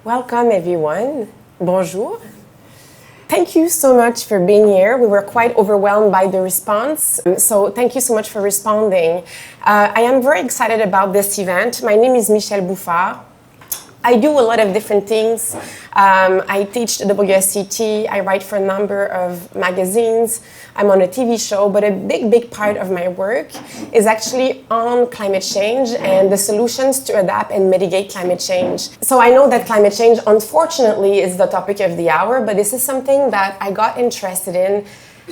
Welcome everyone. Bonjour. Thank you so much for being here. We were quite overwhelmed by the response, so thank you so much for responding. I am very excited about this event. My name is Michelle Bouffard. I do a lot of different things. I teach the WSCT, I write for a number of magazines, I'm on a TV show, but a big part of my work is actually on climate change and the solutions to adapt and mitigate climate change. So I know that climate change, unfortunately, is the topic of the hour, but this is something that I got interested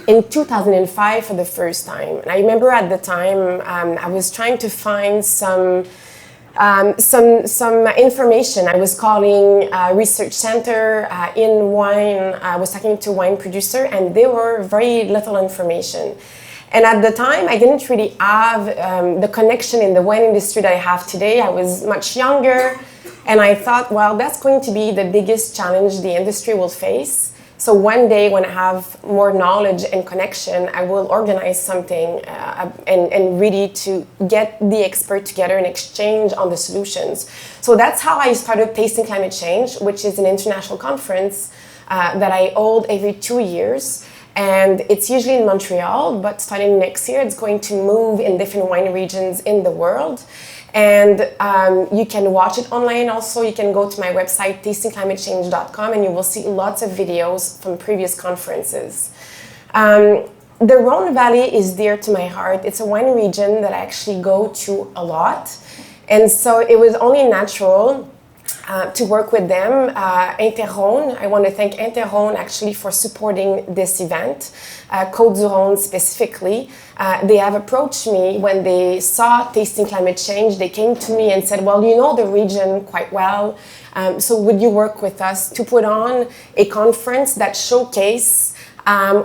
in 2005 for the first time. And I remember at the time, I was trying to find some information. I was calling a research center in wine. I was talking to a wine producer, and there were very little information. And at the time, I didn't really have the connection in the wine industry that I have today. I was much younger, and I thought, well, that's going to be the biggest challenge the industry will face. So one day when I have more knowledge and connection, I will organize something and really to get the expert together and exchange on the solutions. So that's how I started Tasting Climate Change, which is an international conference that I hold every 2 years. And it's usually in Montreal, but starting next year, it's going to move in different wine regions in the world. And you can watch it online also. You can go to my website, tastingclimatechange.com, and you will see lots of videos from previous conferences. The Rhône Valley is dear to my heart. It's a wine region that I actually go to a lot. And so it was only natural to work with them. Rhône, I want to thank Rhône actually for supporting this event. Côte-du-Rhône specifically. They have approached me when they saw Tasting Climate Change. They came to me and said, well, you know the region quite well, so would you work with us to put on a conference that showcase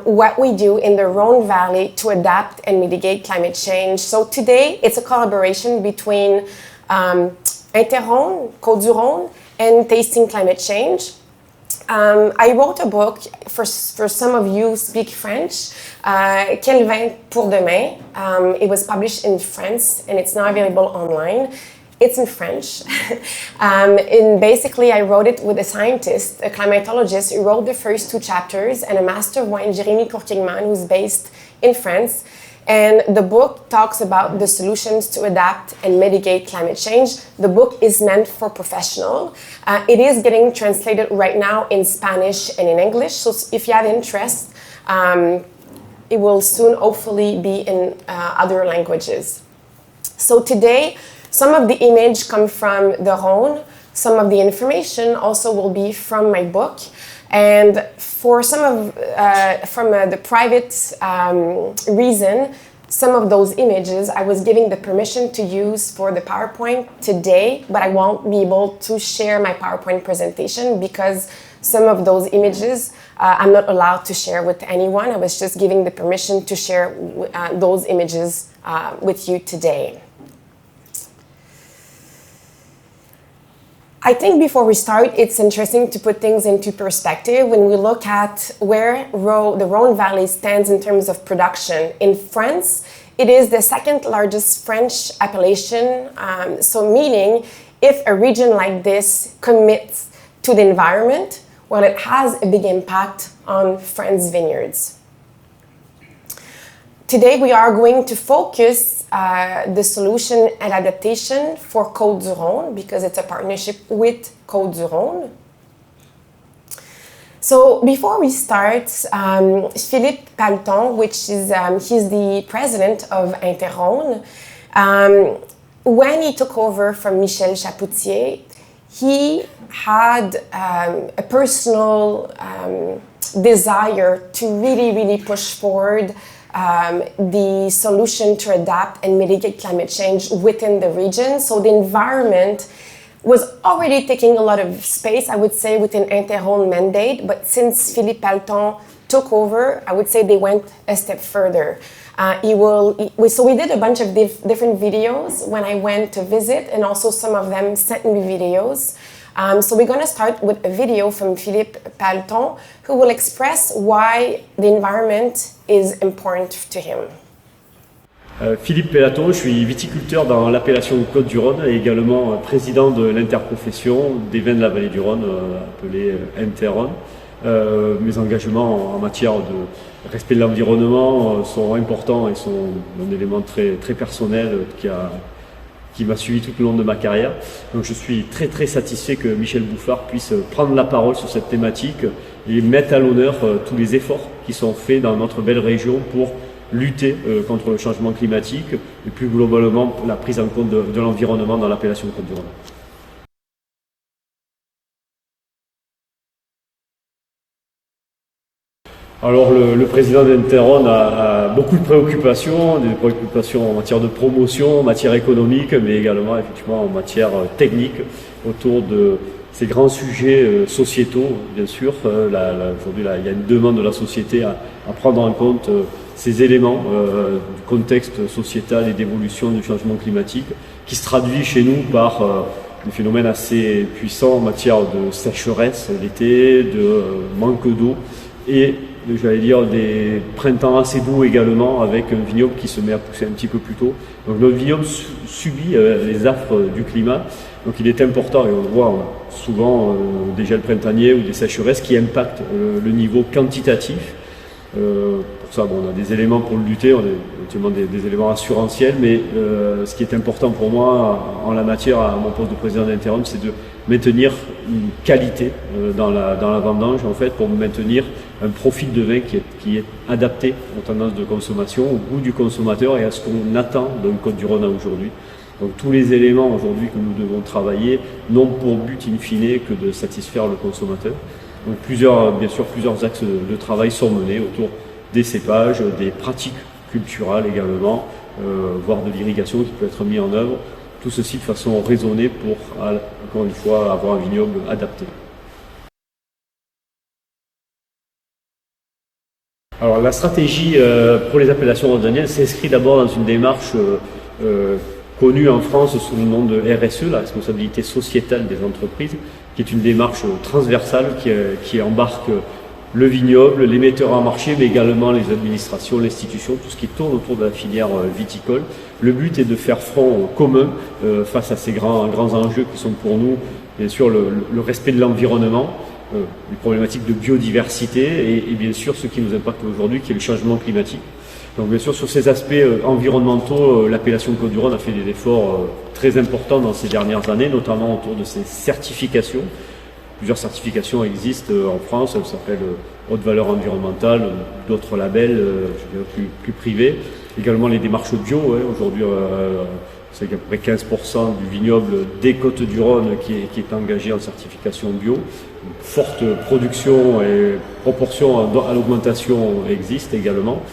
what we do in the Rhône Valley to adapt and mitigate climate change. So today, it's a collaboration between Rhône, Côte-du-Rhône, and Tasting Climate Change. I wrote a book, for some of you who speak French, Quel vin pour demain. It was published in France and it's now available online. It's in French. And basically I wrote it with a scientist, a climatologist, who wrote the first 2 chapters, and a master of wine, Jérémy Courtigman, who's based in France. And the book talks about the solutions to adapt and mitigate climate change. The book is meant for professionals. It is getting translated right now in Spanish and in English. So if you have interest, it will soon hopefully be in other languages. So today, some of the image come from the Rhône. Some of the information also will be from my book. And for some of, from the private reason, some of those images I was giving the permission to use for the PowerPoint today, but I won't be able to share my PowerPoint presentation because some of those images I'm not allowed to share with anyone. I was just giving the permission to share those images with you today. I think before we start, it's interesting to put things into perspective. When we look at where the Rhône Valley stands in terms of production. In France, it is the 2nd largest French appellation. So meaning, if a region like this commits to the environment, well, it has a big impact on France's vineyards. Today, we are going to focus the solution and adaptation for Côte-du-Rhône because it's a partnership with Côte-du-Rhône. So before we start, Philippe Palton, which is he's the president of Rhône, when he took over from Michel Chapoutier, he had a personal desire to really push forward the solution to adapt and mitigate climate change within the region. So the environment was already taking a lot of space, I would say, within Rhône mandate, but since Philippe Palton took over, I would say they went a step further. So we did a bunch of different videos when I went to visit, and also some of them sent me videos. So we're going to start with a video from Philippe Palton, who will express why the environment is important to him. Philippe Pellaton, je suis viticulteur dans l'appellation Côte-du-Rhône et également président de l'interprofession des vins de la vallée du Rhône, appelée Inter-Rhône. Mes engagements en matière de respect de l'environnement sont importants et sont un élément très personnel qui m'a suivi tout au long de ma carrière. Donc je suis très satisfait que Michel Bouffard puisse prendre la parole sur cette thématique et mettre à l'honneur tous les efforts qui sont faits dans notre belle région pour lutter contre le changement climatique et plus globalement la prise en compte de l'environnement dans l'appellation Côte-du-Rhône. Alors le président d'Inter-Rhône a beaucoup de préoccupations, des préoccupations en matière de promotion, en matière économique, mais également effectivement en matière technique autour de ces grands sujets sociétaux, bien sûr. Aujourd'hui, il y a une demande de la société à prendre en compte ces éléments du contexte sociétal et d'évolution du changement climatique qui se traduit chez nous par des phénomènes assez puissants en matière de sécheresse l'été, de manque d'eau et j'allais dire des printemps assez doux également avec un vignoble qui se met à pousser un petit peu plus tôt. Donc notre vignoble subit les affres du climat. Donc il est important, et on le voit souvent des gels printaniers ou des sécheresses qui impactent le niveau quantitatif. Pour ça, on a des éléments pour lutter, on a notamment des éléments assurantiels, mais ce qui est important pour moi en la matière, à mon poste de président d'Inter-Rhône, c'est de maintenir une qualité dans la vendange, en fait, pour maintenir un profil de vin qui est adapté aux tendances de consommation, au goût du consommateur et à ce qu'on attend d'un Côte-du-Rhône aujourd'hui. Donc tous les éléments aujourd'hui que nous devons travailler n'ont pour but in fine que de satisfaire le consommateur. Donc bien sûr plusieurs axes de travail sont menés autour des cépages, des pratiques culturales également, voire de l'irrigation qui peut être mis en œuvre. Tout ceci de façon raisonnée pour, encore une fois, avoir un vignoble adapté. Alors la stratégie pour les appellations rhodaniennes s'inscrit d'abord dans une démarche connue en France sous le nom de RSE, la responsabilité sociétale des entreprises, qui est une démarche transversale qui embarque le vignoble, les metteurs en marché, mais également les administrations, l'institution, tout ce qui tourne autour de la filière viticole. Le but est de faire front commun face à ces grands enjeux qui sont pour nous, bien sûr, le respect de l'environnement, les problématiques de biodiversité et bien sûr ce qui nous impacte aujourd'hui, qui est le changement climatique. Donc bien sûr sur ces aspects environnementaux, l'appellation Côte-du-Rhône a fait des efforts très importants dans ces dernières années, notamment autour de ces certifications. Plusieurs certifications existent en France, elles s'appellent haute valeur environnementale, d'autres labels je dirais plus privés. Également les démarches bio, aujourd'hui c'est à peu près 15% du vignoble des Côtes-du-Rhône qui est engagé en certification bio. Une forte production et proportion à l'augmentation existent également.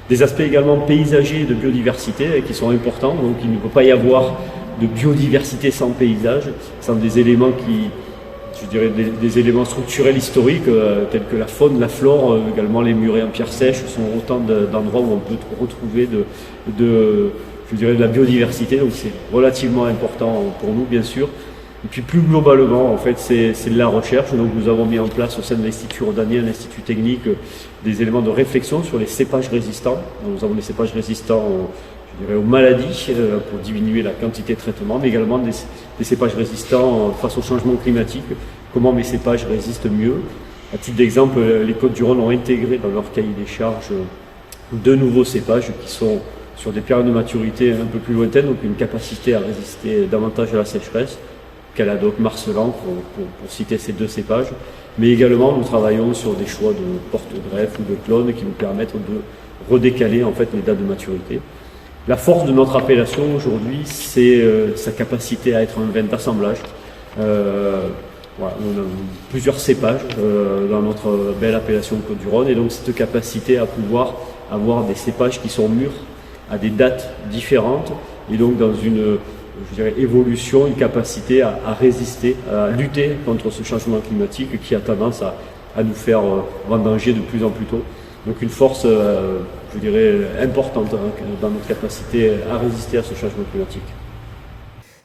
Des aspects également paysagers et de biodiversité qui sont importants, donc il ne peut pas y avoir de biodiversité sans paysage, sans des éléments je dirais des éléments structurels historiques tels que la faune, la flore, également les murets en pierre sèche sont autant d'endroits où on peut retrouver je dirais de la biodiversité, donc c'est relativement important pour nous bien sûr. Et puis plus globalement, en fait, c'est de la recherche. Donc nous avons mis en place au sein de l'Institut Rhodanien et l'Institut technique des éléments de réflexion sur les cépages résistants. Donc, nous avons des cépages résistants aux maladies pour diminuer la quantité de traitement, mais également des cépages résistants face au changement climatique. Comment mes cépages résistent mieux. À titre d'exemple, les Côtes-du-Rhône ont intégré dans leur cahier des charges de nouveaux cépages qui sont sur des périodes de maturité un peu plus lointaines, donc une capacité à résister davantage à la sécheresse. Caladoc, Marcelan, pour citer ces deux cépages. Mais également, nous travaillons sur des choix de porte-greffe ou de clones qui nous permettent de redécaler en fait les dates de maturité. La force de notre appellation aujourd'hui, c'est sa capacité à être un vin d'assemblage. Voilà, on a plusieurs cépages dans notre belle appellation Côte-du-Rhône et donc cette capacité à pouvoir avoir des cépages qui sont mûrs à des dates différentes et donc dans une évolution, une capacité à résister, à lutter contre ce changement climatique qui a tendance à nous faire vendanger de plus en plus tôt. Donc une force, je dirais, importante dans notre capacité à résister à ce changement climatique.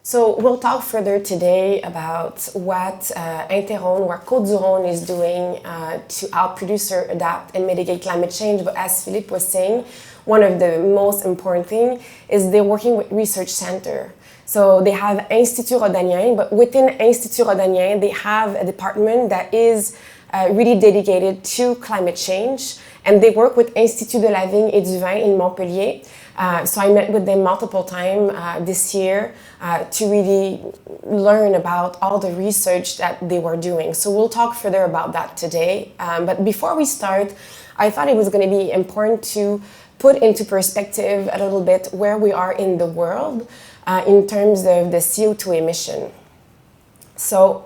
So we'll talk further today about what Inter-Rhône, what Côte-du-Rhône is doing to help producers adapt and mitigate climate change. But as Philippe was saying, one of the most important things is they're working with research center. So they have Institut Rhodanien, but within Institut Rhodanien, they have a department that is really dedicated to climate change. And they work with Institut de la Vigne et du Vin in Montpellier. So I met with them multiple times this year to really learn about all the research that they were doing. So we'll talk further about that today. But before we start, I thought it was going to be important to put into perspective a little bit where we are in the world in terms of the CO2 emission. So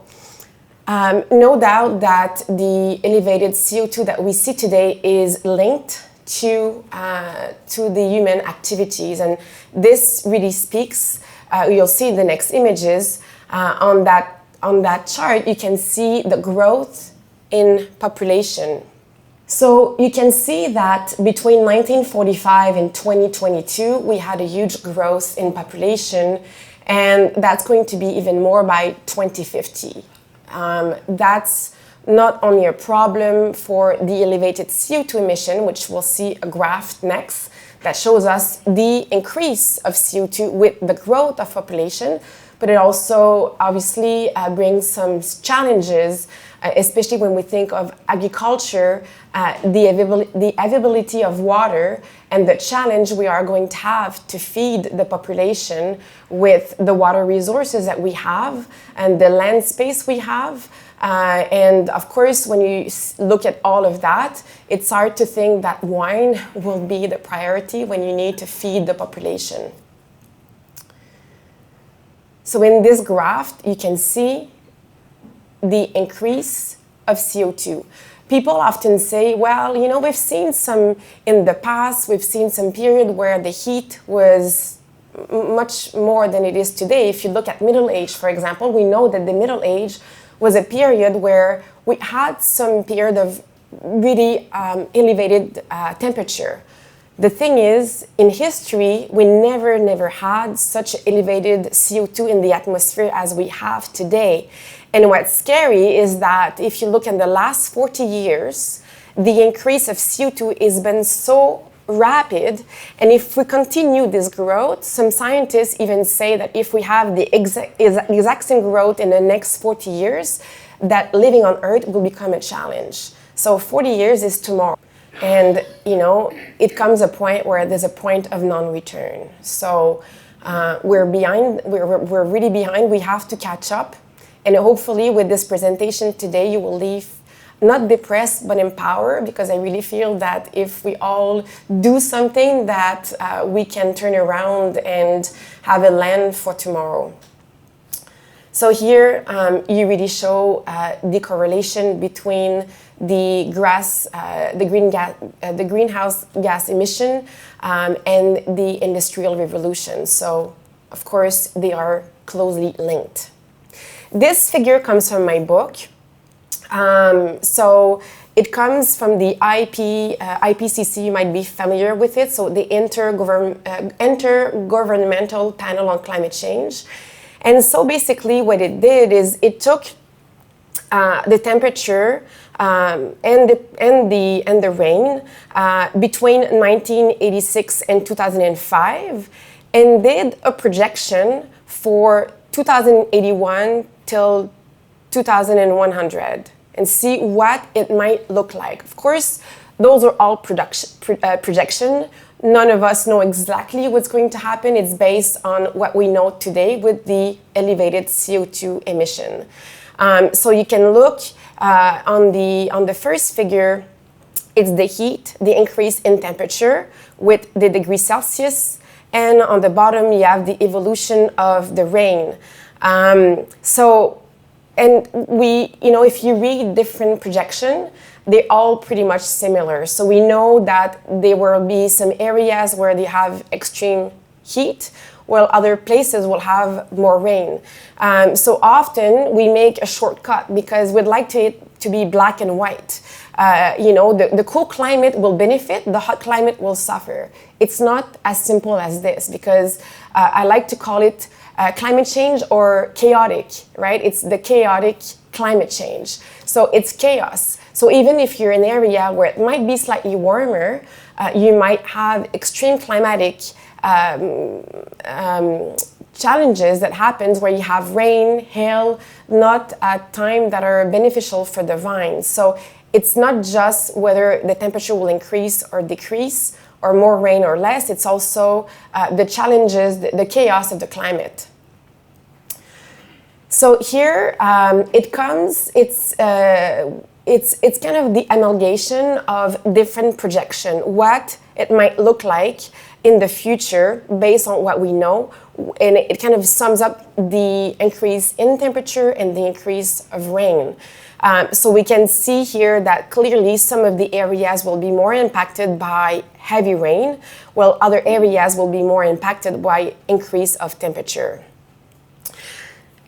no doubt that the elevated CO2 that we see today is linked to the human activities, and this really speaks. You'll see the next images on that chart. You can see the growth in population. So you can see that between 1945 and 2022, we had a huge growth in population, and that's going to be even more by 2050. That's not only a problem for the elevated CO2 emission, which we'll see a graph next that shows us the increase of CO2 with the growth of population, but it also obviously brings some challenges, especially when we think of agriculture, the availability of water, and the challenge we are going to have to feed the population with the water resources that we have and the land space we have. And of course, when you look at all of that, it's hard to think that wine will be the priority when you need to feed the population. So in this graph, you can see the increase of CO2. People often say, well, you know, we've seen some in the past, we've seen some period where the heat was much more than it is today. If you look at Middle Age, for example, we know that the Middle Age was a period where we had some period of really elevated temperature. The thing is, in history, we never had such elevated CO2 in the atmosphere as we have today. And what's scary is that if you look at the last 40 years, the increase of CO2 has been so rapid. And if we continue this growth, some scientists even say that if we have the exact same growth in the next 40 years, that living on Earth will become a challenge. So 40 years is tomorrow. And, you know, it comes a point where there's a point of non-return. So we're behind, we're really behind. We have to catch up. And hopefully with this presentation today, you will leave not depressed, but empowered, because I really feel that if we all do something that we can turn around and have a land for tomorrow. So here you really show the correlation between the greenhouse gas emission and the industrial revolution. So of course they are closely linked. This figure comes from my book. So it comes from the IPCC, you might be familiar with it, so the Intergovernmental Panel on Climate Change. And so basically what it did is it took the temperature and the rain between 1986 and 2005 and did a projection for 2081 till 2100 and see what it might look like. Of course, those are all projection. None of us know exactly what's going to happen. It's based on what we know today with the elevated CO2 emission. So you can look on the first figure, it's the heat, the increase in temperature with the degrees Celsius, and on the bottom you have the evolution of the rain. And we, you know, if you read different projection, they're all pretty much similar. So we know that there will be some areas where they have extreme heat, while other places will have more rain. So often we make a shortcut because we'd like it to be black and white. You know, the cool climate will benefit, the hot climate will suffer. It's not as simple as this because I like to call it climate change or chaotic, right? It's the chaotic climate change. So it's chaos. So even if you're in an area where it might be slightly warmer, you might have extreme climatic challenges that happens where you have rain, hail, not at times that are beneficial for the vines. So it's not just whether the temperature will increase or decrease, or more rain or less. It's also the challenges, the chaos of the climate. So here it's kind of the amalgamation of different projection, what it might look like in the future based on what we know, and it kind of sums up the increase in temperature and the increase of rain. So we can see here that clearly some of the areas will be more impacted by heavy rain, while other areas will be more impacted by increase of temperature.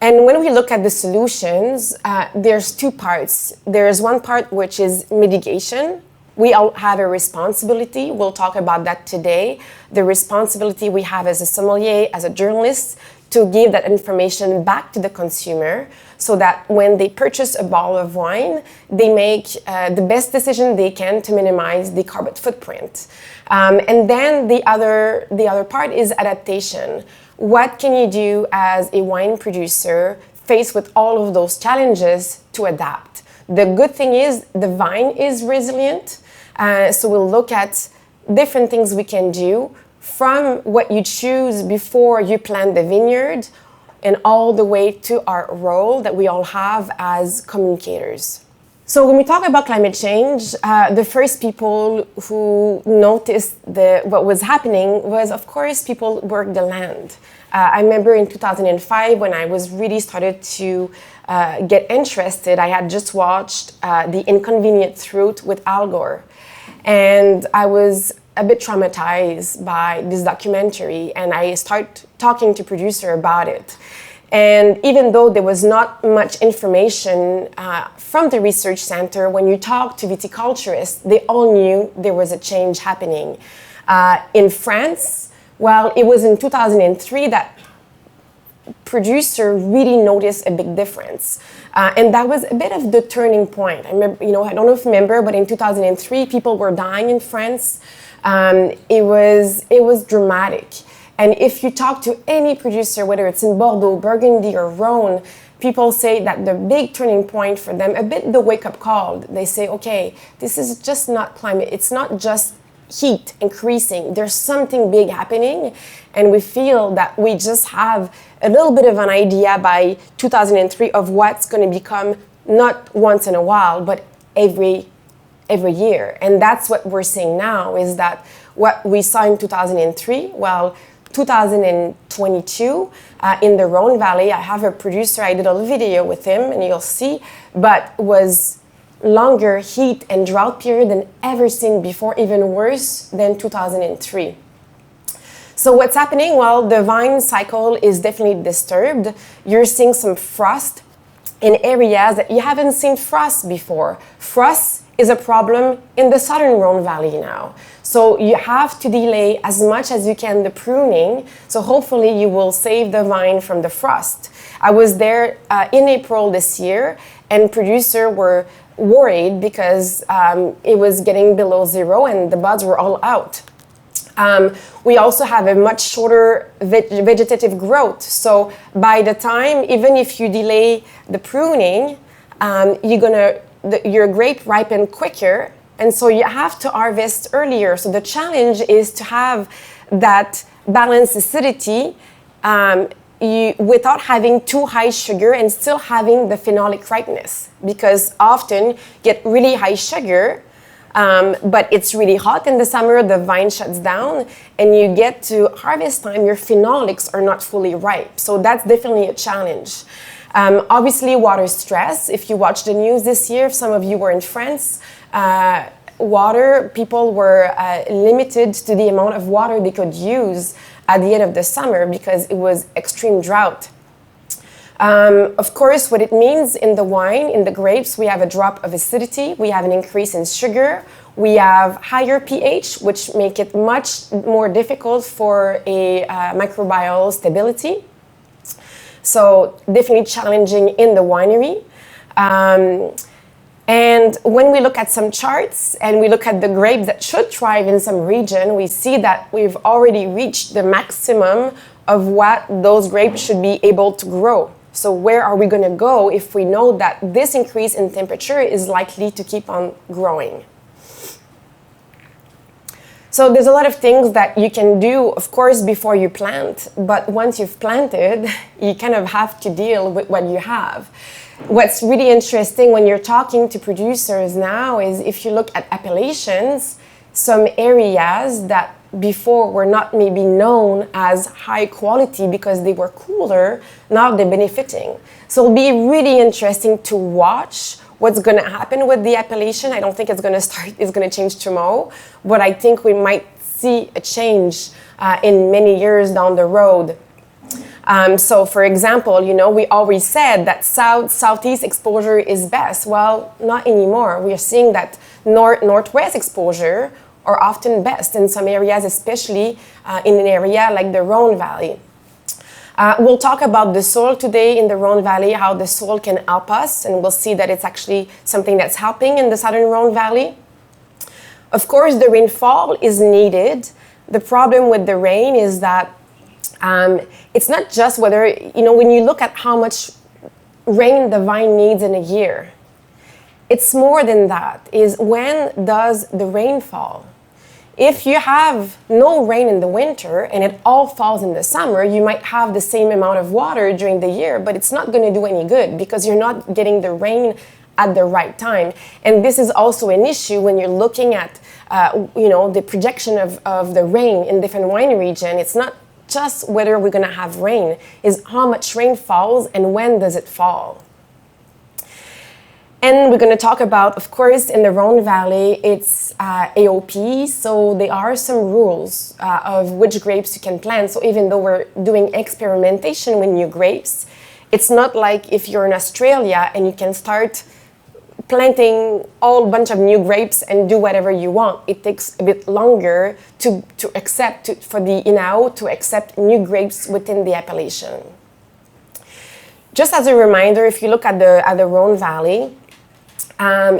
And when we look at the solutions, there's two parts. There's one part which is mitigation. We all have a responsibility. We'll talk about that today. The responsibility we have as a sommelier, as a journalist, to give that information back to the consumer so that when they purchase a bottle of wine, they make the best decision they can to minimize the carbon footprint. And then the other part is adaptation. What can you do as a wine producer faced with all of those challenges to adapt? The good thing is the vine is resilient. So we'll look at different things we can do from what you choose before you plant the vineyard and all the way to our role that we all have as communicators. So when we talk about climate change, the first people who noticed what was happening was, of course, people work the land. I remember in 2005 when I was really started to get interested, I had just watched The Inconvenient Truth with Al Gore. And I was a bit traumatized by this documentary, and I started talking to producer about it. And even though there was not much information from the research center, when you talk to viticulturists, they all knew there was a change happening. In France, well, it was in 2003 that producer really noticed a big difference. And that was a bit of the turning point. I remember, I don't know if you remember, but in 2003, people were dying in France. It was dramatic. And if you talk to any producer, whether it's in Bordeaux, Burgundy, or Rhône, people say that the big turning point for them, a bit the wake-up call, they say, okay, this is just not climate, it's not just heat increasing, there's something big happening, and we feel that we just have a little bit of an idea by 2003 of what's going to become not once in a while, but every year. And that's what we're seeing now, is that what we saw in 2003, well, 2022 in the Rhône Valley, I have a producer, I did a video with him, and you'll see, but was longer heat and drought period than ever seen before, even worse than 2003. So what's happening? Well, the vine cycle is definitely disturbed. You're seeing some frost in areas that you haven't seen frost before. Frost is a problem in the southern Rhône Valley now. So you have to delay as much as you can the pruning. So hopefully you will save the vine from the frost. I was there in April this year, and producers were worried because it was getting below zero and the buds were all out. We also have a much shorter vegetative growth. So by the time, even if you delay the pruning, your grape ripen quicker, and so you have to harvest earlier. So the challenge is to have that balanced acidity without having too high sugar and still having the phenolic ripeness, because often you get really high sugar, but it's really hot in the summer, the vine shuts down, and you get to harvest time, your phenolics are not fully ripe. So that's definitely a challenge. Obviously, water stress. If you watched the news this year, if some of you were in France, people were limited to the amount of water they could use at the end of the summer because it was extreme drought. Of course, what it means in the wine, in the grapes, we have a drop of acidity, we have an increase in sugar, we have higher pH, which make it much more difficult for a microbial stability. So definitely challenging in the winery. And when we look at some charts and we look at the grapes that should thrive in some region, we see that we've already reached the maximum of what those grapes should be able to grow. So where are we going to go if we know that this increase in temperature is likely to keep on growing? So there's a lot of things that you can do, of course, before you plant, but once you've planted, you kind of have to deal with what you have. What's really interesting when you're talking to producers now is if you look at appellations, some areas that before were not maybe known as high quality because they were cooler, now they're benefiting. So it'll be really interesting to watch what's going to happen with the appellation. I don't think it's going to change tomorrow, but I think we might see a change in many years down the road. So for example, we always said that southeast exposure is best. Well, not anymore. We are seeing that northwest exposure are often best in some areas, especially in an area like the Rhône Valley. We'll talk about the soil today in the Rhône Valley, how the soil can help us, and we'll see that it's actually something that's helping in the southern Rhône Valley. Of course, the rainfall is needed. The problem with the rain is that it's not just whether, when you look at how much rain the vine needs in a year, it's more than that, is when does the rain fall? If you have no rain in the winter and it all falls in the summer, you might have the same amount of water during the year, but it's not going to do any good because you're not getting the rain at the right time. And this is also an issue when you're looking at, the projection of the rain in different wine regions. It's not just whether we're going to have rain, is how much rain falls and when does it fall. And we're going to talk about, of course, in the Rhône Valley, it's AOP, so there are some rules of which grapes you can plant. So even though we're doing experimentation with new grapes, it's not like if you're in Australia and you can start planting all bunch of new grapes and do whatever you want. It takes a bit longer for the INAO to accept new grapes within the appellation. Just as a reminder, if you look at the Rhône Valley,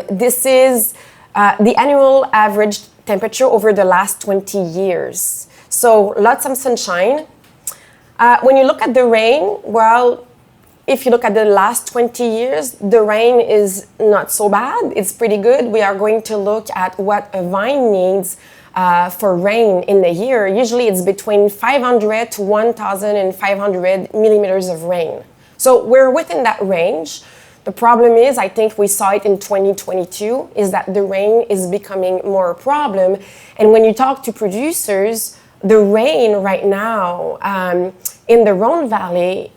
this is the annual average temperature over the last 20 years. So lots of sunshine. When you look at the rain, well, if you look at the last 20 years, the rain is not so bad. It's pretty good. We are going to look at what a vine needs for rain in a year. Usually it's between 500 to 1,500 millimeters of rain. So we're within that range. The problem is, I think we saw it in 2022, is that the rain is becoming more a problem. And when you talk to producers, the rain right now in the Rhône Valley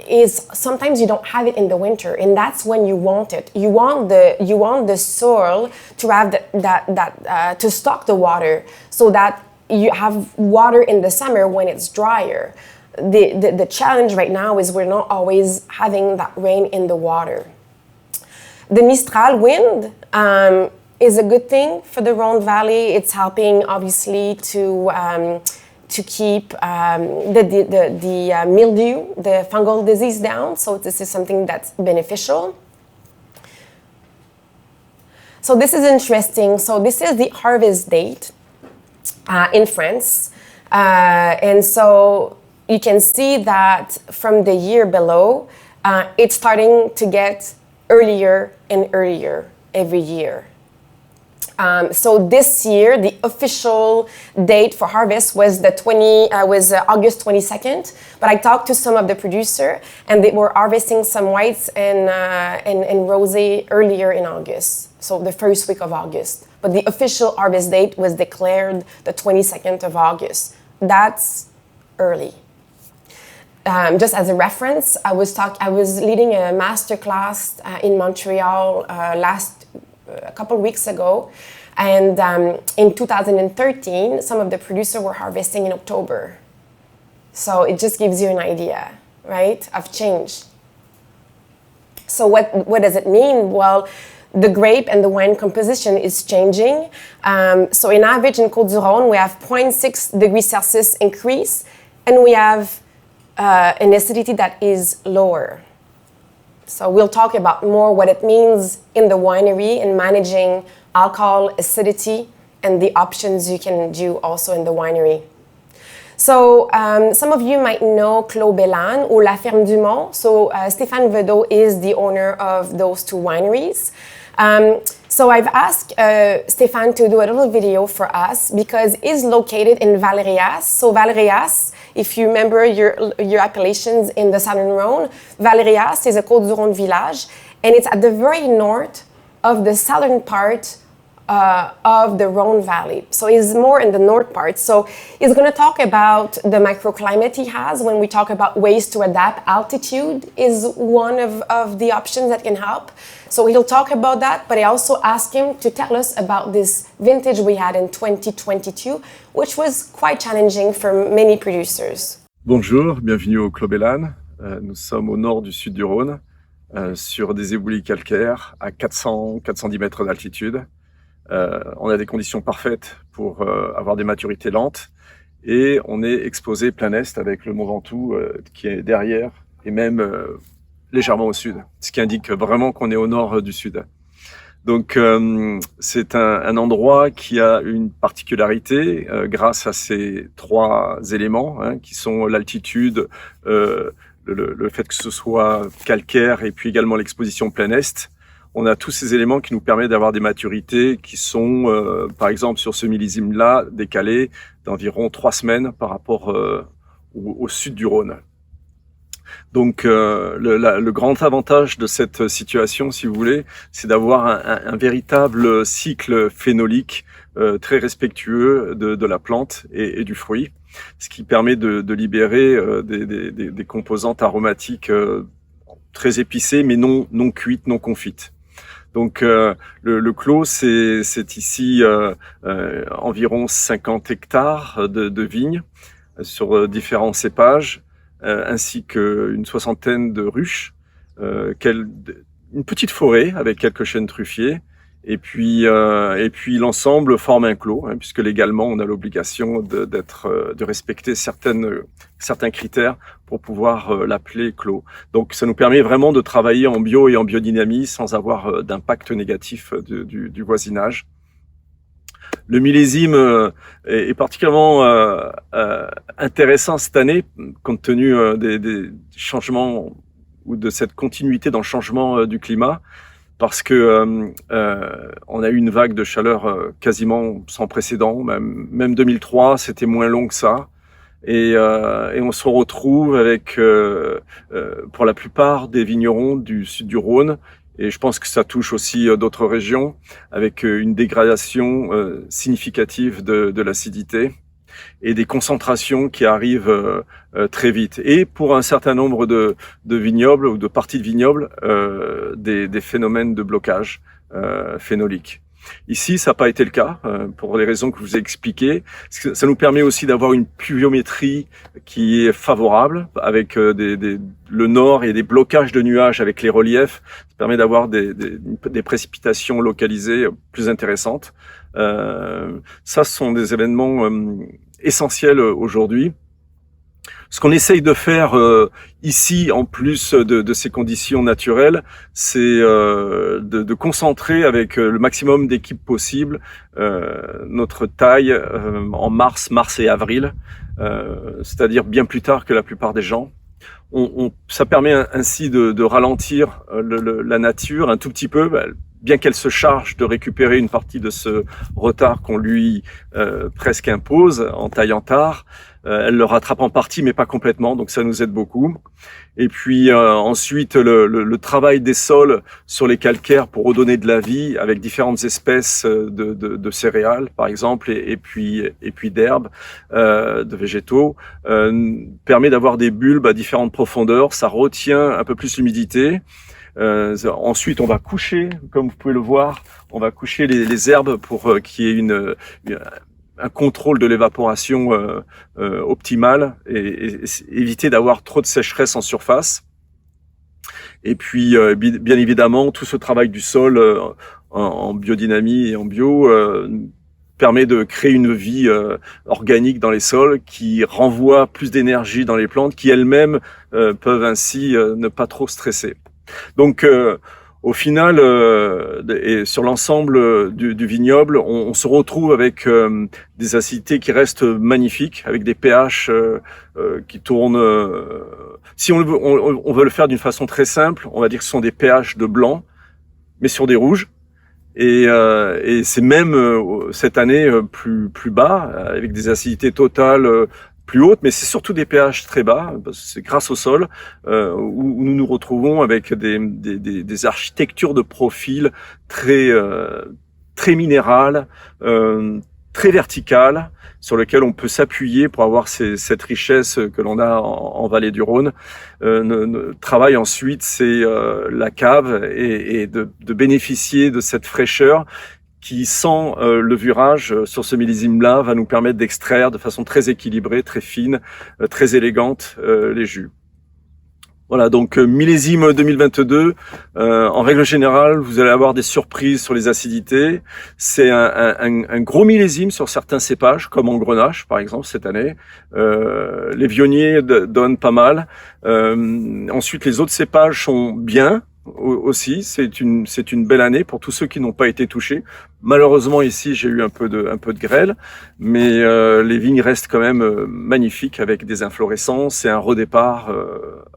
is sometimes you don't have it in the winter, and that's when you want it. You want the soil to have to stock the water so that you have water in the summer when it's drier. The challenge right now is we're not always having that rain in the water. The Mistral wind is a good thing for the Rhône Valley. It's helping obviously to keep the mildew, the fungal disease down. So this is something that's beneficial. So this is interesting. So this is the harvest date in France. And so you can see that from the year below, it's starting to get earlier and earlier every year. So this year, the official date for harvest was August 22nd. But I talked to some of the producers, and they were harvesting some whites and rosé earlier in August, so the first week of August. But the official harvest date was declared the 22nd of August. That's early. Just as a reference, I was leading a master class in Montreal a couple weeks ago, and in 2013 some of the producers were harvesting in October. So it just gives you an idea, right, of change. So what does it mean? Well, the grape and the wine composition is changing. So in average in Côte-du-Rhône we have 0.6 degrees Celsius increase, and we have an acidity that is lower. So we'll talk about more what it means in the winery in managing alcohol, acidity, and the options you can do also in the winery. So some of you might know Clos Bellan or La Ferme du Mont. So Stéphane Vedot is the owner of those two wineries. So I've asked Stéphane to do a little video for us because he's located in Valréas. So Valréas, if you remember your appellations in the Southern Rhône, Valréas is a Côte-du-Rhône village, and it's at the very north of the southern part of the Rhône Valley. So he's more in the north part. So he's going to talk about the microclimate he has when we talk about ways to adapt. Altitude is one of the options that can help. So he'll talk about that, but I also asked him to tell us about this vintage we had in 2022, which was quite challenging for many producers. Bonjour, bienvenue au Clos Bellan. Nous sommes au nord du sud du Rhône, sur des éboulis calcaires à 410 mètres d'altitude. On a des conditions parfaites pour avoir des maturités lentes et on est exposé plein est avec le Mont Ventoux qui est derrière et même légèrement au sud, ce qui indique vraiment qu'on est au nord du sud. Donc c'est un endroit qui a une particularité grâce à ces trois éléments qui sont l'altitude, le fait que ce soit calcaire et puis également l'exposition plein est. On a tous ces éléments qui nous permettent d'avoir des maturités qui sont, par exemple sur ce millésime-là, décalées d'environ 3 semaines par rapport au sud du Rhône. Donc le grand avantage de cette situation, si vous voulez, c'est d'avoir un véritable cycle phénolique très respectueux de la plante et du fruit, ce qui permet de libérer des composantes aromatiques très épicées mais non cuites, non confites. Donc le clos, c'est ici environ 50 hectares de vignes sur différents cépages, ainsi qu'une soixantaine de ruches, une petite forêt avec quelques chênes truffiers, et puis l'ensemble forme un clos, puisque légalement on a l'obligation de respecter certains critères pour pouvoir l'appeler clos. Donc ça nous permet vraiment de travailler en bio et en biodynamie sans avoir d'impact négatif du voisinage. Le millésime est particulièrement intéressant cette année, compte tenu des changements ou de cette continuité dans le changement du climat, parce que on a eu une vague de chaleur quasiment sans précédent. Même 2003, c'était moins long que ça. Et on se retrouve avec, pour la plupart des vignerons du sud du Rhône, et je pense que ça touche aussi d'autres régions, avec une dégradation significative de l'acidité et des concentrations qui arrivent très vite. Et pour un certain nombre de vignobles ou de parties de vignobles, des phénomènes de blocage phénolique. Ici, ça n'a pas été le cas, pour les raisons que je vous ai expliquées. Ça nous permet aussi d'avoir une pluviométrie qui est favorable, avec le nord et des blocages de nuages avec les reliefs. Ça permet d'avoir des précipitations localisées plus intéressantes. Ça, ce sont des événements essentiels aujourd'hui. Ce qu'on essaye de faire ici, en plus de ces conditions naturelles, c'est de concentrer avec le maximum d'équipes possible notre taille en mars et avril, c'est-à-dire bien plus tard que la plupart des gens. Ça permet ainsi de ralentir la nature un tout petit peu, bien qu'elle se charge de récupérer une partie de ce retard qu'on lui presque impose en taillant tard. Elle le rattrape en partie, mais pas complètement, donc ça nous aide beaucoup. Et puis ensuite, le travail des sols sur les calcaires pour redonner de la vie avec différentes espèces de céréales, par exemple, et puis d'herbes, de végétaux, permet d'avoir des bulbes à différentes profondeurs. Ça retient un peu plus l'humidité. Ensuite, on va coucher, comme vous pouvez le voir, on va coucher les herbes pour qu'il y ait un contrôle de l'évaporation optimal et éviter d'avoir trop de sécheresse en surface. Et puis, bien évidemment, tout ce travail du sol en biodynamie et en bio permet de créer une vie organique dans les sols, qui renvoie plus d'énergie dans les plantes, qui elles-mêmes peuvent ainsi ne pas trop stresser. Donc, au final, et sur l'ensemble du vignoble, on se retrouve avec des acidités qui restent magnifiques, avec des pH qui tournent. Si on veut le faire d'une façon très simple, on va dire que ce sont des pH de blanc, mais sur des rouges. Et c'est même cette année plus bas, avec des acidités totales plus hautes, mais c'est surtout des pH très bas, parce que c'est grâce au sol où nous nous retrouvons avec des architectures de profil très minérales, très verticales, sur lesquelles on peut s'appuyer pour avoir cette richesse que l'on a en vallée du Rhône. Travail ensuite, c'est la cave et de bénéficier de cette fraîcheur qui, sans levurage sur ce millésime-là, va nous permettre d'extraire de façon très équilibrée, très fine, très élégante les jus. Voilà, donc millésime 2022, en règle générale, vous allez avoir des surprises sur les acidités. C'est un gros millésime sur certains cépages, comme en Grenache, par exemple, cette année. Les vionniers donnent pas mal. Ensuite, les autres cépages sont bien aussi. C'est une belle année pour tous ceux qui n'ont pas été touchés. Malheureusement, ici, j'ai eu un peu de grêle, mais les vignes restent quand même magnifiques avec des inflorescences et un redépart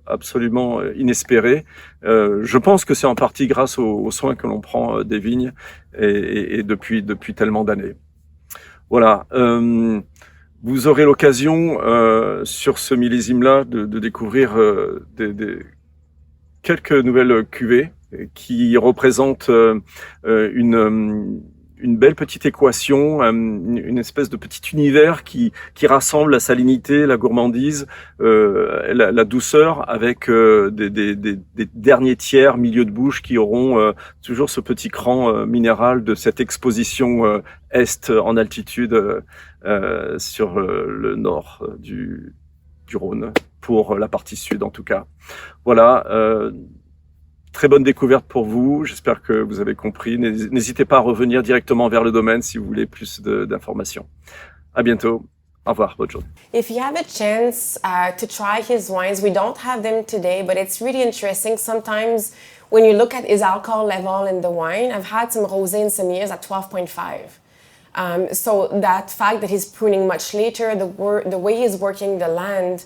absolument inespéré. Je pense que c'est en partie grâce aux soins que l'on prend des vignes et depuis tellement d'années. Voilà. Vous aurez l'occasion sur ce millésime-là de découvrir quelques nouvelles cuvées qui représentent une belle petite équation, une espèce de petit univers qui rassemble la salinité, la gourmandise, la douceur, avec des derniers tiers, milieu de bouche, qui auront toujours ce petit cran minéral de cette exposition est en altitude sur le nord du Rhône, pour la partie sud en tout cas. Voilà. Très bonne découverte pour vous. J'espère que vous avez compris. N'hésitez pas à revenir directement vers le domaine si vous voulez plus d'informations. À bientôt. Au revoir. Bonne journée. If you have a chance to try his wines, we don't have them today, but it's really interesting. Sometimes when you look at his alcohol level in the wine, I've had some rosé in some years at 12.5. So that fact that he's pruning much later, the way he's working the land,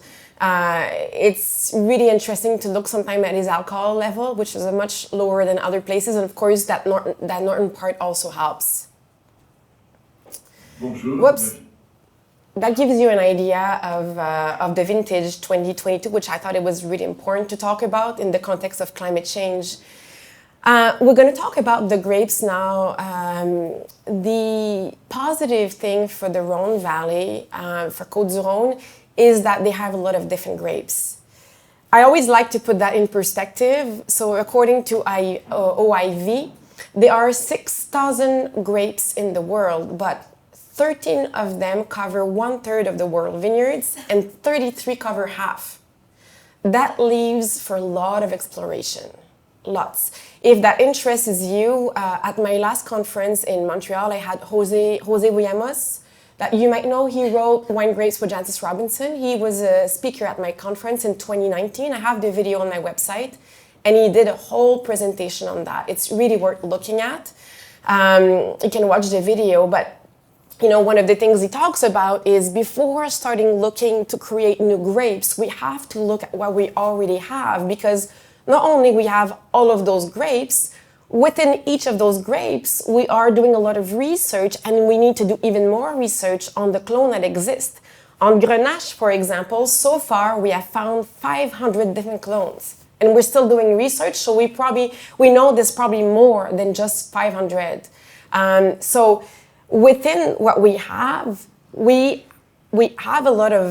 it's really interesting to look sometimes at his alcohol level, which is much lower than other places, and of course that northern part also helps. Bonjour. Whoops. That gives you an idea of the vintage 2022, which I thought it was really important to talk about in the context of climate change. We're going to talk about the grapes now. The positive thing for the Rhône Valley, for Côtes-du-Rhône, is that they have a lot of different grapes. I always like to put that in perspective. So according to OIV, there are 6,000 grapes in the world, but 13 of them cover 1/3 of the world vineyards and 33 cover half. That leaves for a lot of exploration, lots. If that interests you, at my last conference in Montreal, I had Jose Williamos, that you might know. He wrote Wine Grapes with Jancis Robinson. He was a speaker at my conference in 2019. I have the video on my website, and he did a whole presentation on that. It's really worth looking at. You can watch the video, but you know, one of the things he talks about is before starting looking to create new grapes, we have to look at what we already have, because not only we have all of those grapes, within each of those grapes, we are doing a lot of research, and we need to do even more research on the clone that exists. On Grenache, for example, so far we have found 500 different clones, and we're still doing research, so we know there's probably more than just 500. So within what we have a lot of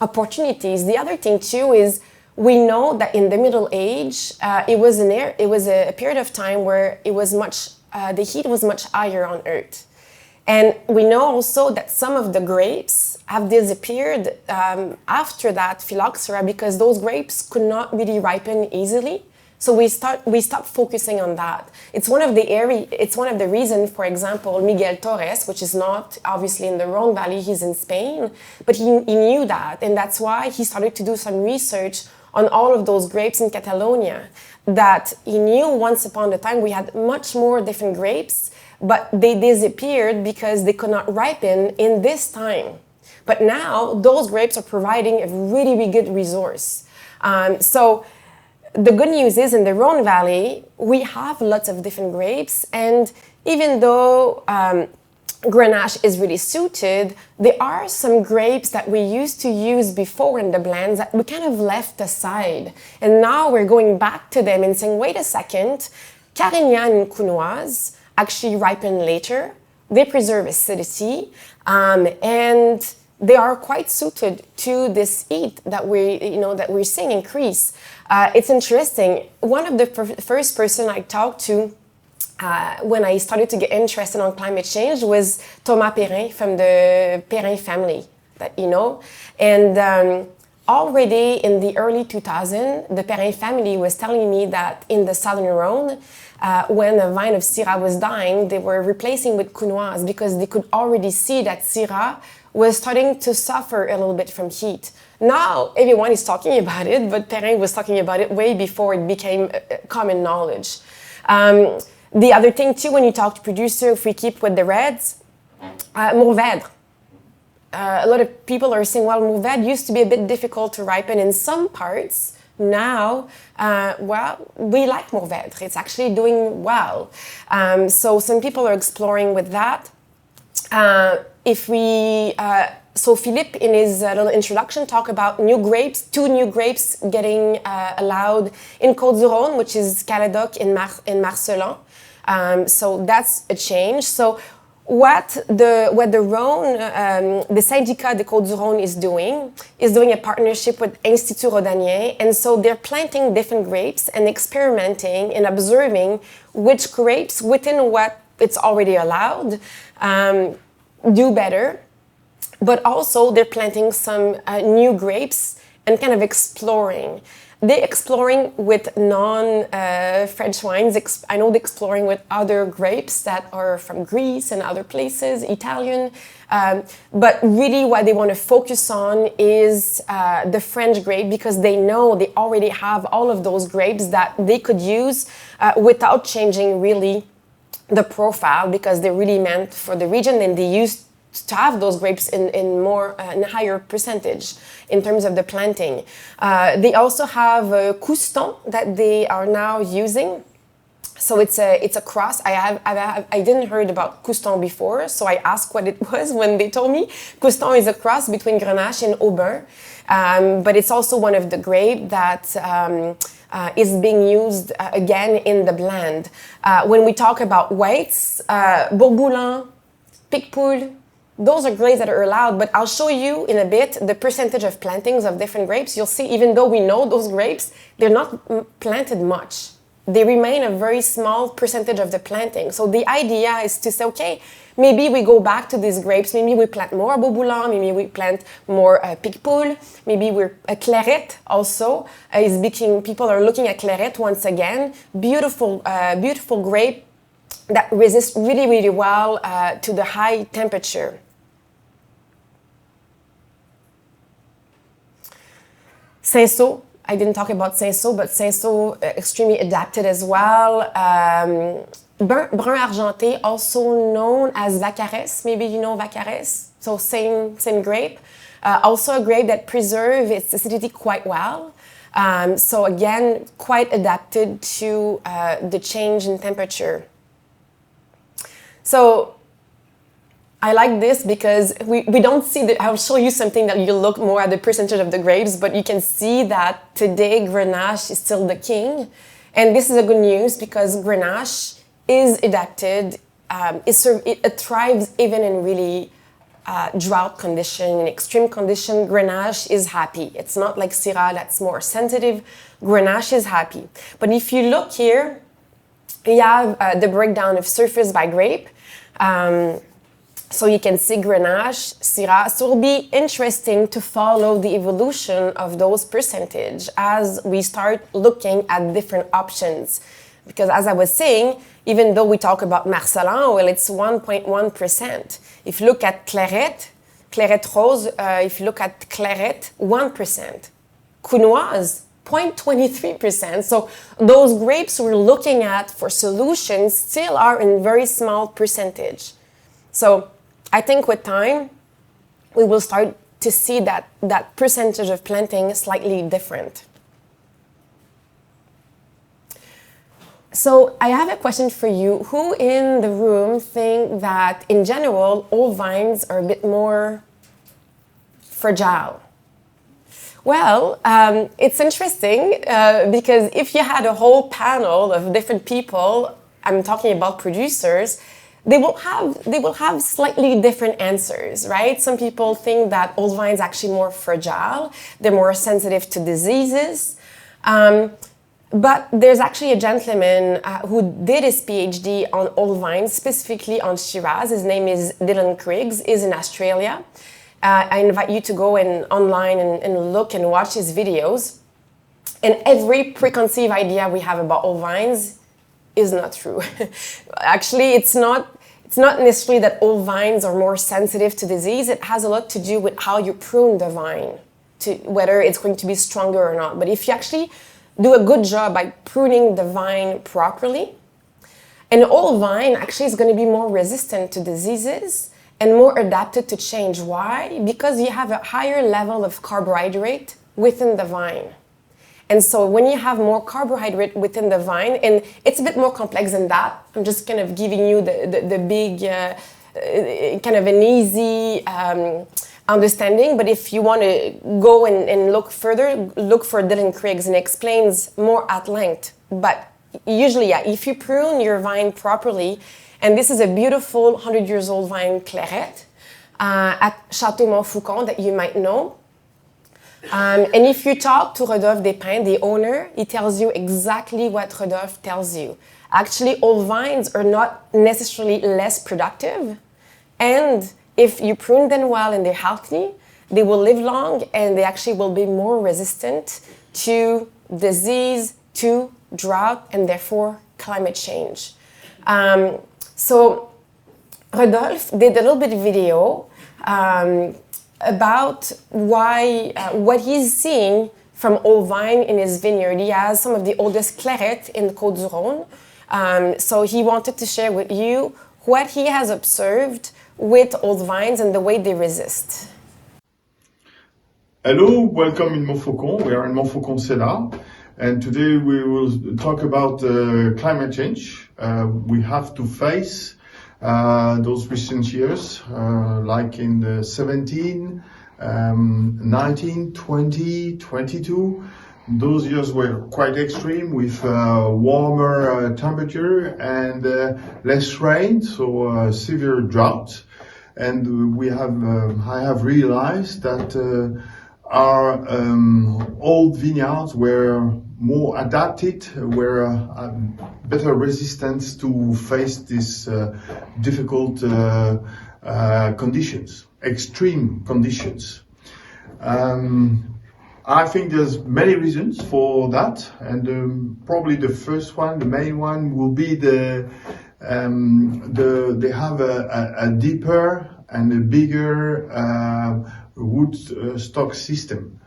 opportunities. The other thing too is we know that in the Middle Age, it was a period of time where the heat was much higher on Earth. And we know also that some of the grapes have disappeared after that phylloxera, because those grapes could not really ripen easily So we stopped focusing on that. It's one of the reasons, for example, Miguel Torres, which is not obviously in the Rhône Valley, he's in Spain, but he knew that, and that's why he started to do some research on all of those grapes in Catalonia, that he knew once upon a time we had much more different grapes, but they disappeared because they could not ripen in this time. But now those grapes are providing a really, really good resource. So the good news is in the Rhône Valley, we have lots of different grapes, and even though Grenache is really suited, there are some grapes that we used to use before in the blends that we kind of left aside. And now we're going back to them and saying, wait a second, Carignan and Counoise actually ripen later. They preserve acidity, and they are quite suited to this heat that we're seeing increase. It's interesting. One of the first person I talked to when I started to get interested on climate change was Thomas Perrin from the Perrin family, and already in the early 2000s, the Perrin family was telling me that in the southern Rhône, when the vine of Syrah was dying, they were replacing with Counoise because they could already see that Syrah was starting to suffer a little bit from heat. Now everyone is talking about it, but Perrin was talking about it way before it became common knowledge. The other thing too, when you talk to producers, if we keep with the reds, Mourvèdre. A lot of people are saying, well, Mourvèdre used to be a bit difficult to ripen in some parts. Now, we like Mourvèdre. It's actually doing well. So some people are exploring with that. So Philippe, in his little introduction, talked about two new grapes getting allowed in Côtes-du-Rhône, which is Caladoc and Marcelin. So that's a change. So what the Rhône, the Syndicat de Côtes-du-Rhône is doing a partnership with Institut Rhodanien, and so they're planting different grapes and experimenting and observing which grapes within what it's already allowed do better. But also they're planting some new grapes and kind of exploring. They're exploring with non-French wines. I know they're exploring with other grapes that are from Greece and other places, Italian. But really what they want to focus on is the French grape, because they know they already have all of those grapes that they could use without changing really the profile, because they're really meant for the region, and they used to have those grapes in a higher percentage in terms of the planting. They also have Couston that they are now using. So it's a cross. I didn't heard about Couston before, so I asked what it was when they told me. Couston is a cross between Grenache and Aubin, but it's also one of the grapes that is being used again in the blend. When we talk about weights, Bourgoulin, Picpoul, those are grapes that are allowed, but I'll show you in a bit the percentage of plantings of different grapes. You'll see, even though we know those grapes, they're not planted much. They remain a very small percentage of the planting. So the idea is to say, okay, maybe we go back to these grapes. Maybe we plant more Bourgoulin. Maybe we plant more Picpoul. Maybe we're a Clairette also. People are looking at Clairette once again. Beautiful grape that resists really, really well to the high temperature. Cinsault, I didn't talk about Cinsault, but Cinsault extremely adapted as well. Brun Argenté, also known as Vaccarès. Maybe you know Vaccarès. So same grape. Also a grape that preserves its acidity quite well. So again, quite adapted to the change in temperature. So I like this because we don't see I'll show you something that you look more at the percentage of the grapes, but you can see that today Grenache is still the king. And this is a good news because Grenache is adapted. It thrives even in really drought condition, in extreme condition. Grenache is happy. It's not like Syrah that's more sensitive. Grenache is happy. But if you look here, you have the breakdown of surface by grape. So you can see Grenache, Syrah. So it'll be interesting to follow the evolution of those percentage as we start looking at different options. Because as I was saying, even though we talk about Marcelin, well, it's 1.1%. If you look at Clairette Rose, if you look at Clairette, 1%. Counoise, 0.23%. So those grapes we're looking at for solutions still are in very small percentage. So I think with time, we will start to see that percentage of planting slightly different. So I have a question for you. Who in the room think that in general, old vines are a bit more fragile? Well, it's interesting because if you had a whole panel of different people, I'm talking about producers, they will have slightly different answers, right? Some people think that old vines are actually more fragile, they're more sensitive to diseases. But there's actually a gentleman who did his PhD on old vines, specifically on Shiraz. His name is Dylan Criggs, he's in Australia. I invite you to go online and look and watch his videos. And every preconceived idea we have about old vines is not true. Actually, it's not necessarily that old vines are more sensitive to disease. It has a lot to do with how you prune the vine, to whether it's going to be stronger or not. But if you actually do a good job by pruning the vine properly, an old vine actually is going to be more resistant to diseases and more adapted to change. Why? Because you have a higher level of carbohydrate within the vine. And so when you have more carbohydrate within the vine, and it's a bit more complex than that, I'm just kind of giving you the big, kind of an easy understanding. But if you want to go and look further, look for Dylan Criggs, and explains more at length. But usually, yeah, if you prune your vine properly, and this is a beautiful 100 years old vine Clairette at Château Montfaucon that you might know. And if you talk to Rodolphe Despins, the owner, he tells you exactly what Rodolphe tells you. Actually, old vines are not necessarily less productive. And if you prune them well and they're healthy, they will live long and they actually will be more resistant to disease, to drought, and therefore climate change. So Rodolphe did a little bit of video about what he's seeing from old vine in his vineyard. He has some of the oldest Clairette in Côte-du-Rhône. So he wanted to share with you what he has observed with old vines and the way they resist. Hello, welcome in Montfaucon. We are in Montfaucon Cellar, and today we will talk about climate change. We have to face those recent years, like in the 17, 19, 20, 22. Those years were quite extreme with warmer temperature and less rain, so severe drought. And I have realized that our old vineyards were more adapted, were better resistant to face these difficult conditions, extreme conditions. I think there's many reasons for that, and probably the first one, the main one, will be they have a deeper and a bigger rootstock system.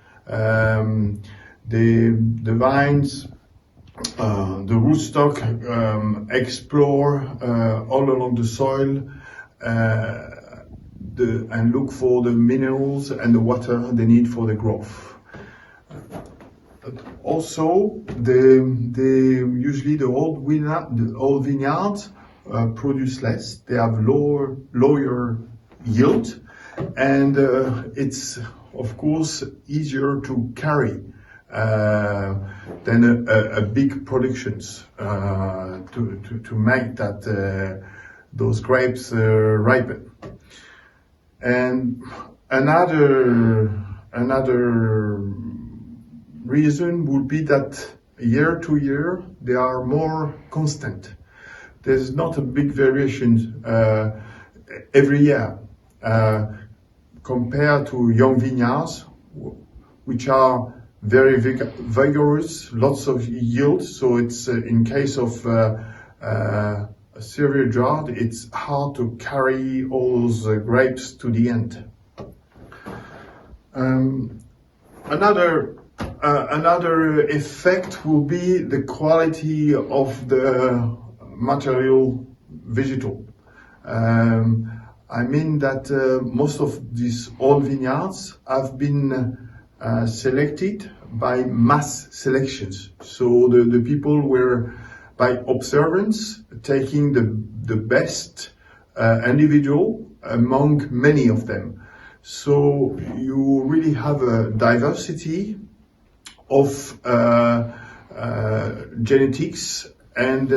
The vines, the rootstock explore all along the soil and look for the minerals and the water they need for the growth. Also, usually the old vineyards produce less. They have lower yield, and it's of course easier to carry than a big productions to make that those grapes ripen. And another reason would be that year to year they are more constant. There's not a big variation every year, compared to young vineyards, which are very vigorous, lots of yield. So it's in case of a severe drought, it's hard to carry all those grapes to the end. Another effect will be the quality of the material vegetal. I mean that most of these old vineyards have been selected by mass selections. So the people were, by observance, taking the best individual among many of them. So you really have a diversity of genetics and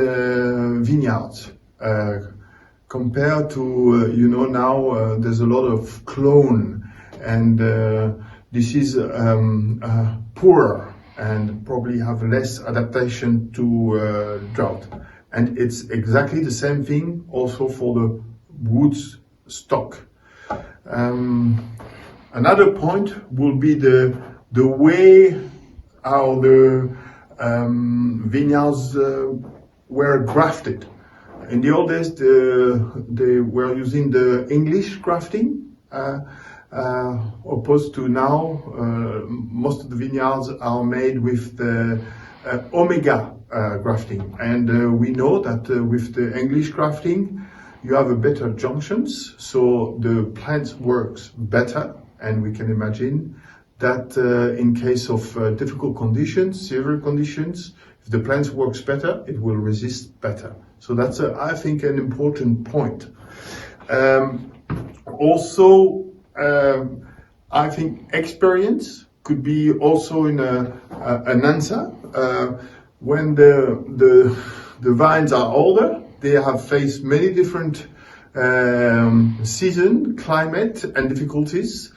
vineyards. Compared to, now there's a lot of clone, and this is poorer and probably have less adaptation to drought. And it's exactly the same thing also for the wood stock. Another point will be the way how the vineyards were grafted. In the old days, they were using the English grafting, opposed to now, most of the vineyards are made with the omega grafting. And we know that with the English grafting, you have a better junctions, so the plant works better, and we can imagine that in case of difficult conditions, severe conditions, if the plant works better, it will resist better. So that's, I think, an important point. Also, I think experience could be also in an answer. When the vines are older, they have faced many different season, climate, and difficulties,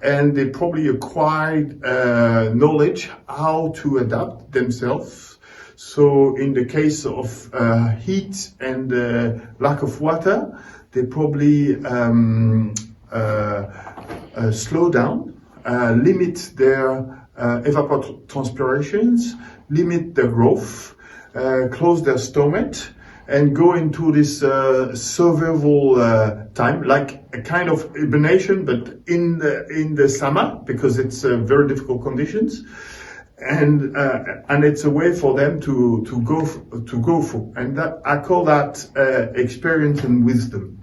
and they probably acquired knowledge how to adapt themselves. So in the case of heat and lack of water, they probably slow down, limit their evapotranspirations, limit their growth, close their stomach, and go into this survival time, like a kind of hibernation, but in the summer, because it's very difficult conditions. And it's a way for them to go through, and that I call that experience and wisdom.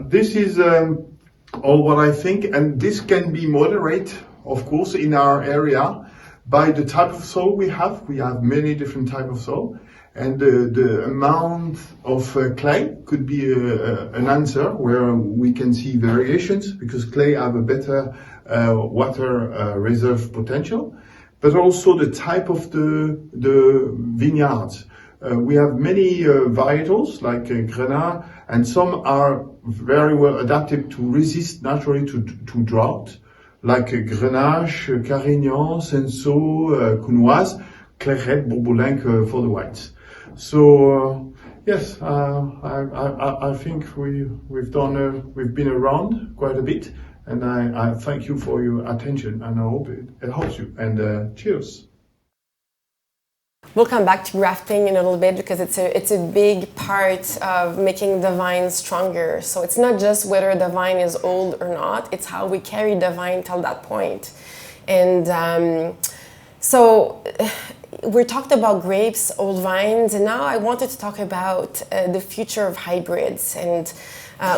This is all what I think, and this can be moderate, of course, in our area by the type of soil we have. We have many different types of soil, and the amount of clay could be an answer where we can see variations, because clay have a better water reserve potential. But also the type of the vineyards. We have many varietals like Grenache, and some are very well adapted to resist naturally to drought, like Grenache, Carignan, Cinsault, Counoise, Clairette, Bourboulin for the whites. So yes, I think we've been around quite a bit. And I thank you for your attention, and I hope it helps you. And cheers. We'll come back to grafting in a little bit, because it's a big part of making the vine stronger. So it's not just whether the vine is old or not, it's how we carry the vine till that point. And so we talked about grapes, old vines, and now I wanted to talk about the future of hybrids. And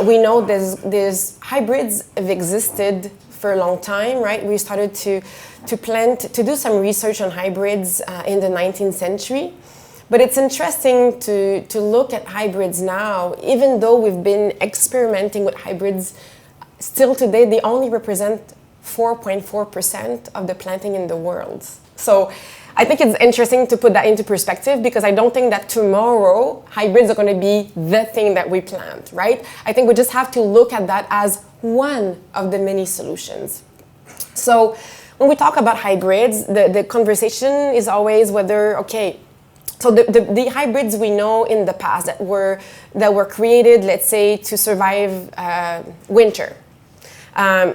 we know there's hybrids have existed for a long time, right? We started to do some research on hybrids in the 19th century. But it's interesting to look at hybrids now, even though we've been experimenting with hybrids, still today they only represent 4.4% of the planting in the world. So I think it's interesting to put that into perspective, because I don't think that tomorrow hybrids are going to be the thing that we plant, right? I think we just have to look at that as one of the many solutions. So when we talk about hybrids, the conversation is always whether, okay, So the hybrids we know in the past that were created, let's say, to survive winter,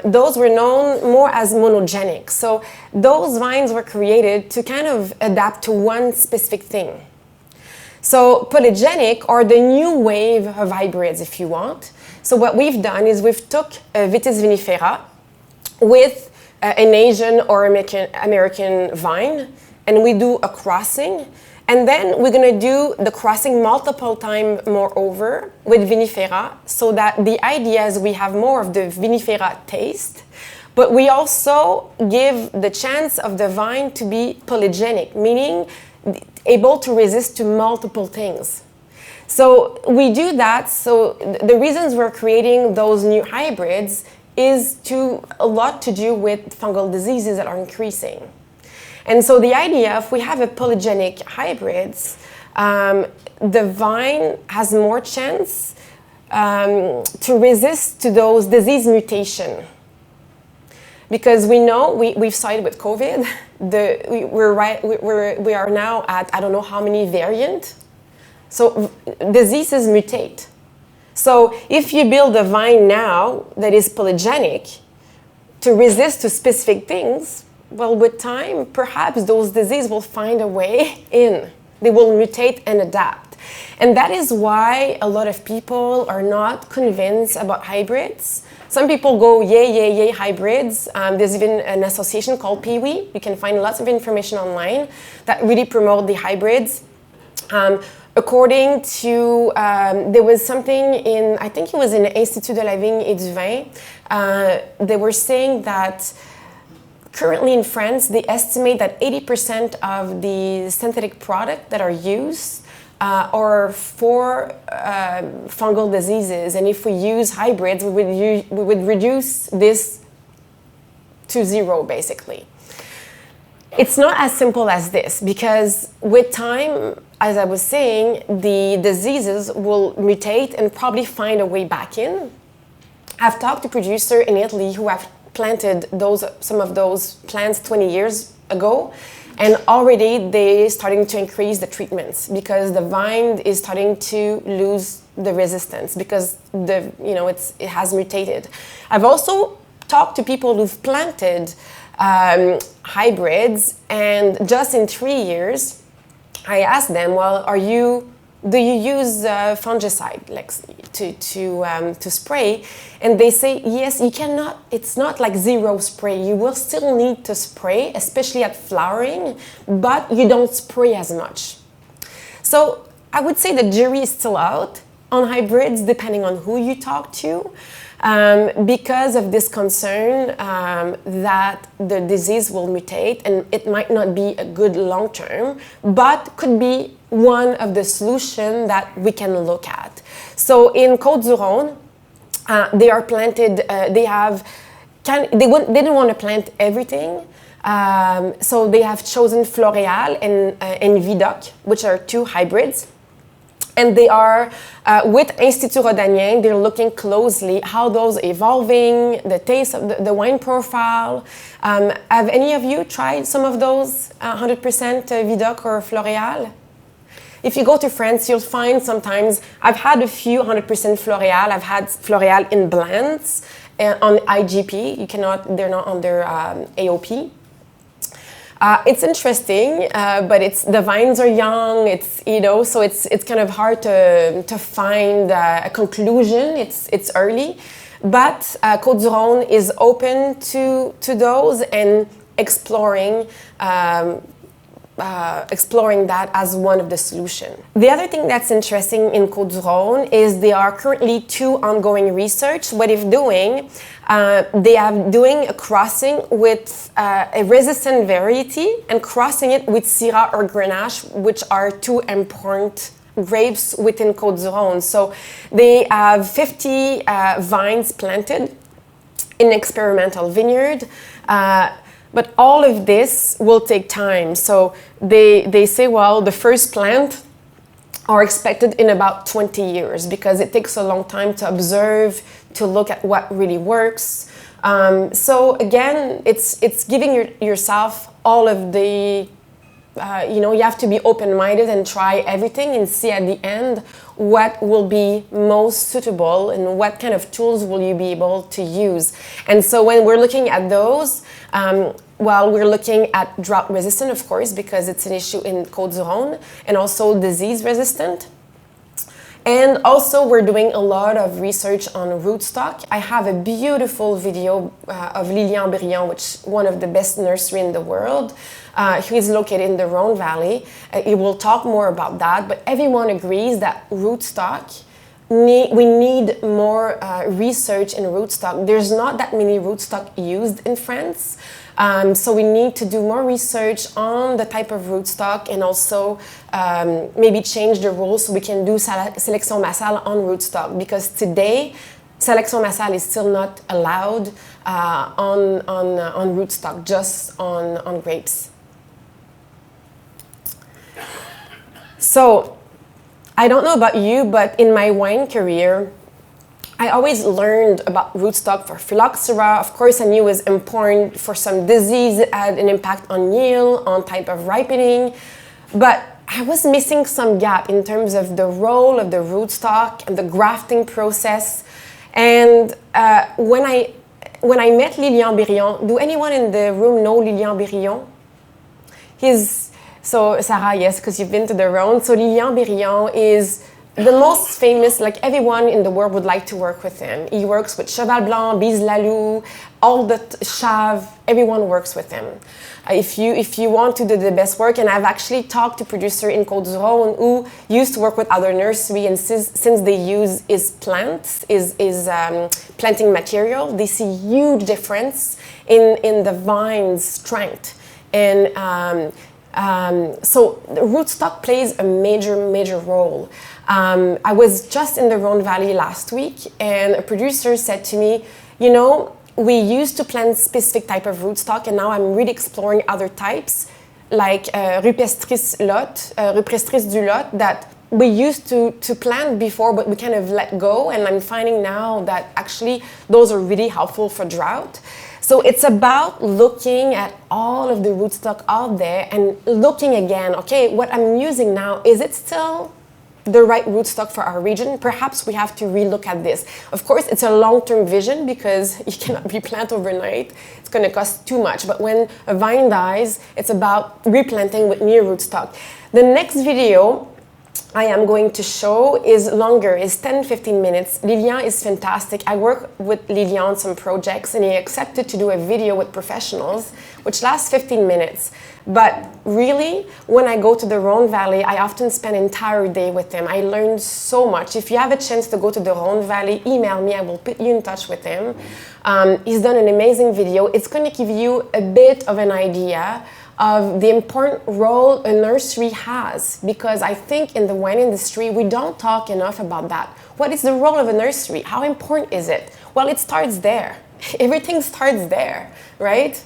those were known more as monogenic. So those vines were created to kind of adapt to one specific thing. So polygenic are the new wave of hybrids, if you want. So what we've done is we've took Vitis vinifera with an Asian or American vine, and we do a crossing. And then we're going to do the crossing multiple times moreover with vinifera, so that the idea is we have more of the vinifera taste, but we also give the chance of the vine to be polygenic, meaning able to resist to multiple things. So we do that. So the reasons we're creating those new hybrids is a lot to do with fungal diseases that are increasing. And so the idea, if we have a polygenic hybrids, the vine has more chance to resist to those disease mutation. Because we know, we've started with COVID, we are now at, I don't know how many variants. So diseases mutate. So if you build a vine now that is polygenic to resist to specific things, well, with time, perhaps those diseases will find a way in. They will mutate and adapt. And that is why a lot of people are not convinced about hybrids. Some people go, yay, hybrids. There's even an association called PWE. You can find lots of information online that really promote the hybrids. According to, there was something in, I think it was in the Institut de la Vigne et du Vin, they were saying that currently in France, they estimate that 80% of the synthetic products that are used are for fungal diseases. And if we use hybrids, we would reduce this to zero, basically. It's not as simple as this, because with time, as I was saying, the diseases will mutate and probably find a way back in. I've talked to producers in Italy who have planted some of those plants 20 years ago, and already they're starting to increase the treatments because the vine is starting to lose the resistance because it has mutated. I've also talked to people who've planted hybrids, and just in 3 years, I asked them, well, do you use fungicide to spray? And they say, yes, you cannot, it's not like zero spray. You will still need to spray, especially at flowering, but you don't spray as much. So I would say the jury is still out on hybrids, depending on who you talk to, because of this concern that the disease will mutate and it might not be a good long term, but could be one of the solutions that we can look at. So in Côte-du-Rhône, they are planted, they didn't want to plant everything, so they have chosen Floréal and Vidocq, which are two hybrids. And they are, with Institut Rhodanien, they're looking closely how those evolving, the taste of the wine profile. Have any of you tried some of those 100% Vidocq or Floréal? If you go to France, you'll find sometimes, I've had a few 100% Floréal. I've had Floréal in blends on IGP. They're not under AOP. It's interesting, but the vines are young. So it's kind of hard to find a conclusion. It's early, but Côte-du-Rhône is open to those and exploring that as one of the solutions. The other thing that's interesting in Côte-du-Rhône is there are currently 2 ongoing research. What they're doing, they are doing a crossing with a resistant variety and crossing it with Syrah or Grenache, which are 2 important grapes within Côte-du-Rhône. So they have 50 vines planted in experimental vineyard. But all of this will take time. So they say, well, the first plant are expected in about 20 years because it takes a long time to observe, to look at what really works. So again, it's giving yourself all of the you have to be open-minded and try everything and see at the end what will be most suitable and what kind of tools will you be able to use. And so when we're looking at those, we're looking at drought resistant, of course, because it's an issue in Côte-du-Rhône, and also disease resistant. And also we're doing a lot of research on rootstock. I have a beautiful video of Lilian Briand, which is one of the best nursery in the world. He's located in the Rhône Valley. He will talk more about that, but everyone agrees that rootstock, we need more research in rootstock. There's not that many rootstock used in France. So we need to do more research on the type of rootstock and also maybe change the rules so we can do sélection massale on rootstock, because today sélection massale is still not allowed on rootstock, just on grapes. So I don't know about you, but in my wine career, I always learned about rootstock for phylloxera. Of course, I knew it was important for some disease, it had an impact on yield, on type of ripening, but I was missing some gap in terms of the role of the rootstock and the grafting process. And when I met Lilian Briand, do anyone in the room know Lilian Briand? So Sarah, yes, because you've been to the Rhône. So Lilian Briand is the most famous, like everyone in the world would like to work with him. He works with Cheval Blanc, Bise-Lalou, all the Chave, everyone works with him. If you want to do the best work, and I've actually talked to producer in Côte-du-Rhône who used to work with other nursery, and since they use his plants, his planting material, they see huge difference in the vine's strength. And so the rootstock plays a major role. I was just in the Rhône Valley last week, and a producer said to me, we used to plant specific type of rootstock, and now I'm really exploring other types, like Rupestris lot, Rupestris du lot, that we used to plant before, but we kind of let go, and I'm finding now that actually those are really helpful for drought. So it's about looking at all of the rootstock out there and looking again, okay, what I'm using now, is it still the right rootstock for our region? Perhaps we have to relook at this. Of course, it's a long-term vision because you cannot replant overnight. It's going to cost too much. But when a vine dies, it's about replanting with new rootstock. The next video I am going to show is longer, is 10-15 minutes. Lilian is fantastic. I work with Lilian on some projects, and he accepted to do a video with professionals, which lasts 15 minutes. But really, when I go to the Rhône Valley, I often spend an entire day with him. I learn so much. If you have a chance to go to the Rhône Valley, email me. I will put you in touch with him. He's done an amazing video. It's going to give you a bit of an idea of the important role a nursery has, because I think in the wine industry, we don't talk enough about that. What is the role of a nursery? How important is it? Well, it starts there. Everything starts there, right?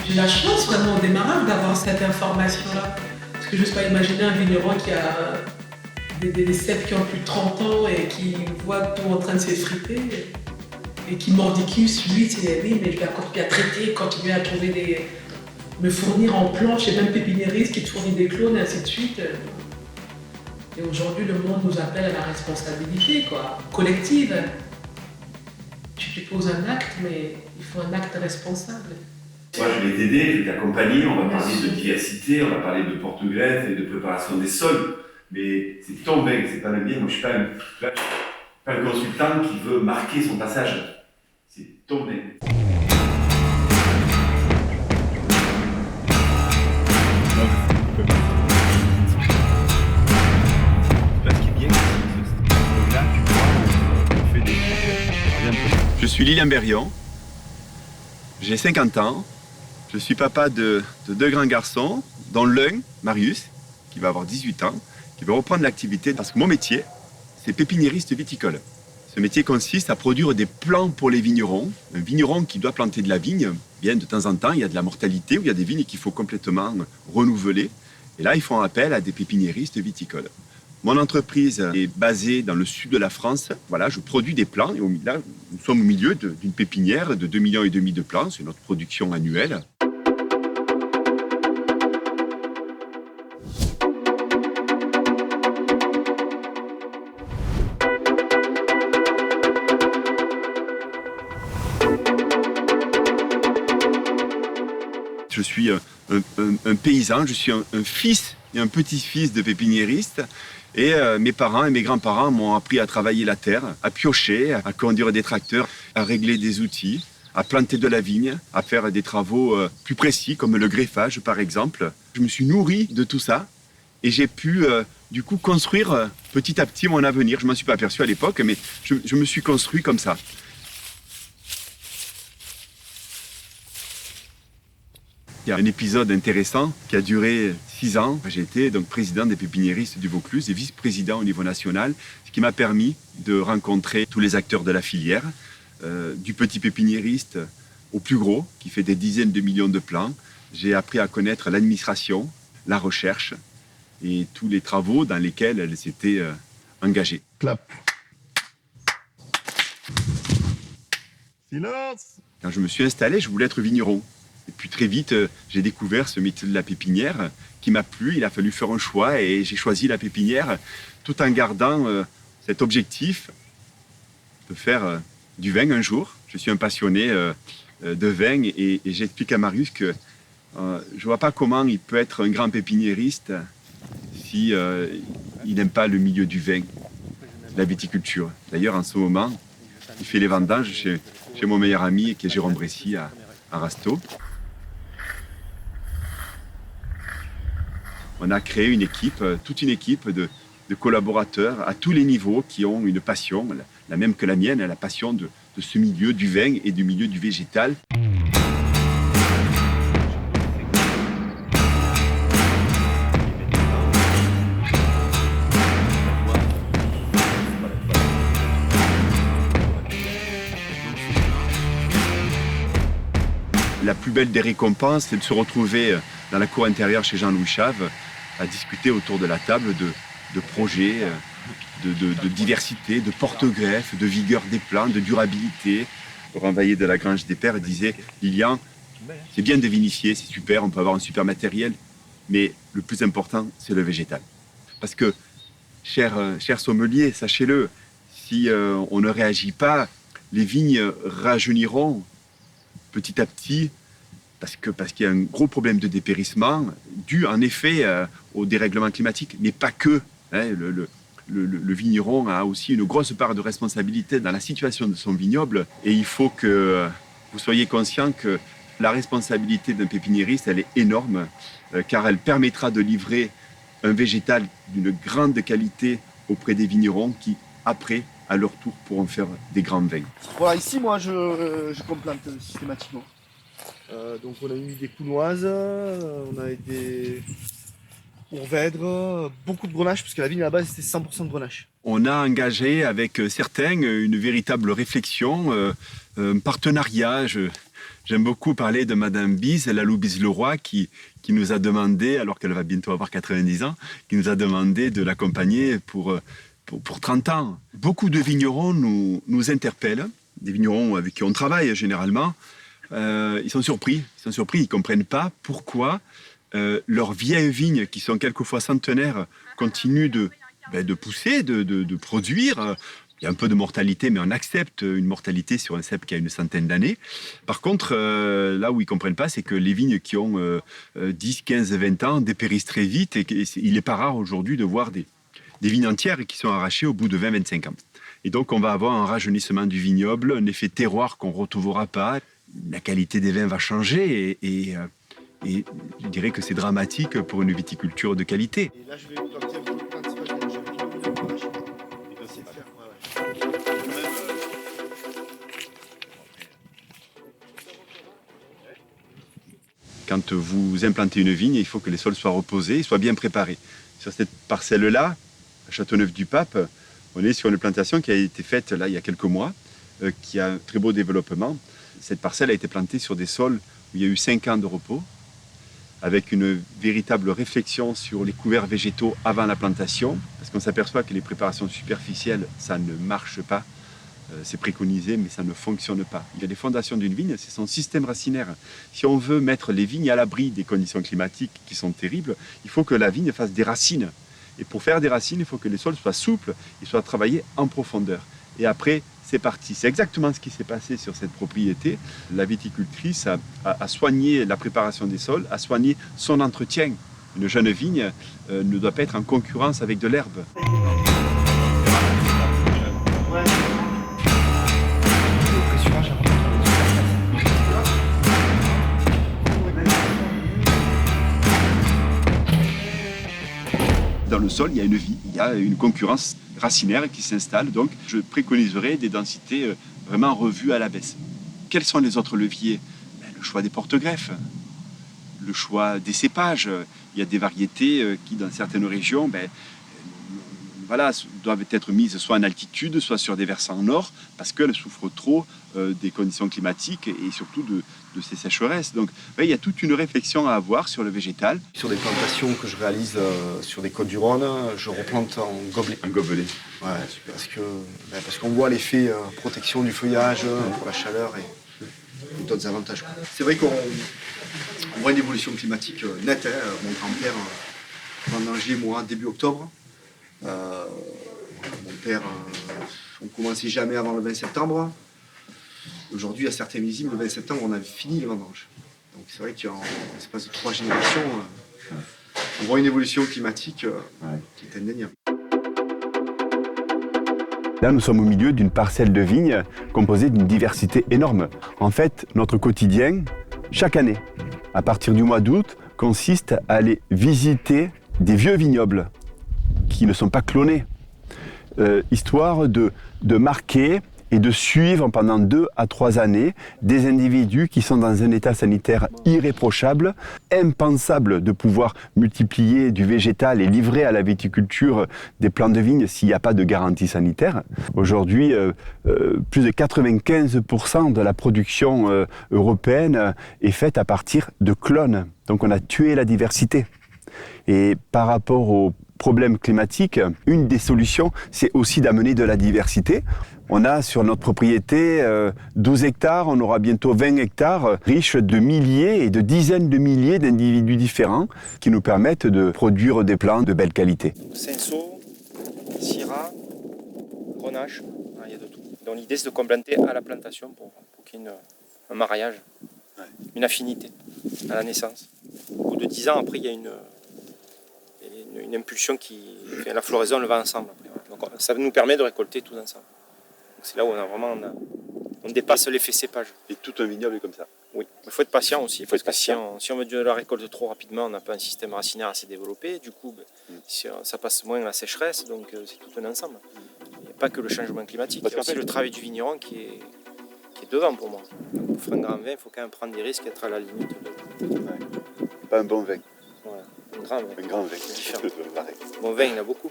J'ai la chance vraiment au démarrage d'avoir cette information-là. Parce que je n'ose pas imaginer un vigneron qui a des cèpes qui ont plus de 30 ans et qui voit tout en train de s'effriter et qui mordicus, lui, c'est oui, mais je vais continuer à traiter, continuer à trouver me fournir en planches, et même pépiniériste qui te fournit des clones et ainsi de suite. Et aujourd'hui, le monde nous appelle à la responsabilité, quoi, collective. Tu poses un acte, mais il faut un acte responsable. Moi, je vais t'aider, je vais t'accompagner, on va parler de diversité, on va parler de porte-greffe et de préparation des sols. Mais c'est ton bec, c'est pas le mien. Moi, je suis pas le consultant qui veut marquer son passage. C'est ton bec. Je suis Lilian Briand, j'ai 50 ans, je suis papa de 2 grands garçons, dont l'un, Marius, qui va avoir 18 ans, qui va reprendre l'activité parce que mon métier, c'est pépiniériste viticole. Ce métier consiste à produire des plants pour les vignerons. Un vigneron qui doit planter de la vigne, bien de temps en temps, il y a de la mortalité ou il y a des vignes qu'il faut complètement renouveler. Et là, ils font appel à des pépiniéristes viticoles. Mon entreprise est basée dans le sud de la France. Voilà, je produis des plants. Et là, nous sommes au milieu d'une pépinière de 2,5 millions de plants. C'est notre production annuelle. Je suis un paysan, je suis un fils et un petit-fils de pépiniériste. Et mes parents et mes grands-parents m'ont appris à travailler la terre, à piocher, à conduire des tracteurs, à régler des outils, à planter de la vigne, à faire des travaux plus précis comme le greffage par exemple. Je me suis nourri de tout ça et j'ai pu du coup construire petit à petit mon avenir. Je ne m'en suis pas aperçu à l'époque, mais je me suis construit comme ça. Il y a un épisode intéressant qui a duré 6 ans. J'ai été donc président des pépiniéristes du Vaucluse et vice-président au niveau national, ce qui m'a permis de rencontrer tous les acteurs de la filière, du petit pépiniériste au plus gros, qui fait des dizaines de millions de plants. J'ai appris à connaître l'administration, la recherche et tous les travaux dans lesquels elles s'étaient engagées. Clap. Silence. Quand je me suis installé, je voulais être vigneron. Et puis très vite, j'ai découvert ce métier de la pépinière qui m'a plu. Il a fallu faire un choix et j'ai choisi la pépinière tout en gardant cet objectif de faire du vin un jour. Je suis un passionné de vin et j'explique à Marius que je ne vois pas comment il peut être un grand pépiniériste si il n'aime pas le milieu du vin, de la viticulture. D'ailleurs, en ce moment, il fait les vendanges chez mon meilleur ami qui est Jérôme Bressy à Rasteau. On a créé une équipe, toute une équipe de collaborateurs à tous les niveaux qui ont une passion, la même que la mienne, la passion de ce milieu du vin et du milieu du végétal. La plus belle des récompenses, c'est de se retrouver dans la cour intérieure chez Jean-Louis Chave à discuter autour de la table de projets, de diversité, de porte-greffe, de vigueur des plants, de durabilité. Laurent Vaillé de la Grange des Pères disait « Lilian, c'est bien de vinifier, c'est super, on peut avoir un super matériel, mais le plus important, c'est le végétal. » Parce que, cher sommelier, sachez-le, si on ne réagit pas, les vignes rajeuniront petit à petit, parce qu'il y a un gros problème de dépérissement, dû en effet au dérèglement climatique, mais pas que. Hein, le vigneron a aussi une grosse part de responsabilité dans la situation de son vignoble, et il faut que vous soyez conscient que la responsabilité d'un pépiniériste, elle est énorme, car elle permettra de livrer un végétal d'une grande qualité auprès des vignerons qui, après, à leur tour, pourront faire des grands vins. Voilà, ici, moi, je complante systématiquement. Donc, on a eu des counoises, on a eu des pourvèdres, beaucoup de grenache, parce que la vigne, à la base, c'était 100% de grenache. On a engagé avec certains une véritable réflexion, un partenariat. J'aime beaucoup parler de Madame Bise, la Loup Bise-Leroy, qui nous a demandé, alors qu'elle va bientôt avoir 90 ans, qui nous a demandé de l'accompagner pour 30 ans. Beaucoup de vignerons nous interpellent, des vignerons avec qui on travaille généralement. Ils sont surpris, ils ne comprennent pas pourquoi leurs vieilles vignes, qui sont quelquefois centenaires, continuent de pousser, de produire. Il y a un peu de mortalité, mais on accepte une mortalité sur un cep qui a une centaine d'années. Par contre, là où ils ne comprennent pas, c'est que les vignes qui ont 10, 15, 20 ans dépérissent très vite et il n'est pas rare aujourd'hui de voir des vignes entières qui sont arrachées au bout de 20-25 ans. Et donc, on va avoir un rajeunissement du vignoble, un effet terroir qu'on ne retrouvera pas. La qualité des vins va changer et je dirais que c'est dramatique pour une viticulture de qualité. Et là, je vais planter un peu de principal, je vais faire grenache. Et essayer de faire, Quand vous implantez une vigne, il faut que les sols soient reposés, soient bien préparés. Sur cette parcelle-là, à Châteauneuf-du-Pape, On est sur une plantation qui a été faite là il y a quelques mois, qui a un très beau développement. Cette parcelle a été plantée sur des sols où il y a eu 5 ans de repos, avec une véritable réflexion sur les couverts végétaux avant la plantation, parce qu'on s'aperçoit que les préparations superficielles, ça ne marche pas. C'est préconisé, mais ça ne fonctionne pas. Il y a les fondations d'une vigne, c'est son système racinaire. Si on veut mettre les vignes à l'abri des conditions climatiques qui sont terribles, il faut que la vigne fasse des racines. Et pour faire des racines, il faut que les sols soient souples et soient travaillés en profondeur. Et après, c'est parti. C'est exactement ce qui s'est passé sur cette propriété. La viticultrice a soigné la préparation des sols, a soigné son entretien. Une jeune vigne ne doit pas être en concurrence avec de l'herbe. Dans le sol, il y a une vie, il y a une concurrence racinaire qui s'installe. Donc, je préconiserais des densités vraiment revues à la baisse. Quels sont les autres leviers? Le choix des porte-greffes, le choix des cépages. Il y a des variétés qui, dans certaines régions, doivent être mises soit en altitude, soit sur des versants nord, parce qu'elles souffrent trop des conditions climatiques et surtout de ces sécheresses. Donc il y a toute une réflexion à avoir sur le végétal. Sur des plantations que je réalise sur des côtes du Rhône, je replante en gobelet. Un gobelet. Ouais, parce qu'on voit l'effet protection du feuillage pour la chaleur et d'autres avantages. C'est vrai qu'on voit une évolution climatique nette. Mon grand-père, vendangeait moi début octobre. Mon père, on ne commençait jamais avant le 20 septembre. Aujourd'hui, à certains millésimes, le 20 septembre, on a fini les vendanges. Donc c'est vrai qu'en l'espace de 3 générations, on voit une évolution climatique qui est indéniable. Là, nous sommes au milieu d'une parcelle de vignes composée d'une diversité énorme. En fait, notre quotidien, chaque année, à partir du mois d'août, consiste à aller visiter des vieux vignobles qui ne sont pas clonés, histoire de marquer et de suivre pendant 2 à 3 années des individus qui sont dans un état sanitaire irréprochable, impensable de pouvoir multiplier du végétal et livrer à la viticulture des plants de vigne s'il n'y a pas de garantie sanitaire. Aujourd'hui, plus de 95% de la production européenne est faite à partir de clones. Donc on a tué la diversité. Et par rapport aux problèmes climatiques, une des solutions, c'est aussi d'amener de la diversité. On a sur notre propriété 12 hectares, on aura bientôt 20 hectares, riches de milliers et de dizaines de milliers d'individus différents qui nous permettent de produire des plants de belle qualité. Cinsault, Syrah, Grenache, il y a de tout. Donc l'idée c'est de compléter à la plantation pour qu'il y ait un mariage, une affinité à la naissance. Au bout de 10 ans, après, il y a une impulsion la floraison, on le va ensemble. Donc, ça nous permet de récolter tout ensemble. Donc, c'est là où on dépasse l'effet cépage. Et tout un vignoble est comme ça. Oui, il faut être patient aussi. Parce que si on veut de la récolte trop rapidement, on n'a pas un système racinaire assez développé. Du coup, ça passe moins la sécheresse, donc c'est tout un ensemble. Il n'y a pas que le changement climatique, il y a aussi le travail du vigneron qui est devant pour moi. Donc, pour faire un grand vin, il faut quand même prendre des risques et être à la limite. Pas un bon vin. Voilà. Un grand vin. Différent. Bon vin, il y en a beaucoup.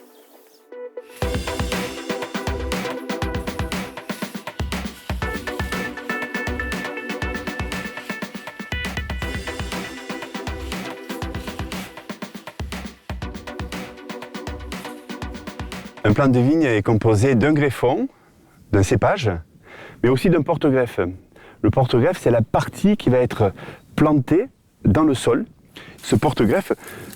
Un plant de vigne est composé d'un greffon, d'un cépage, mais aussi d'un porte-greffe. Le porte-greffe, c'est la partie qui va être plantée dans le sol. Ce porte-greffe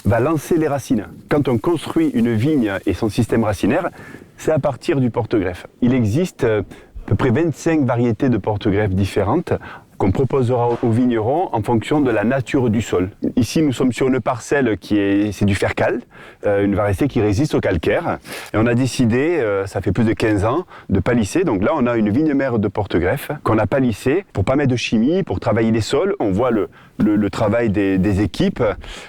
va lancer les racines. Quand on construit une vigne et son système racinaire, c'est à partir du porte-greffe. Il existe à peu près 25 variétés de porte-greffes différentes qu'on proposera aux vignerons en fonction de la nature du sol. Ici, nous sommes sur une parcelle c'est du fer-cal, une variété qui résiste au calcaire. Et on a décidé, ça fait plus de 15 ans, de palisser. Donc là, on a une vigne mère de porte-greffe qu'on a palissée pour pas mettre de chimie, pour travailler les sols. On voit le travail des équipes,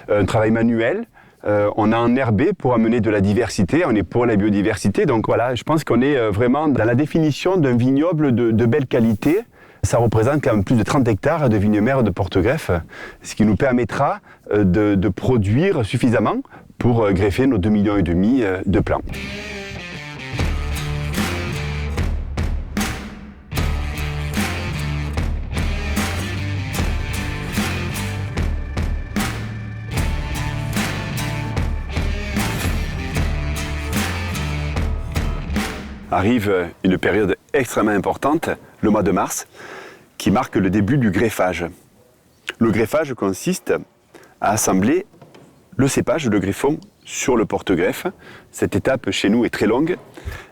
un travail manuel. On a enherbé pour amener de la diversité, on est pour la biodiversité. Donc voilà, je pense qu'on est vraiment dans la définition d'un vignoble de belle qualité. Ça représente quand même plus de 30 hectares de vignes mères de porte-greffe, ce qui nous permettra de produire suffisamment pour greffer nos 2,5 millions de plants. arrive une période extrêmement importante, le mois de mars, qui marque le début du greffage. Le greffage consiste à assembler le cépage, le greffon, sur le porte-greffe. Cette étape chez nous est très longue.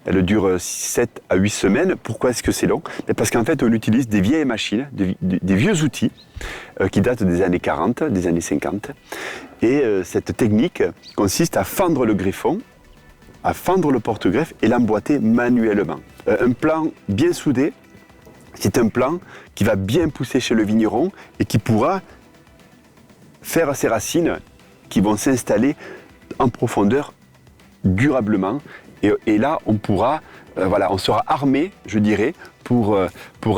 Elle dure 7 à 8 semaines. Pourquoi est-ce que c'est long? Parce qu'en fait, on utilise des vieilles machines, des vieux outils qui datent des années 40, des années 50. Et cette technique consiste à fendre le greffon, à fendre le porte-greffe et l'emboîter manuellement. Un plan bien soudé, c'est un plan qui va bien pousser chez le vigneron et qui pourra faire ses racines qui vont s'installer en profondeur durablement. Et là, on pourra, on sera armé, je dirais, pour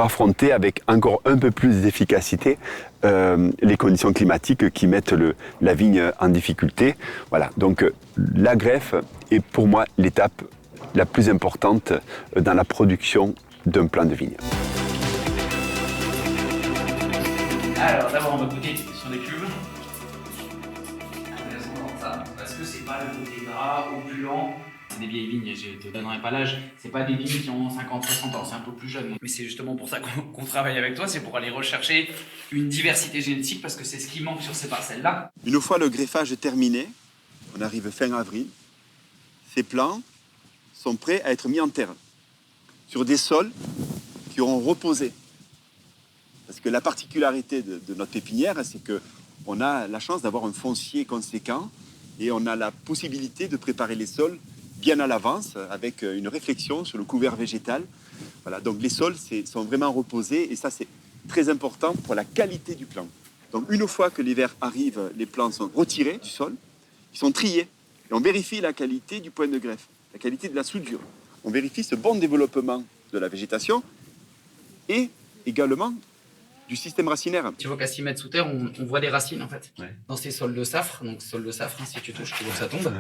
affronter avec encore un peu plus d'efficacité les conditions climatiques qui mettent la vigne en difficulté. Voilà, donc la greffe est pour moi l'étape la plus importante dans la production d'un plant de vigne. Alors d'abord on va goûter sur les cuves. Parce que c'est pas le côté gras, opulent. C'est des vieilles vignes, je te donnerai pas l'âge. C'est pas des vignes qui ont 50-60 ans, c'est un peu plus jeune. Mais c'est justement pour ça qu'on travaille avec toi, c'est pour aller rechercher une diversité génétique parce que c'est ce qui manque sur ces parcelles-là. Une fois le greffage terminé, on arrive fin avril, ces plants sont prêts à être mis en terre sur des sols qui auront reposé. Parce que la particularité de notre pépinière, c'est qu'on a la chance d'avoir un foncier conséquent et on a la possibilité de préparer les sols bien à l'avance avec une réflexion sur le couvert végétal. Voilà, donc les sols sont vraiment reposés et ça c'est très important pour la qualité du plant. Donc une fois que l'hiver arrive, les plants sont retirés du sol, ils sont triés et on vérifie la qualité du point de greffe, la qualité de la soudure. On vérifie ce bon développement de la végétation et également du système racinaire. Tu vois qu'à 6 mètres sous terre, on voit des racines en fait. Ouais. Dans ces sols de safre, donc sol de safre, si tu touches, tu vois que ça tombe. Ouais.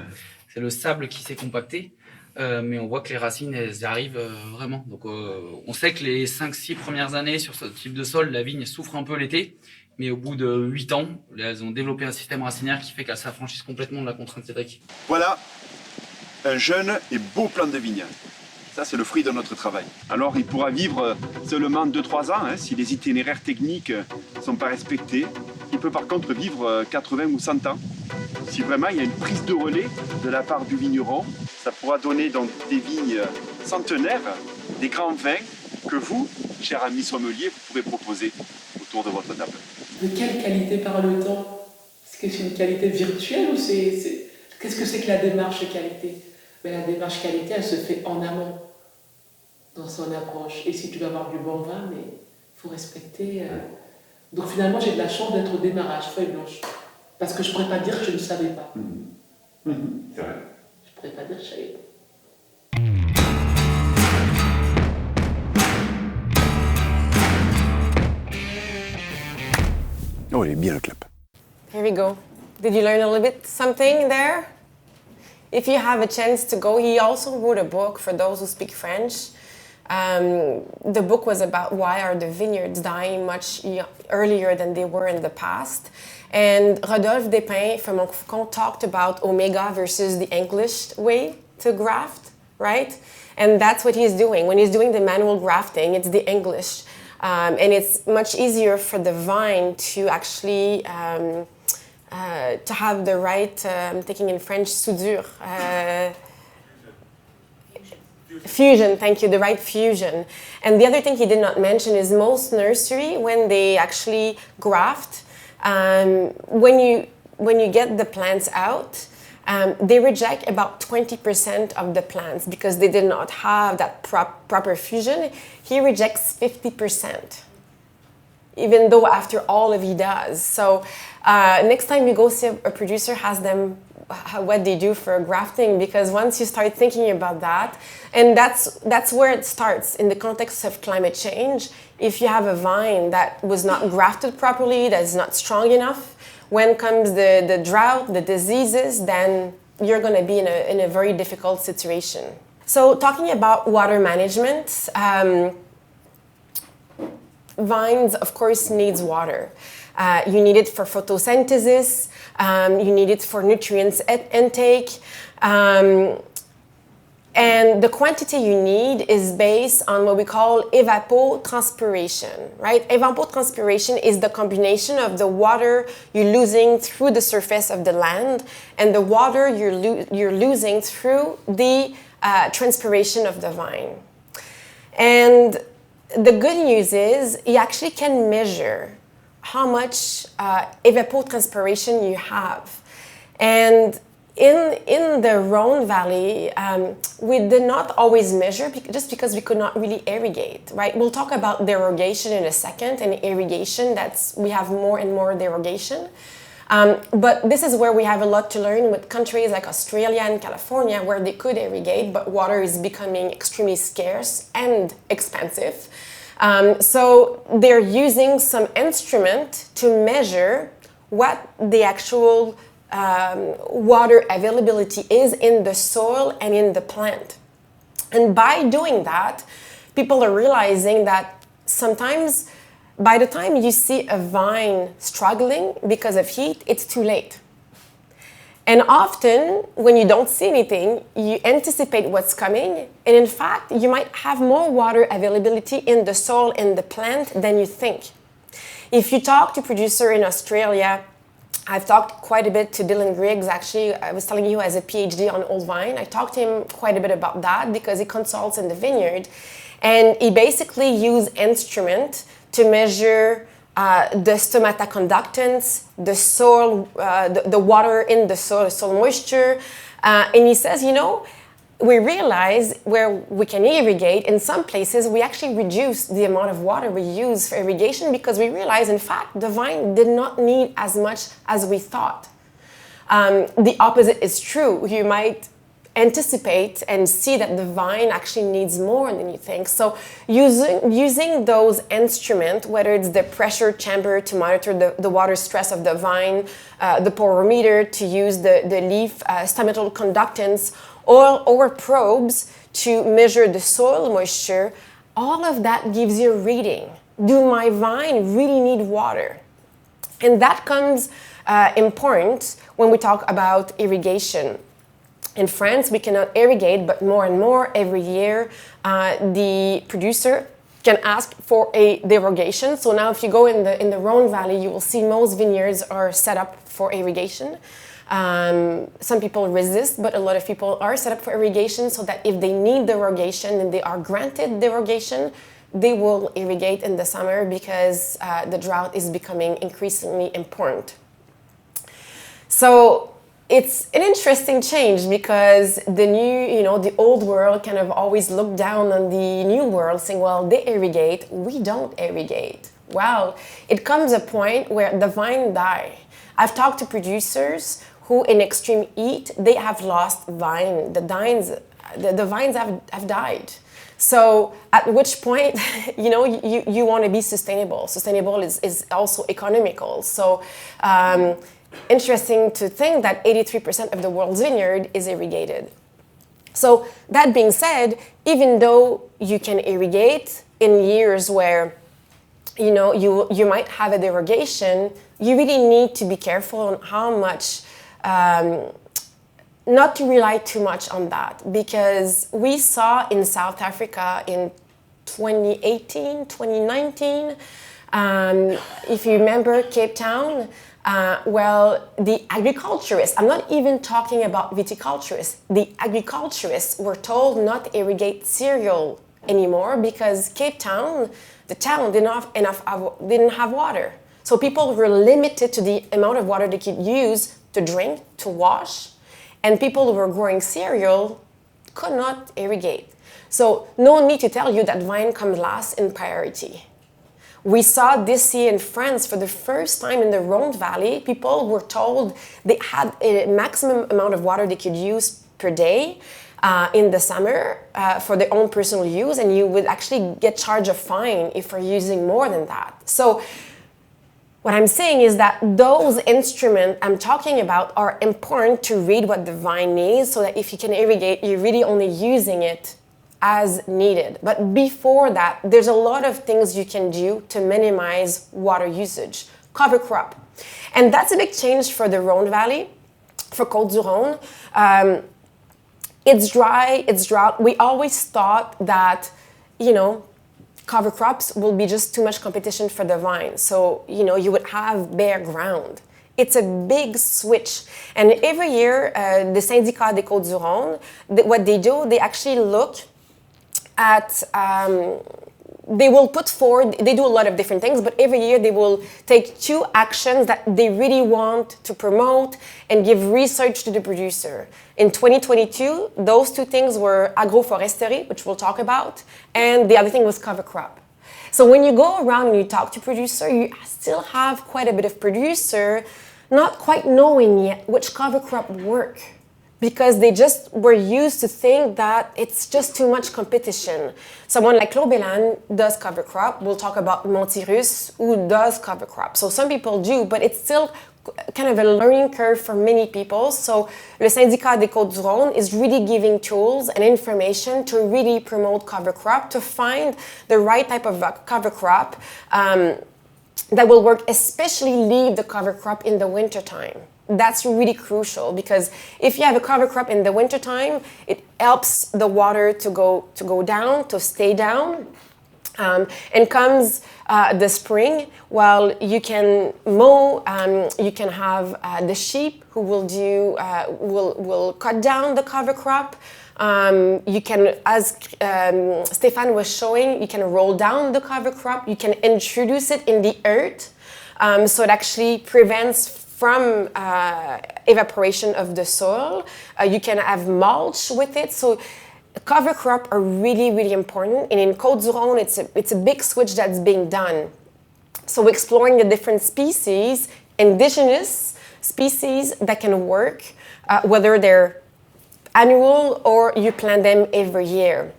C'est le sable qui s'est compacté, mais on voit que les racines, elles arrivent vraiment. Donc on sait que les 5-6 premières années sur ce type de sol, la vigne souffre un peu l'été, mais au bout de 8 ans, elles ont développé un système racinaire qui fait qu'elles s'affranchissent complètement de la contrainte hydrique. Voilà un jeune et beau plant de vigne. Ça, c'est le fruit de notre travail. Alors, il pourra vivre seulement 2-3 ans si les itinéraires techniques ne sont pas respectés. Il peut par contre vivre 80 ou 100 ans. Si vraiment il y a une prise de relais de la part du vigneron, ça pourra donner donc des vignes centenaires, des grands vins que vous, chers amis sommeliers, vous pourrez proposer autour de votre table. De quelle qualité parle-t-on? Est-ce que c'est une qualité virtuelle ou qu'est-ce que c'est que la démarche qualité? Mais la démarche qualité, elle se fait en amont, dans son approche. Et si tu veux avoir du bon vin, mais il faut respecter... Donc finalement, j'ai de la chance d'être au démarrage, feuille blanche. Parce que je ne pourrais pas dire que je ne savais pas. C'est vrai. Je ne pourrais pas dire que je ne savais pas. Oh, il est bien le clap. Here we go. Did you learn a little bit something there? If you have a chance to go, he also wrote a book for those who speak French. The book was about why are the vineyards dying much earlier than they were in the past. And Rodolphe Despins from Mon Faucon talked about Omega versus the English way to graft, right? And that's what he's doing. When he's doing the manual grafting, it's the English. And it's much easier for the vine to actually to have the right, I'm thinking in French, soudure. Fusion, thank you, the right fusion. And the other thing he did not mention is most nursery, when they actually graft, when you get the plants out, they reject about 20% of the plants because they did not have that proper fusion. He rejects 50%, even though after all of he does. So next time you go see a producer, ask them what they do for grafting, because once you start thinking about that, and that's where it starts in the context of climate change. If you have a vine that was not grafted properly, that is not strong enough, when comes the drought, the diseases, then you're going to be in a very difficult situation. So talking about water management, vines, of course, needs water. You need it for photosynthesis, you need it for nutrients intake. And the quantity you need is based on what we call evapotranspiration, right? Evapotranspiration is the combination of the water you're losing through the surface of the land and the water you're losing through the transpiration of the vine. And the good news is you actually can measure how much evapotranspiration you have. And in the Rhône Valley, we did not always measure just because we could not really irrigate, right? We'll talk about derogation in a second, and irrigation, we have more and more derogation. But this is where we have a lot to learn with countries like Australia and California, where they could irrigate, but water is becoming extremely scarce and expensive. So they're using some instrument to measure what the actual water availability is in the soil and in the plant. And by doing that, people are realizing that sometimes by the time you see a vine struggling because of heat, it's too late. And often, when you don't see anything, you anticipate what's coming, and in fact, you might have more water availability in the soil and the plant than you think. If you talk to producer in Australia, I've talked quite a bit to Dylan Griggs, actually. I was telling you, as a PhD on old vine. I talked to him quite a bit about that because he consults in the vineyard. And he basically used instrument to measure the stomata conductance, the soil, the water in the soil moisture. And he says, you know, we realize where we can irrigate, in some places we actually reduce the amount of water we use for irrigation because we realize, in fact, the vine did not need as much as we thought. The opposite is true. You might anticipate and see that the vine actually needs more than you think. So using those instruments, whether it's the pressure chamber to monitor the water stress of the vine, the porometer to use the leaf stomatal conductance, or probes to measure the soil moisture, all of that gives you a reading. Do my vine really need water? And that comes important when we talk about irrigation. In France, we cannot irrigate, but more and more every year, the producer can ask for a derogation. So now if you go in the Rhône Valley, you will see most vineyards are set up for irrigation. Some people resist, but a lot of people are set up for irrigation so that if they need derogation and they are granted derogation, they will irrigate in the summer because the drought is becoming increasingly important. So it's an interesting change because the new, the old world kind of always looked down on the new world saying, well, they irrigate, we don't irrigate. Well, it comes a point where the vine die. I've talked to producers who in extreme heat, they have lost vine. The vines have died. So at which point, you want to be sustainable. Sustainable is also economical. So interesting to think that 83% of the world's vineyard is irrigated. So that being said, even though you can irrigate in years where you might have a derogation, you really need to be careful on how much, not to rely too much on that, because we saw in South Africa in 2018, 2019, if you remember Cape Town, the agriculturists, I'm not even talking about viticulturists, the agriculturists were told not to irrigate cereal anymore because Cape Town, the town didn't have water. So people were limited to the amount of water they could use to drink, to wash, and people who were growing cereal could not irrigate. So no need to tell you that vine comes last in priority. We saw this year in France for the first time in the Rhône Valley, people were told they had a maximum amount of water they could use per day in the summer for their own personal use, and you would actually get charged a fine if you're using more than that. So what I'm saying is that those instruments I'm talking about are important to read what the vine needs so that if you can irrigate, you're really only using it as needed. But before that, there's a lot of things you can do to minimize water usage. Cover crop. And that's a big change for the Rhône Valley, for Côte du Rhône. It's dry, it's drought. We always thought that, you know, cover crops will be just too much competition for the vine. So, you know, you would have bare ground. It's a big switch. And every year, the Syndicat des Côtes-du-Rhône, what they do, they actually look at, they will put forward, they do a lot of different things, but every year they will take 2 actions that they really want to promote and give research to the producer. In 2022, those 2 things were agroforestry, which we'll talk about, and the other thing was cover crop. So when you go around and you talk to producer, you still have quite a bit of producer not quite knowing yet which cover crop work, because they just were used to think that it's just too much competition. Someone like Clobélan does cover crop. We'll talk about Montirus, who does cover crop. So some people do, but it's still kind of a learning curve for many people. So le Syndicat des Côtes-du-Rhône is really giving tools and information to really promote cover crop, to find the right type of cover crop that will work, especially leave the cover crop in the wintertime. That's really crucial, because if you have a cover crop in the wintertime, it helps the water to go down, to stay down. And comes the spring, well, you can mow, you can have the sheep who will cut down the cover crop. You can, as Stéphane was showing, you can roll down the cover crop, you can introduce it in the earth, so it actually prevents from evaporation of the soil. You can have mulch with it. So cover crop are really, really important. And in Côtes-du-Rhône, it's a big switch that's being done. So exploring the different species, indigenous species that can work, whether they're annual or you plant them every year.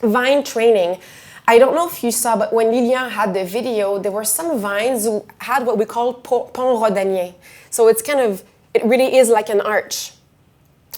Vine training. I don't know if you saw, but when Lilian had the video, there were some vines who had what we call pont Rhodanien. So it's kind of, it really is like an arch.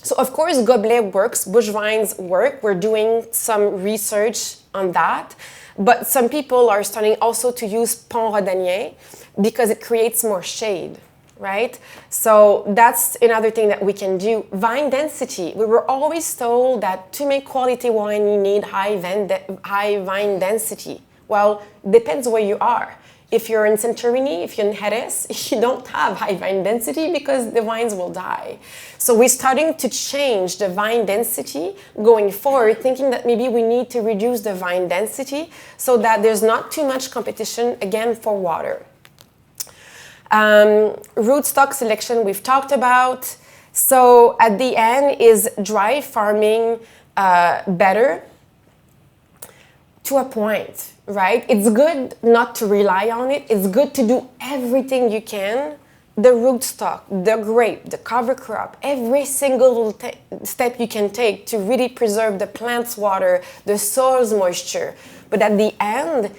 So of course, gobelet works, bush vines work. We're doing some research on that. But some people are starting also to use pont Rhodanien because it creates more shade, right? So that's another thing that we can do. Vine density. We were always told that to make quality wine, you need high vine density. Well, depends where you are. If you're in Santorini, if you're in Jerez, you don't have high vine density because the vines will die. So we're starting to change the vine density going forward, thinking that maybe we need to reduce the vine density so that there's not too much competition, again, for water. Rootstock selection we've talked about. So at the end, is dry farming better? To a point, right? It's good not to rely on it. It's good to do everything you can. The rootstock, the grape, the cover crop, every single step you can take to really preserve the plant's water, the soil's moisture. But at the end,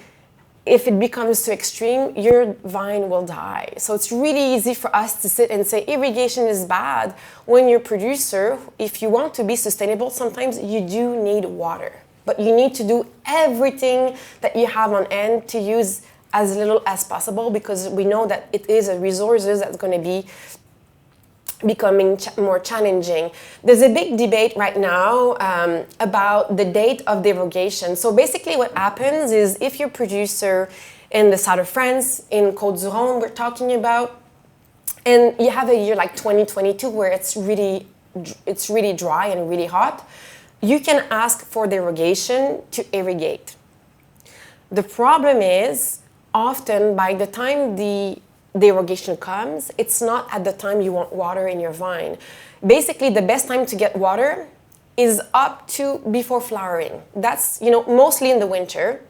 if it becomes too extreme, your vine will die. So it's really easy for us to sit and say irrigation is bad when you're a producer. If you want to be sustainable, sometimes you do need water. But you need to do everything that you have on hand to use as little as possible, because we know that it is a resource that's going to be becoming more challenging. There's a big debate right now about the date of derogation. So basically what happens is if you're a producer in the south of France, in Côtes-du-Rhône we're talking about, and you have a year like 2022 where it's really dry and really hot, you can ask for derogation to irrigate. The problem is, often by the time the derogation comes, it's not at the time you want water in your vine. Basically, the best time to get water is up to before flowering. That's, mostly in the winter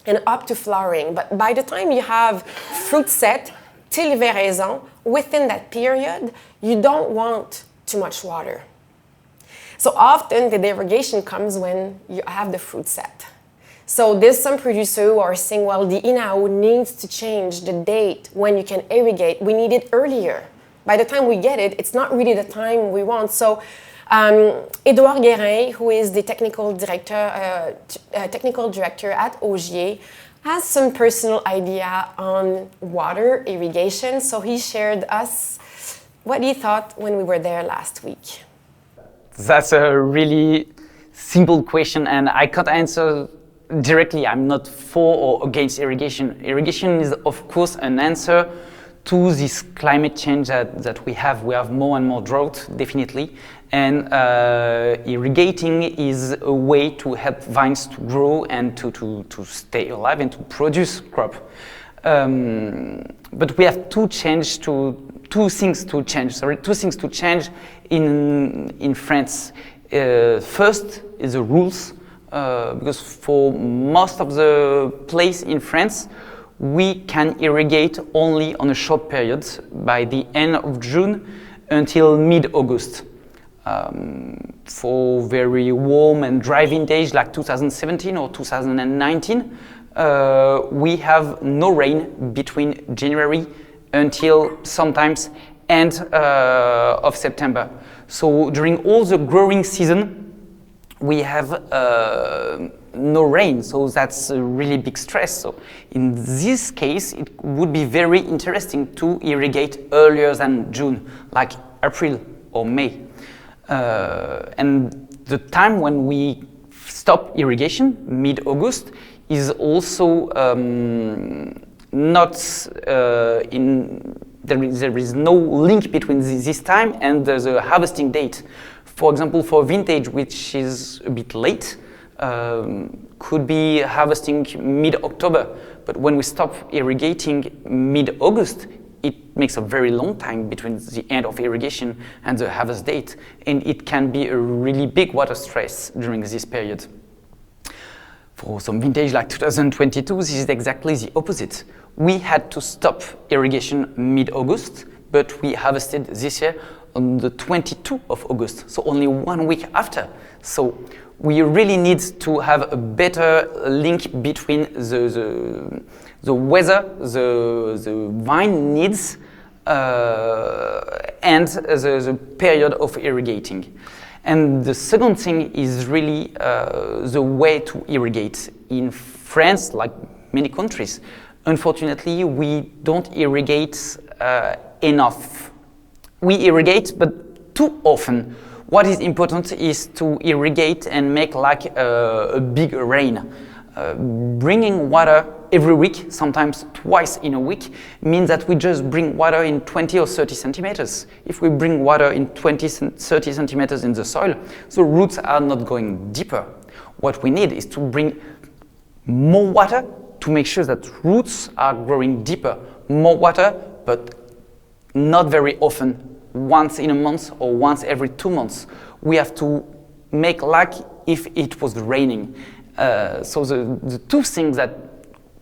and up to flowering. But by the time you have fruit set, till veraison, within that period, you don't want too much water. So often the derogation comes when you have the fruit set. So there's some producers who are saying, well, the INAO needs to change the date when you can irrigate. We need it earlier. By the time we get it, it's not really the time we want. So Edouard Guérin, who is the technical director at Augier, has some personal idea on water irrigation. So he shared us what he thought when we were there last week. That's a really simple question, and I can't answer directly. I'm not for or against irrigation. Irrigation is, of course, an answer to this climate change that we have. We have more and more drought, definitely, and irrigating is a way to help vines to grow and to stay alive and to produce crop. But we have two things to change in France. First is the rules, because for most of the place in France, we can irrigate only on a short period, by the end of June until mid-August. For very warm and dry vintage like 2017 or 2019, we have no rain between January until sometimes end of September. So during all the growing season, we have no rain, so that's a really big stress. So in this case, it would be very interesting to irrigate earlier than June, like April or May. And the time when we stop irrigation, mid-August, is also not there is no link between this time and the harvesting date. For example, for vintage, which is a bit late, could be harvesting mid-October, but when we stop irrigating mid-August, it makes a very long time between the end of irrigation and the harvest date, and it can be a really big water stress during this period. For some vintage like 2022, this is exactly the opposite. We had to stop irrigation mid-August, but we harvested this year on the 22nd of August, so only 1 week after. So we really need to have a better link between the weather, the vine needs, and the period of irrigating. And the second thing is really the way to irrigate. In France, like many countries, unfortunately, we don't irrigate enough. We irrigate, but too often. What is important is to irrigate and make like a big rain. Bringing water every week, sometimes twice in a week, means that we just bring water in 20 or 30 centimeters. If we bring water in 20, 30 centimeters in the soil, the roots are not going deeper. What we need is to bring more water to make sure that roots are growing deeper. More water, but not very often, once in a month or once every 2 months. We have to make like if it was raining. So the two things that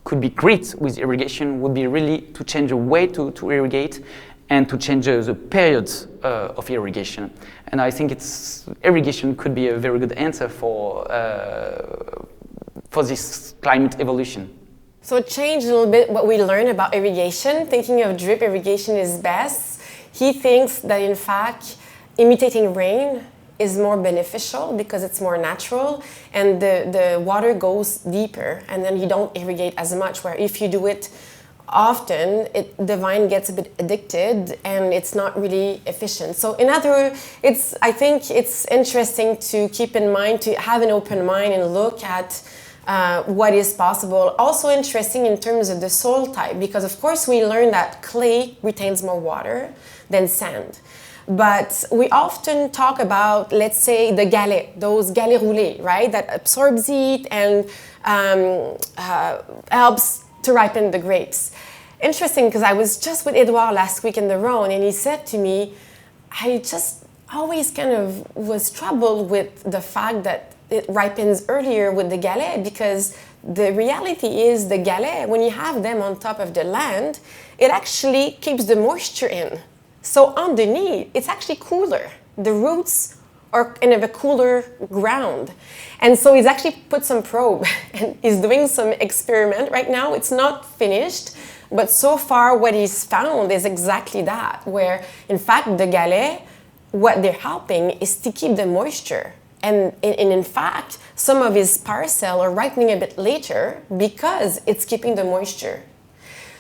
could be great with irrigation would be really to change the way to irrigate and to change the periods of irrigation. And I think irrigation could be a very good answer for this climate evolution. So change a little bit what we learned about irrigation. Thinking of drip irrigation is best. He thinks that in fact imitating rain is more beneficial because it's more natural and the water goes deeper and then you don't irrigate as much, where if you do it often, the vine gets a bit addicted and it's not really efficient. So in other words, I think it's interesting to keep in mind, to have an open mind and look at what is possible. Also interesting in terms of the soil type, because of course we learned that clay retains more water than sand. But we often talk about, let's say, the galets, those galets roulés, right? That absorbs heat and helps to ripen the grapes. Interesting, because I was just with Edouard last week in the Rhône, and he said to me, I just always kind of was troubled with the fact that it ripens earlier with the galets, because the reality is the galets, when you have them on top of the land, it actually keeps the moisture in. So underneath, it's actually cooler. The roots are in a cooler ground. And so he's actually put some probe and he's doing some experiment right now. It's not finished, but so far what he's found is exactly that, where in fact the galets, what they're helping is to keep the moisture. And in fact, some of his parcels are ripening a bit later because it's keeping the moisture.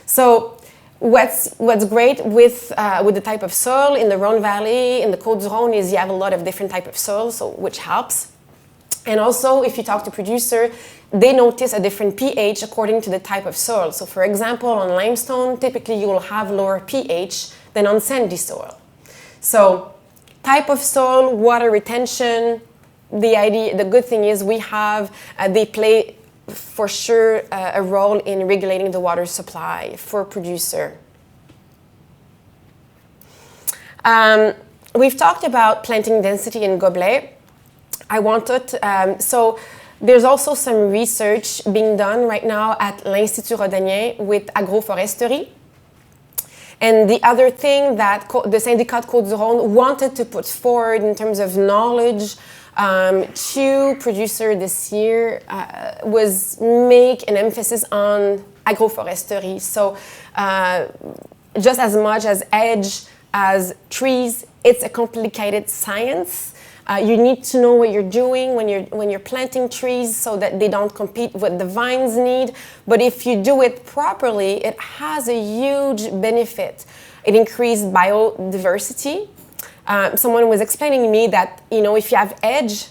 So What's great with the type of soil in the Rhône Valley, in the Côte du Rhône, is you have a lot of different type of soils, so which helps. And also, if you talk to producer, they notice a different pH according to the type of soil. So for example, on limestone, typically you will have lower pH than on sandy soil. So type of soil, water retention, the good thing is we have, they play for sure a role in regulating the water supply for producer. We've talked about planting density in gobelet. I wanted, so there's also some research being done right now at l'Institut Rhodanien with agroforestry. And the other thing that the Syndicat de Côte-du-Rhône wanted to put forward in terms of knowledge to producer this year was make an emphasis on agroforestry. So just as much as edge as trees, it's a complicated science. You need to know what you're doing when you're planting trees so that they don't compete with what the vines need. But if you do it properly, it has a huge benefit. It increases biodiversity. Someone was explaining to me that, if you have edge,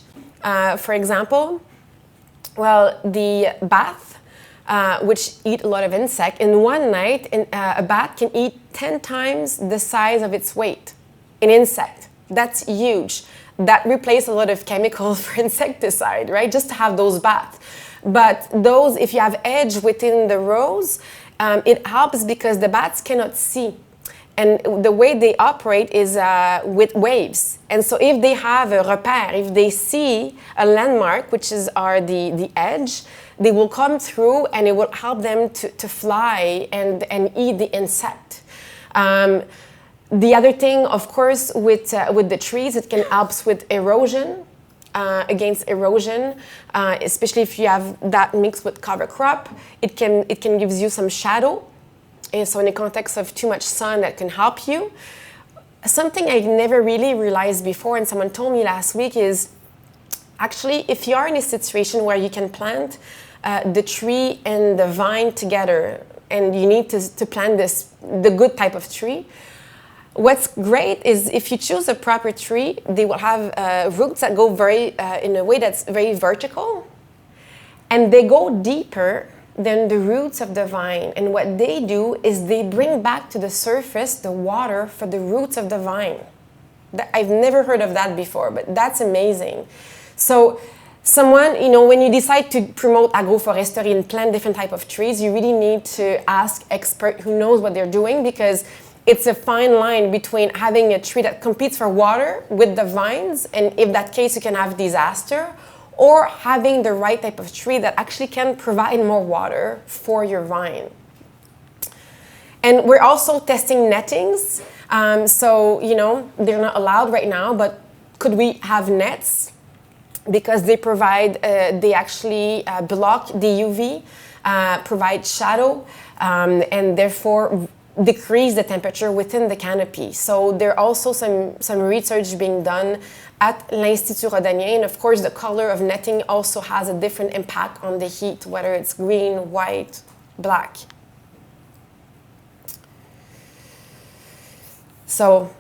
for example, well, the bat, which eat a lot of insect, in one night, a bat can eat 10 times the size of its weight in insect. That's huge. That replaces a lot of chemicals for insecticide, right? Just to have those bats. But those, if you have edge within the rows, it helps because the bats cannot see. And the way they operate is with waves. And so if they have a repère, if they see a landmark, which are the edge, they will come through and it will help them to fly and eat the insect. The other thing, of course, with the trees, it can help with erosion, against erosion, especially if you have that mixed with cover crop. It can give you some shadow. And so in the context of too much sun, that can help you. Something I never really realized before, and someone told me last week, is actually if you are in a situation where you can plant the tree and the vine together, and you need to plant the good type of tree, what's great is if you choose a proper tree, they will have roots that go in a way that's very vertical, and they go deeper than the roots of the vine. And what they do is they bring back to the surface the water for the roots of the vine. I've never heard of that before, but that's amazing. So someone, when you decide to promote agroforestry and plant different type of trees, you really need to ask expert who knows what they're doing, because it's a fine line between having a tree that competes for water with the vines, and if that case, you can have disaster, or having the right type of tree that actually can provide more water for your vine. And we're also testing nettings. So, they're not allowed right now, but could we have nets? Because they provide, they actually block the UV, provide shadow, and therefore decrease the temperature within the canopy. So there are also some research being done at l'Institut Rhodanien. And of course, the color of netting also has a different impact on the heat, whether it's green, white, black. So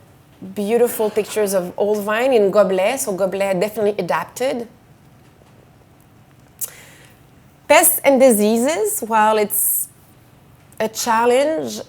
beautiful pictures of old vine in gobelet. So gobelet definitely adapted. Pests and diseases, while it's a challenge,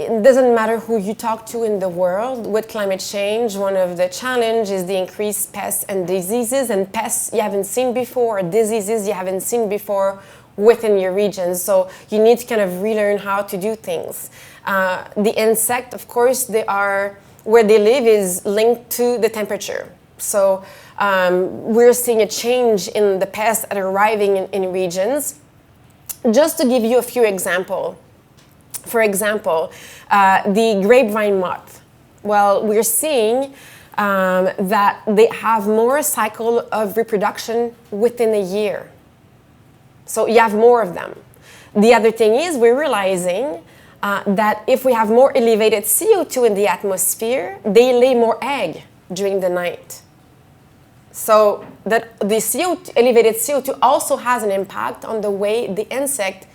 it doesn't matter who you talk to in the world. With climate change, one of the challenges is the increased pests and diseases, and pests you haven't seen before, or diseases you haven't seen before within your region. So you need to kind of relearn how to do things. The insect, of course, where they live is linked to the temperature. So we're seeing a change in the pests that are arriving in regions. Just to give you a few examples. For example, the grapevine moth. Well, we're seeing that they have more cycle of reproduction within a year. So you have more of them. The other thing is we're realizing that if we have more elevated CO2 in the atmosphere, they lay more egg during the night. So that the elevated CO2 also has an impact on the way the insect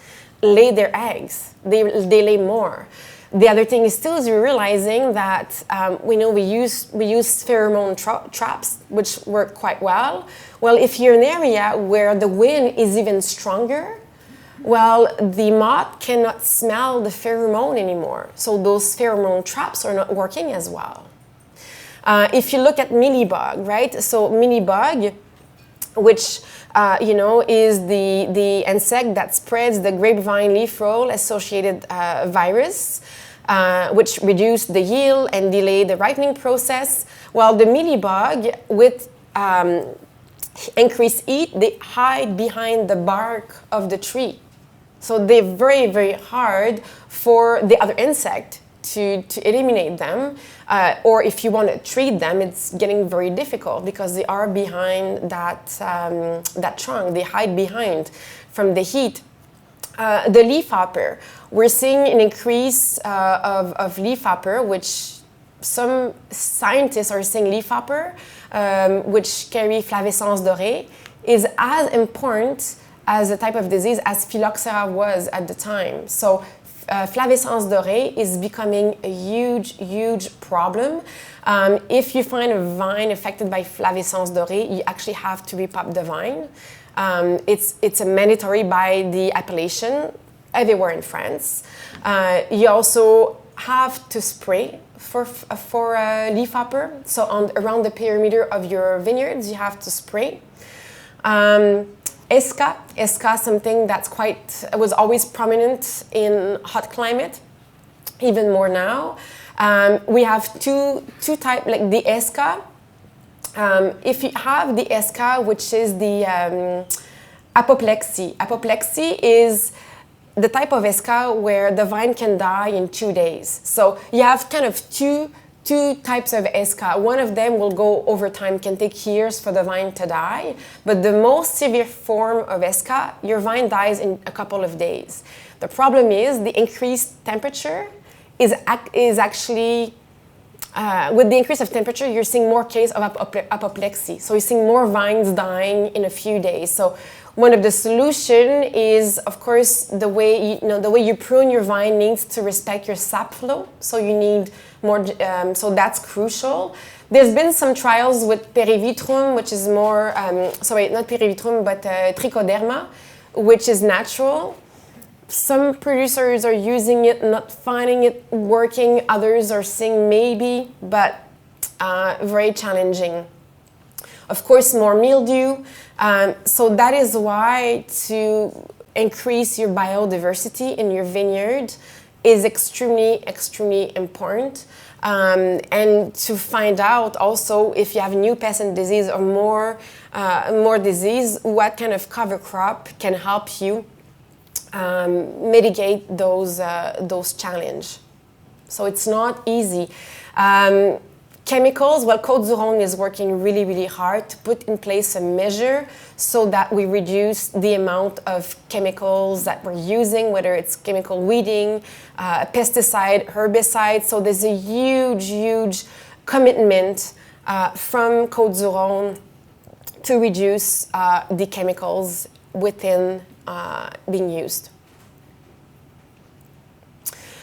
lay their eggs. They lay more. The other thing is still is you're realizing that we use pheromone traps, which work quite well. Well, if you're in an area where the wind is even stronger, well, the moth cannot smell the pheromone anymore. So those pheromone traps are not working as well. If you look at mealybug, right? So mealybug, which is the insect that spreads the grapevine leaf roll associated virus, which reduce the yield and delay the ripening process. Well, the mealybug with increased heat, they hide behind the bark of the tree. So they're very, very hard for the other insect to eliminate them. Or if you want to treat them, it's getting very difficult because they are behind that trunk. They hide behind from the heat. The leafhopper, we're seeing an increase of leafhopper, which some scientists are saying leafhopper, which carry flavescence dorée, is as important as a type of disease as phylloxera was at the time. So flavescence dorée is becoming a huge problem. If you find a vine affected by flavescence dorée, you actually have to repop the vine. It's a mandatory by the appellation everywhere in France. You also have to spray for leafhopper. So around the perimeter of your vineyards, you have to spray. Esca, something that's was always prominent in hot climate, even more now. We have two types, like the Esca. If you have the Esca, which is the apoplexy. Apoplexy is the type of Esca where the vine can die in 2 days. So you have kind of two types of Esca. One of them will go over time, can take years for the vine to die. But the most severe form of Esca, your vine dies in a couple of days. The problem is the increased temperature is actually, with the increase of temperature, you're seeing more cases of apoplexy. So you're seeing more vines dying in a few days. So one of the solutions is, of course, the way you prune your vine needs to respect your sap flow. So you need more. So that's crucial. There's been some trials with Perivitrum, which is more. Sorry, not Perivitrum, but Trichoderma, which is natural. Some producers are using it, not finding it working. Others are saying maybe, but very challenging. Of course, more mildew. So that is why to increase your biodiversity in your vineyard is extremely important. And to find out also if you have new pest and disease or more disease, what kind of cover crop can help you mitigate those challenges. So it's not easy. Chemicals, well, Côte du Rhône is working really hard to put in place a measure so that we reduce the amount of chemicals that we're using, whether it's chemical weeding, pesticide, herbicide. So there's a huge commitment from Côte du Rhône to reduce the chemicals within being used.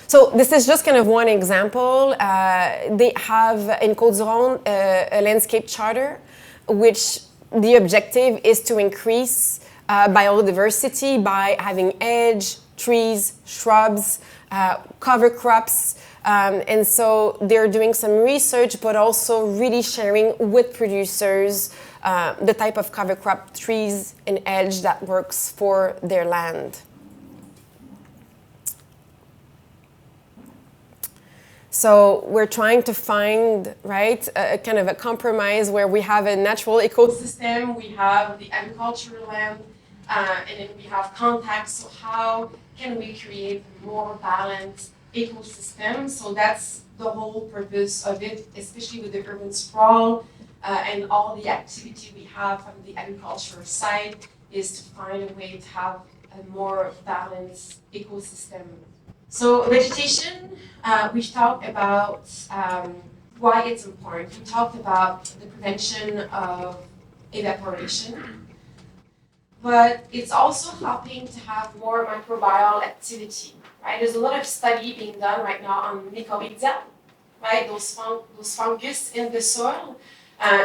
So this is just kind of one example. They have in Côte du Rhône a landscape charter, which the objective is to increase biodiversity by having hedge, trees, shrubs, cover crops. And so they're doing some research, but also really sharing with producers the type of cover crop, trees, and hedge that works for their land. So we're trying to find, right, a kind of a compromise where we have a natural ecosystem, we have the agricultural land, and then we have contacts. So how can we create a more balanced ecosystem? So that's the whole purpose of it, especially with the urban sprawl and all the activity we have from the agricultural side, is to find a way to have a more balanced ecosystem. So vegetation, we talked about why it's important. We talked about the prevention of evaporation. but it's also helping to have more microbial activity, right? There's a lot of study being done right now on mycorrhiza, right? Those fungus in the soil.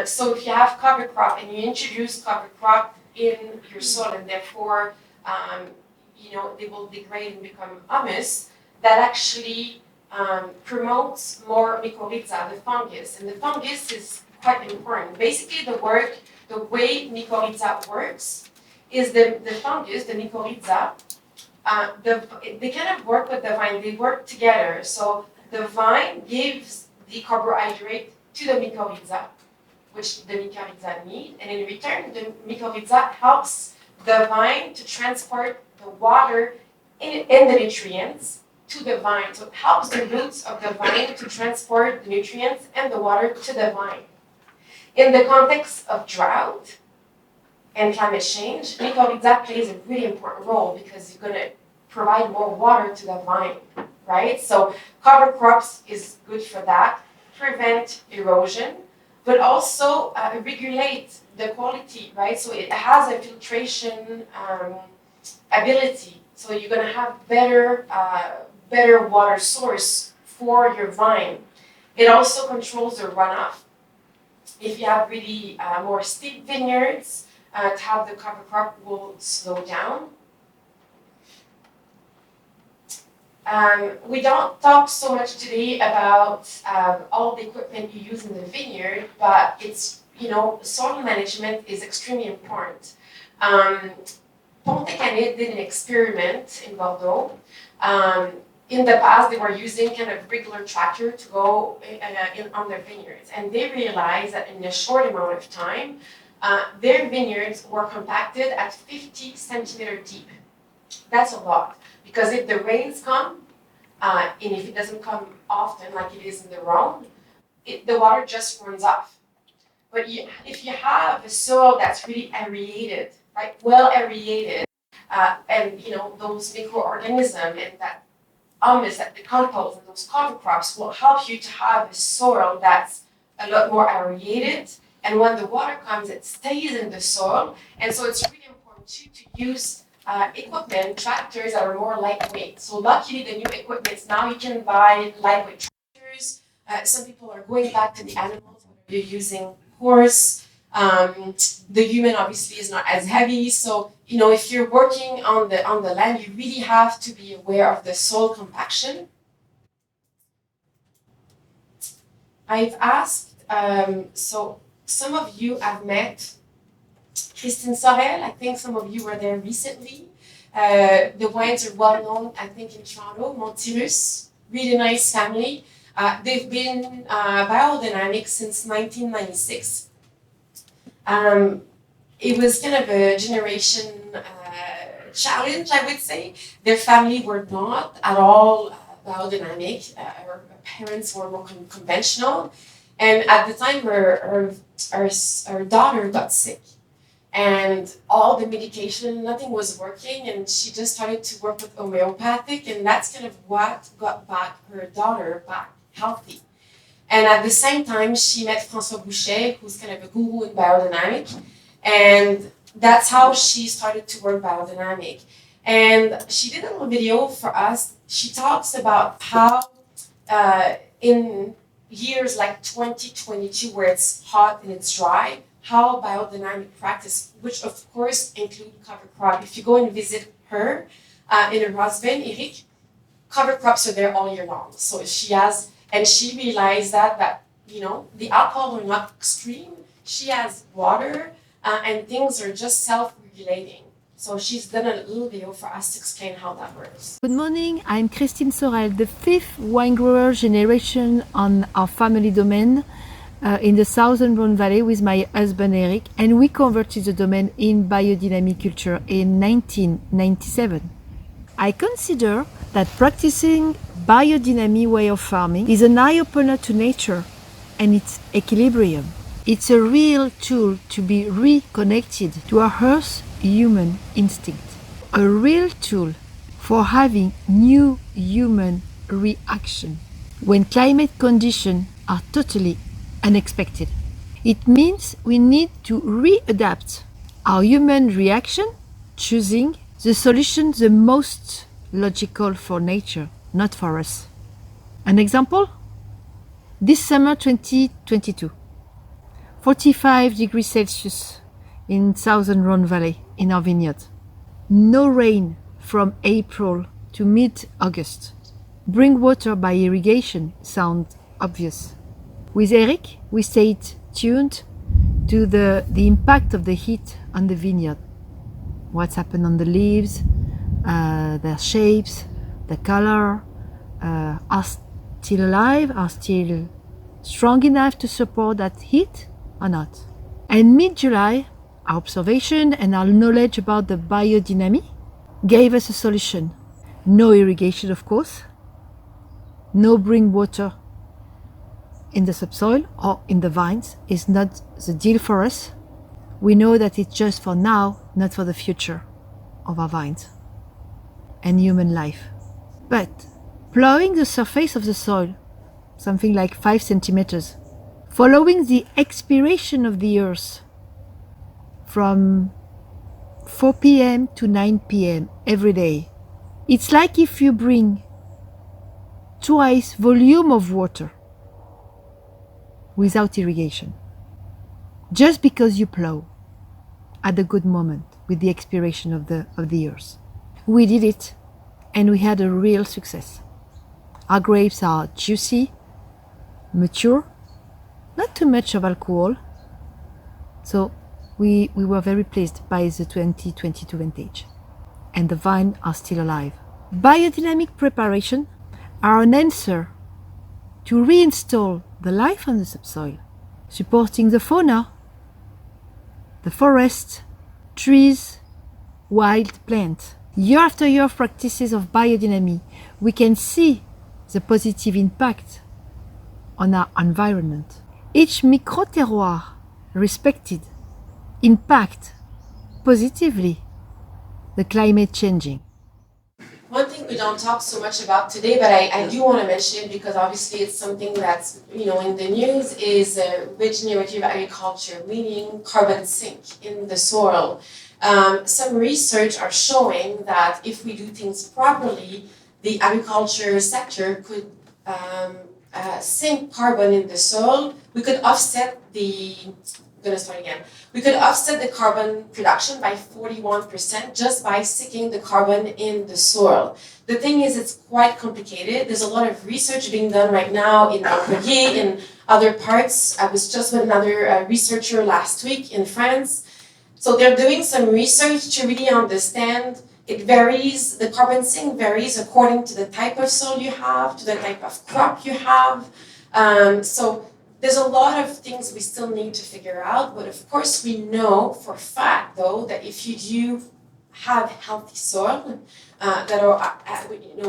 So if you have cover crop and you introduce cover crop in your soil and therefore, they will degrade and become humus, that actually promotes more mycorrhiza, the fungus. And the fungus is quite important. Basically, the way mycorrhiza works is the fungus, the mycorrhiza, they kind of work with the vine, they work together. So the vine gives the carbohydrate to the mycorrhiza, which the mycorrhiza need, and in return, the mycorrhiza helps the vine to transport the water and the nutrients to the vine. So it helps the roots of the vine to transport the nutrients and the water to the vine. In the context of drought and climate change, mycorrhiza plays a really important role because you're going to provide more water to the vine, right? So cover crops is good for that, prevent erosion, but also regulate the quality, right? So it has a filtration ability. So you're going to have better water source for your vine. It also controls the runoff. If you have really more steep vineyards, to have the cover crop will slow down. We don't talk so much today about all the equipment you use in the vineyard, but it's, soil management is extremely important. Pontet-Canet did an experiment in Bordeaux. In the past, they were using kind of regular tractor to go on their vineyards, and they realized that in a short amount of time, their vineyards were compacted at 50 centimeters deep. That's a lot, because if the rains come, and if it doesn't come often like it is in the Rhône, the water just runs off. But if you have a soil that's really aerated, right, well aerated, and those microorganisms and that humus, that the compost and those cover crops will help you to have a soil that's a lot more aerated, and when the water comes, it stays in the soil. And so it's really important too to use equipment, tractors that are more lightweight. So luckily, the new equipment, now you can buy lightweight tractors. Some people are going back to the animals, whether you're using horse. The human obviously is not as heavy. So, if you're working on the land, you really have to be aware of the soil compaction. I've asked, so some of you have met Christine Sorel. I think some of you were there recently. The wines are well known, I think, in Toronto. Montirus, really nice family. They've been biodynamic since 1996. It was kind of a generation challenge, I would say. Their family were not at all biodynamic. Our parents were more conventional. And at the time, our daughter got sick. And all the medication, nothing was working. And she just started to work with homeopathic. And that's kind of what got back her daughter back healthy. And at the same time, she met François Boucher, who's kind of a guru in biodynamic. And that's how she started to work biodynamic. And she did a little video for us. She talks about how in years like 2022, where it's hot and it's dry, how biodynamic practice, which of course include cover crop. If you go and visit her in her husband, Eric, cover crops are there all year long. So she realized that the alcohol are not extreme. She has water and things are just self-regulating. So she's done a little video for us to explain how that works. Good morning, I'm Christine Sorel, the 5th wine grower generation on our family domain in the southern Rhône Valley with my husband Eric, and we converted the domain in biodynamic culture in 1997. I consider that practicing biodynamic way of farming is an eye-opener to nature and its equilibrium. It's a real tool to be reconnected to our earth's human instinct. A real tool for having new human reaction when climate conditions are totally unexpected. It means we need to readapt our human reaction choosing the solution the most logical for nature, not for us. An example? This summer 2022, 45 degrees Celsius in southern Rhône Valley in our vineyard. No rain from April to mid-August. Bring water by irrigation sounds obvious. With Eric, we stayed tuned to the impact of the heat on the vineyard. What's happened on the leaves, their shapes, the color, are still alive, are still strong enough to support that heat or not. And mid-July, our observation and our knowledge about the biodynamic gave us a solution. No irrigation, of course. No bring water in the subsoil or in the vines is not the deal for us. We know that it's just for now, not for the future of our vines and human life. But plowing the surface of the soil, something like 5 centimeters, following the expiration of the earth from 4 p.m. to 9 p.m. every day. It's like if you bring twice volume of water without irrigation, just because you plow at a good moment with the expiration of the earth. We did it and we had a real success. Our grapes are juicy, mature, not too much of alcohol, so we were very pleased by the 2022 vintage, and the vines are still alive. Biodynamic preparation are an answer to reinstall the life on the subsoil, supporting the fauna, the forest, trees, wild plants. Year after year of practices of biodynamic, we can see the positive impact on our environment. Each micro-terroir respected impact positively the climate changing. One thing we don't talk so much about today, but I do want to mention it because obviously it's something that's in the news, is regenerative agriculture, meaning carbon sink in the soil. Some research are showing that if we do things properly, the agriculture sector could sink carbon in the soil. We could offset We could offset the carbon production by 41% just by sinking the carbon in the soil. The thing is, it's quite complicated. There's a lot of research being done right now in Montpellier, in other parts. I was just with another researcher last week in France. So they're doing some research to really understand. It varies, the carbon sink varies according to the type of soil you have, to the type of crop you have. So there's a lot of things we still need to figure out, but of course we know for a fact, though, that if you do have healthy soil that are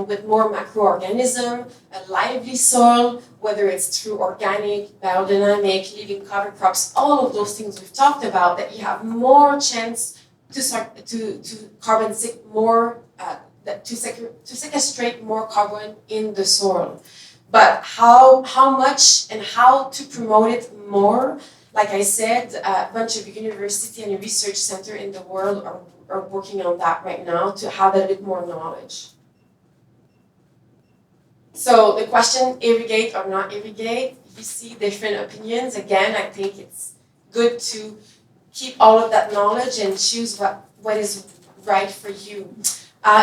with more microorganisms, a lively soil, whether it's through organic, biodynamic, living cover crops, all of those things we've talked about, that you have more chance to carbon sink more, to sequestrate more carbon in the soil. But how much and how to promote it more, like I said, a bunch of university and research centers in the world are working on that right now to have a bit more knowledge. So the question, irrigate or not irrigate, you see different opinions. Again, I think it's good to keep all of that knowledge and choose what is right for you.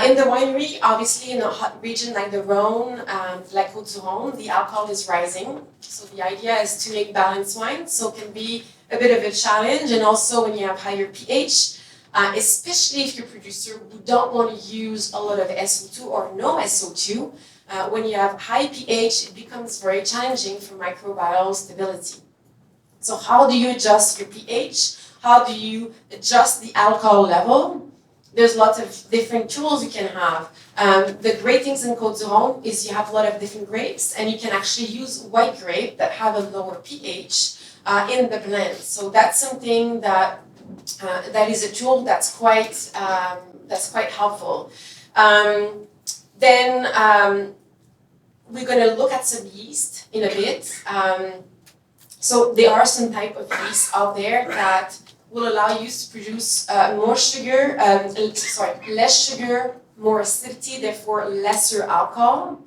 In the winery, obviously in a hot region like the Rhône, like Rhône, the alcohol is rising. So the idea is to make balanced wine, so it can be a bit of a challenge. And also when you have higher pH, especially if you're a producer who don't want to use a lot of SO2 or no SO2, when you have high pH, it becomes very challenging for microbial stability. So how do you adjust your pH? How do you adjust the alcohol level? There's lots of different tools you can have. The great things in Côte-du-Rhône is you have a lot of different grapes, and you can actually use white grape that have a lower pH in the blend. So that's something that is a tool that's quite helpful. Then we're going to look at some yeast in a bit. So there are some type of yeast out there that will allow you to produce more sugar, less sugar, more acidity, therefore lesser alcohol.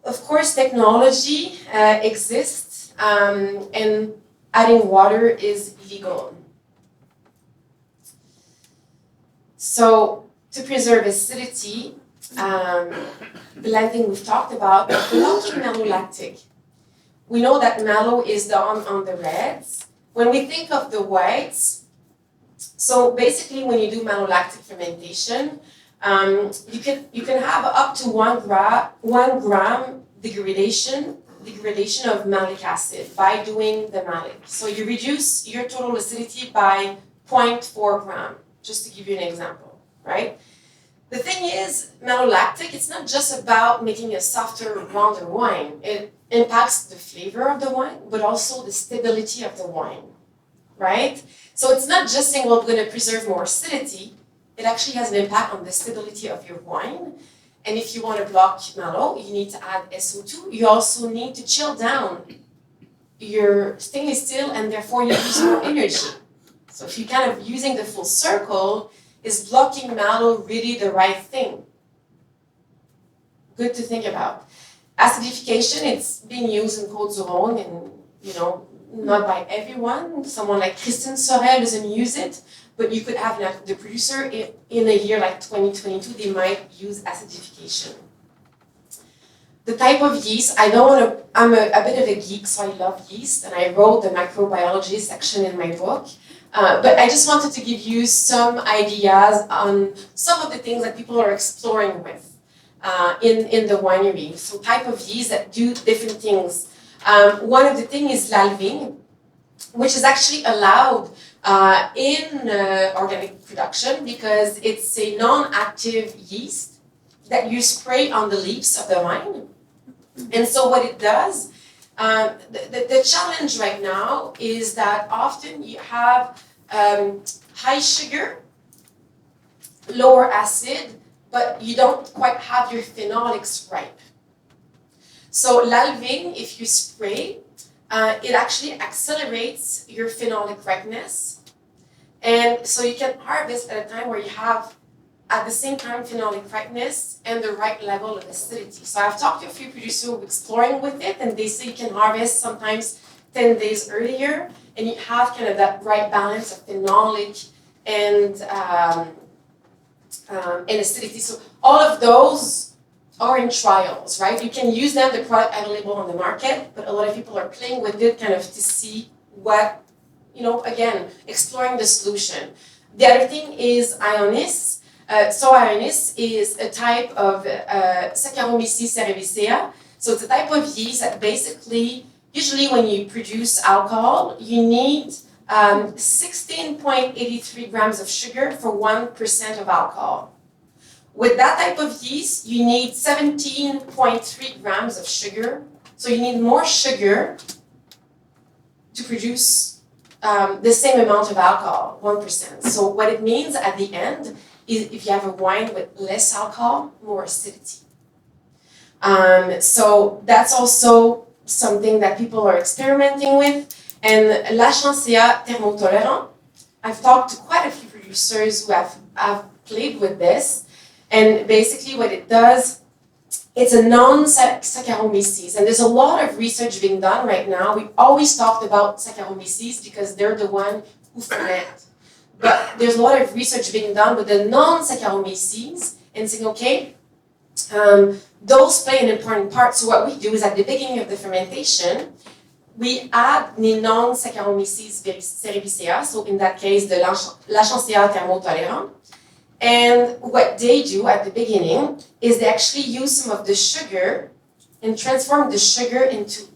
Of course, technology exists, and adding water is illegal. So, to preserve acidity, blending we've talked about, blocking malolactic. We know that malo is done on the reds. When we think of the whites, so basically when you do malolactic fermentation, you can have up to 1 gram degradation of malic acid by doing the malic. So you reduce your total acidity by 0.4 gram, just to give you an example, right? The thing is, malolactic, it's not just about making a softer, rounder wine. It impacts the flavor of the wine, but also the stability of the wine, right? So it's not just saying, well, we're going to preserve more acidity. It actually has an impact on the stability of your wine. And if you want to block malo, you need to add SO2. You also need to chill down your stainless steel, and therefore you use more energy. So if you're kind of using the full circle, is blocking malo really the right thing? Good to think about. Acidification, it's being used in Côte du Rhône, and not by everyone. Someone like Christine Sorel doesn't use it, but you could have the producer in a year like 2022, they might use acidification. The type of yeast, I'm a bit of a geek, so I love yeast, and I wrote the microbiology section in my book. But I just wanted to give you some ideas on some of the things that people are exploring with in the winery. So type of yeast that do different things. One of the things is l'alvigne, which is actually allowed in organic production because it's a non-active yeast that you spray on the leaves of the vine. And so what it does, the challenge right now is that often you have high sugar, lower acid, but you don't quite have your phenolics ripe. So l'alvigne, if you spray, it actually accelerates your phenolic ripeness. And so you can harvest at a time where you have, at the same time, phenolic ripeness and the right level of acidity. So I've talked to a few producers who are exploring with it, and they say you can harvest sometimes 10 days earlier, and you have kind of that right balance of phenolic and acidity. So all of those are in trials, right? You can use them, the product available on the market, but a lot of people are playing with it kind of to see what, again, exploring the solution. The other thing is Ionis. So Ionis is a type of Saccharomyces cerevisiae. So it's a type of yeast that basically, usually when you produce alcohol, you need 16.83 grams of sugar for 1% of alcohol. With that type of yeast, you need 17.3 grams of sugar. So you need more sugar to produce the same amount of alcohol, 1%. So what it means at the end is if you have a wine with less alcohol, more acidity. So that's also something that people are experimenting with. And l'Achancea thermotolérant, I've talked to quite a few producers who have played with this. And basically what it does, it's a non-Saccharomyces. And there's a lot of research being done right now. We always talked about Saccharomyces because they're the one who ferment. But there's a lot of research being done with the non-Saccharomyces and saying, okay, those play an important part. So what we do is at the beginning of the fermentation, we add the non-Saccharomyces cerevisiae, so in that case, the l'Achancea thermotolérant. And what they do at the beginning is they actually use some of the sugar and transform the sugar into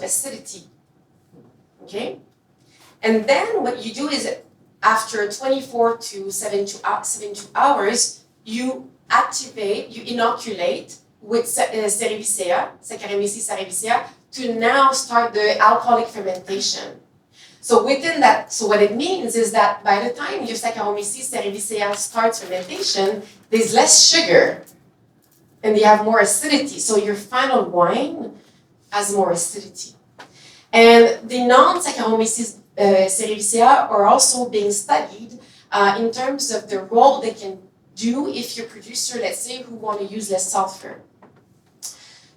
acidity. Okay? And then what you do is after 24 to 72 hours, you inoculate with cerevisiae, Saccharomyces cerevisiae, to now start the alcoholic fermentation. So within that, so what it means is that by the time your Saccharomyces cerevisiae starts fermentation, there's less sugar and you have more acidity. So your final wine has more acidity. And the non-Saccharomyces cerevisiae are also being studied in terms of the role they can do if your producer, let's say, who want to use less sulfur.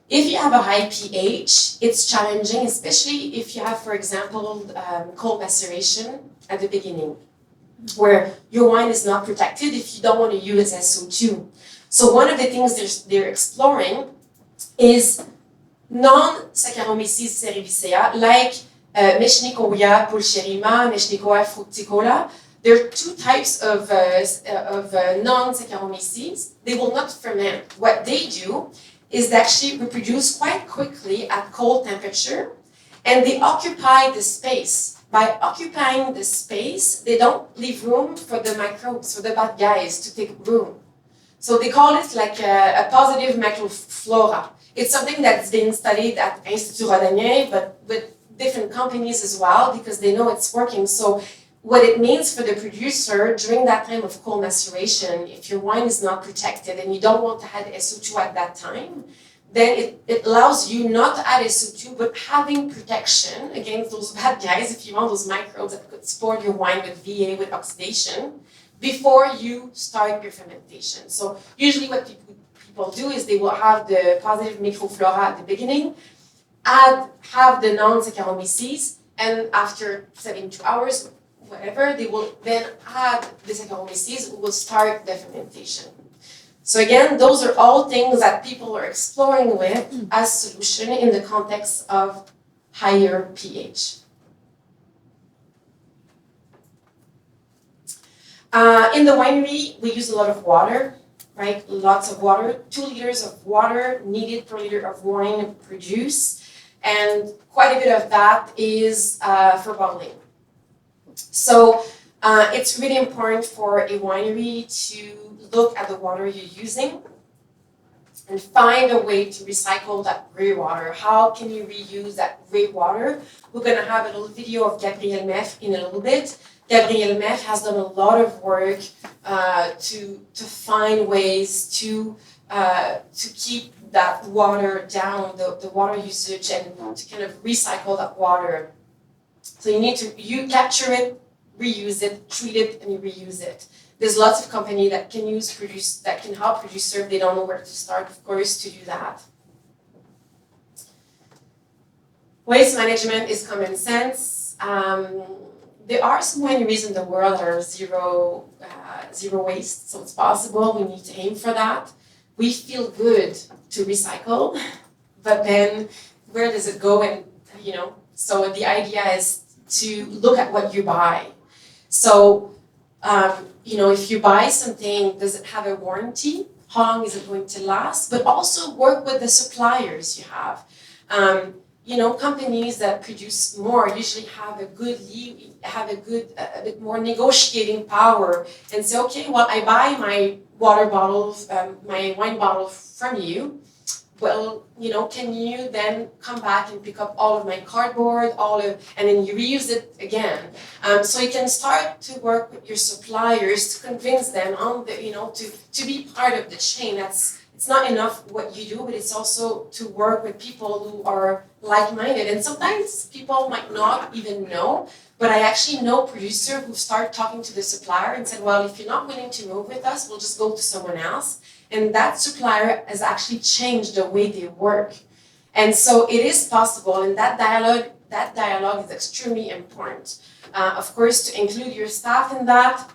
If you have a high pH, it's challenging, especially if you have, for example, cold maceration at the beginning, where your wine is not protected if you don't want to use SO2. So one of the things they're exploring is non-Saccharomyces cerevisiae, like Mechnicoia pulcherrima, Mechnicoia fructicola. There are two types of non-Saccharomyces. They will not ferment. What they do is they actually reproduce quite quickly at cold temperature, and they occupy the space. By occupying the space, they don't leave room for the microbes, for the bad guys to take room. So they call it like a positive microflora. It's something that's been studied at Institut Rhodanien, but with different companies as well, because they know it's working. So what it means for the producer during that time of cold maceration, if your wine is not protected and you don't want to add SO2 at that time, then it allows you not to add SO2, but having protection against those bad guys, if you want, those microbes that could spoil your wine with VA, with oxidation, before you start your fermentation. So usually what people do is they will have the positive microflora at the beginning, have the non-Saccharomyces, and after 72 hours, whatever, they will then add the Saccharomyces, who will start the fermentation. So again, those are all things that people are exploring with as solution in the context of higher pH. In the winery, we use a lot of water, right? Lots of water. 2 liters of water needed per liter of wine produced, and quite a bit of that is for bottling. So it's really important for a winery to look at the water you're using and find a way to recycle that gray water. How can you reuse that gray water? We're going to have a little video of Gabriel Meff in a little bit. Gabriel Meff has done a lot of work to find ways to keep that water down, the water usage, and to kind of recycle that water. So you need to capture it, reuse it, treat it, and you reuse it. There's lots of companies that can help producers if they don't know where to start, of course, to do that. Waste management is common sense. There are some wineries in the world that are zero waste, so it's possible. We need to aim for that. We feel good to recycle, but then where does it go? And so the idea is to look at what you buy. So if you buy something, does it have a warranty? How long is it going to last? But also work with the suppliers you have. Companies that produce more usually have a bit more negotiating power and say, okay, well, I buy my water bottles, my wine bottle from you. Well, can you then come back and pick up all of my cardboard, and then you reuse it again? So you can start to work with your suppliers to convince them to be part of the chain. It's not enough what you do, but it's also to work with people who are like-minded. And sometimes people might not even know, but I actually know producers who start talking to the supplier and said, well, if you're not willing to move with us, we'll just go to someone else. And that supplier has actually changed the way they work. And so it is possible, and that dialogue is extremely important. Of course, to include your staff in that,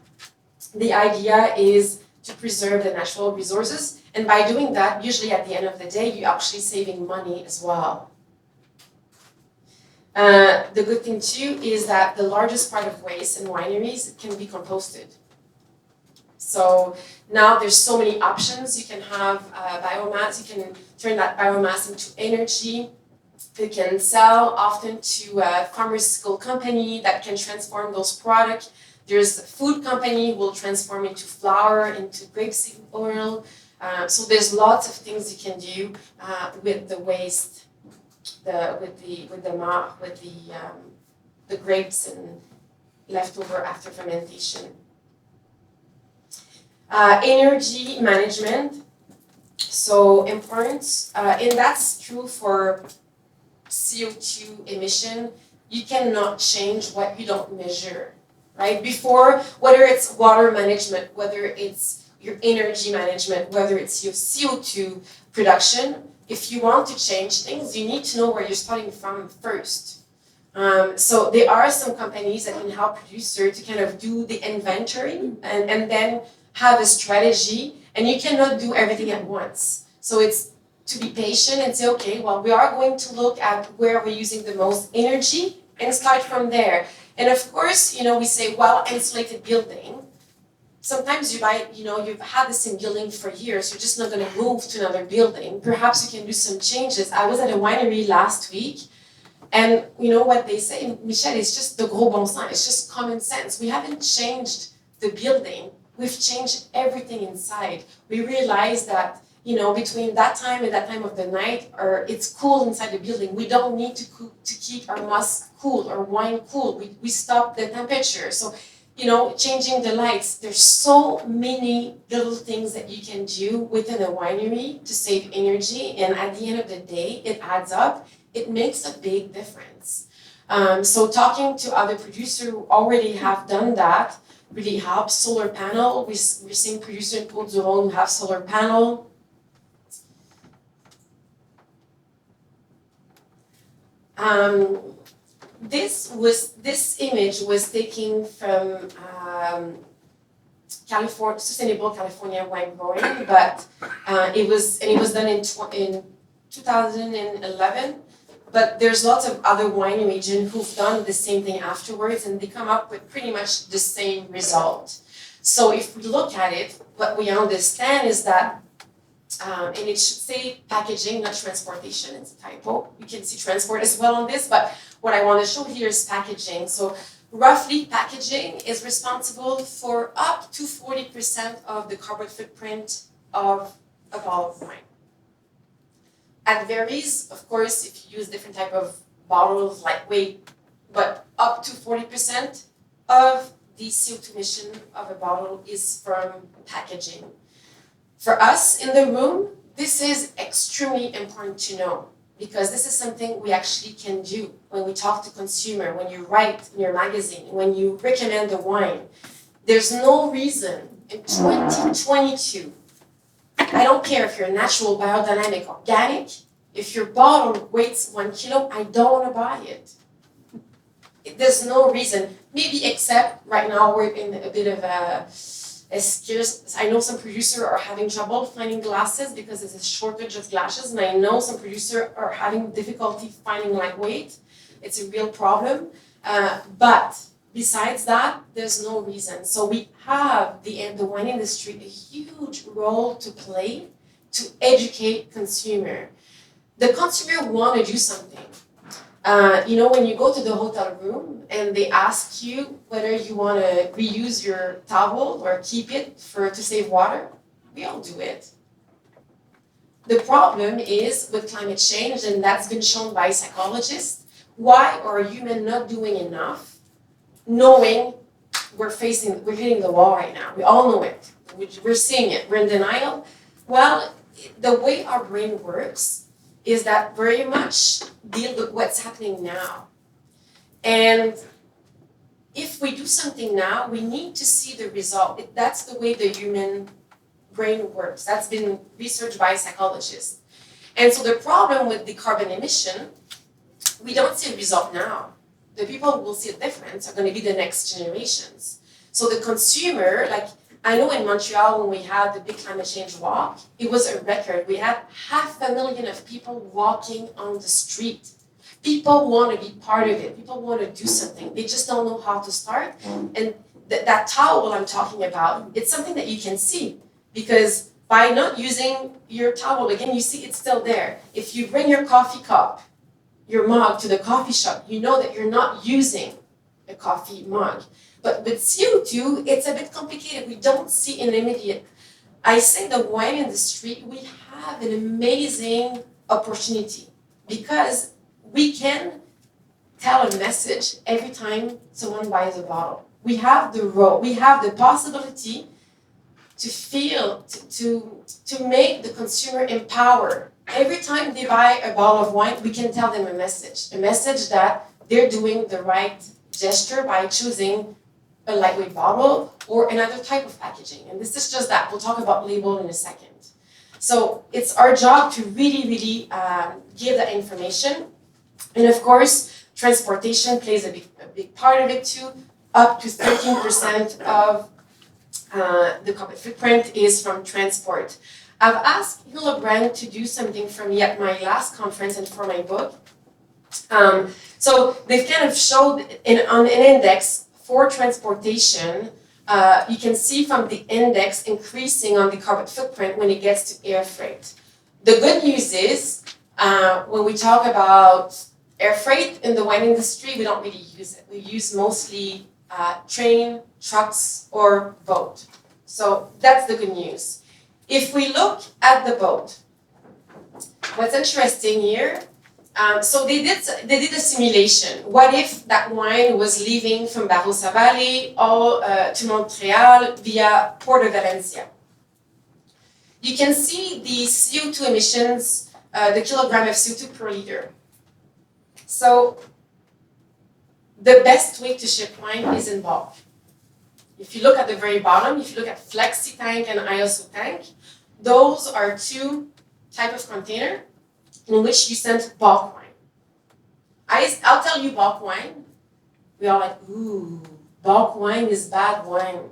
the idea is to preserve the natural resources. And by doing that, usually at the end of the day, you're actually saving money as well. The good thing too is that the largest part of waste in wineries can be composted. So now there's so many options. You can have biomass. You can turn that biomass into energy. You can sell often to a pharmaceutical company that can transform those products. There's a food company who will transform into flour, into grapeseed oil. So there's lots of things you can do with the waste, with the grapes and leftover after fermentation. Energy management, so important, and that's true for CO2 emission. you cannot change what you don't measure, right? Before, whether it's water management, whether it's your energy management, whether it's your CO2 production, if you want to change things, you need to know where you're starting from first. So there are some companies that can help producers to kind of do the inventory and then have a strategy, and you cannot do everything at once. So it's to be patient and say, okay, well, we are going to look at where we're using the most energy and start from there. And of course, we say, well, insulated building. Sometimes you buy, you've had the same building for years, you're just not going to move to another building. Perhaps you can do some changes. I was at a winery last week, and you know what they say, Michel, it's just the gros bon sens, it's just common sense. We haven't changed the building, we've changed everything inside. We realized that, between that time and that time of the night, or it's cool inside the building. We don't need to keep our musk cool or wine cool. We stop the temperature. So, changing the lights. There's so many little things that you can do within a winery to save energy. And at the end of the day, it adds up. It makes a big difference. So talking to other producers who already have done that really helps. Solar panel. We're seeing producers in Côte-du-Rhône who have solar panel. This image was taken from Sustainable California Wine Growing, but it was done in 2011. But there's lots of other wine regions who've done the same thing afterwards, and they come up with pretty much the same result. So if we look at it, what we understand is that and it should say packaging, not transportation. It's a typo. You can see transport as well on this, but what I want to show here is packaging. So roughly, packaging is responsible for up to 40% of the carbon footprint of a bottle of wine. It varies, of course, if you use different type of bottles, lightweight, but up to 40% of the CO2 emission of a bottle is from packaging. For us in the room, this is extremely important to know, because this is something we actually can do when we talk to consumer, when you write in your magazine, when you recommend the wine. There's no reason in 2022, I don't care if you're natural, biodynamic, organic, if your bottle weighs 1 kilo, I don't want to buy it. There's no reason, maybe except right now we're in a bit of a scarce. I know some producers are having trouble finding glasses because there's a shortage of glasses, and I know some producers are having difficulty finding lightweight. It's a real problem. But besides that, there's no reason. So we have the wine industry a huge role to play to educate consumer. The consumer want to do something. When you go to the hotel room and they ask you whether you want to reuse your towel or keep it to save water, we all do it. The problem is with climate change, and that's been shown by psychologists, why are humans not doing enough, knowing we're hitting the wall right now. We all know it. We're seeing it. We're in denial. Well, the way our brain works is that very much deal with what's happening now. And if we do something now, we need to see the result. That's the way the human brain works. That's been researched by psychologists. And so the problem with the carbon emission, we don't see a result now. The people who will see a difference are going to be the next generations. So the consumer, I know in Montreal when we had the big climate change walk, it was a record. We had 500,000 of people walking on the street. People want to be part of it. People want to do something. They just don't know how to start. And that towel I'm talking about, it's something that you can see, because by not using your towel, again, you see it's still there. If you bring your coffee cup, your mug to the coffee shop, you know that you're not using a coffee mug. But with CO2, it's a bit complicated. We don't see an immediate. I say the wine industry, we have an amazing opportunity, because we can tell a message every time someone buys a bottle. We have the possibility to feel, to make the consumer empowered. Every time they buy a bottle of wine, we can tell them a message that they're doing the right gesture by choosing a lightweight bottle or another type of packaging. And this is just that. We'll talk about label in a second. So it's our job to really give that information. And of course, transportation plays a big part of it too. Up to 13% of the carbon footprint is from transport. I've asked Hillebrand to do something for me at my last conference and for my book. So they've kind of showed on an index for transportation. You can see from the index increasing on the carbon footprint when it gets to air freight. The good news is when we talk about air freight in the wine industry, we don't really use it. We use mostly train, trucks, or boat. So that's the good news. If we look at the boat, what's interesting here, so they did a simulation. What if that wine was leaving from Barossa Valley all to Montreal via Port of Valencia? You can see the CO2 emissions, the kilogram of CO2 per liter. So the best way to ship wine is in bulk. If you look at the very bottom, if you look at Flexi tank and ISO tank, those are two types of container in which you send bulk wine. I'll tell you bulk wine. We are like, ooh, bulk wine is bad wine.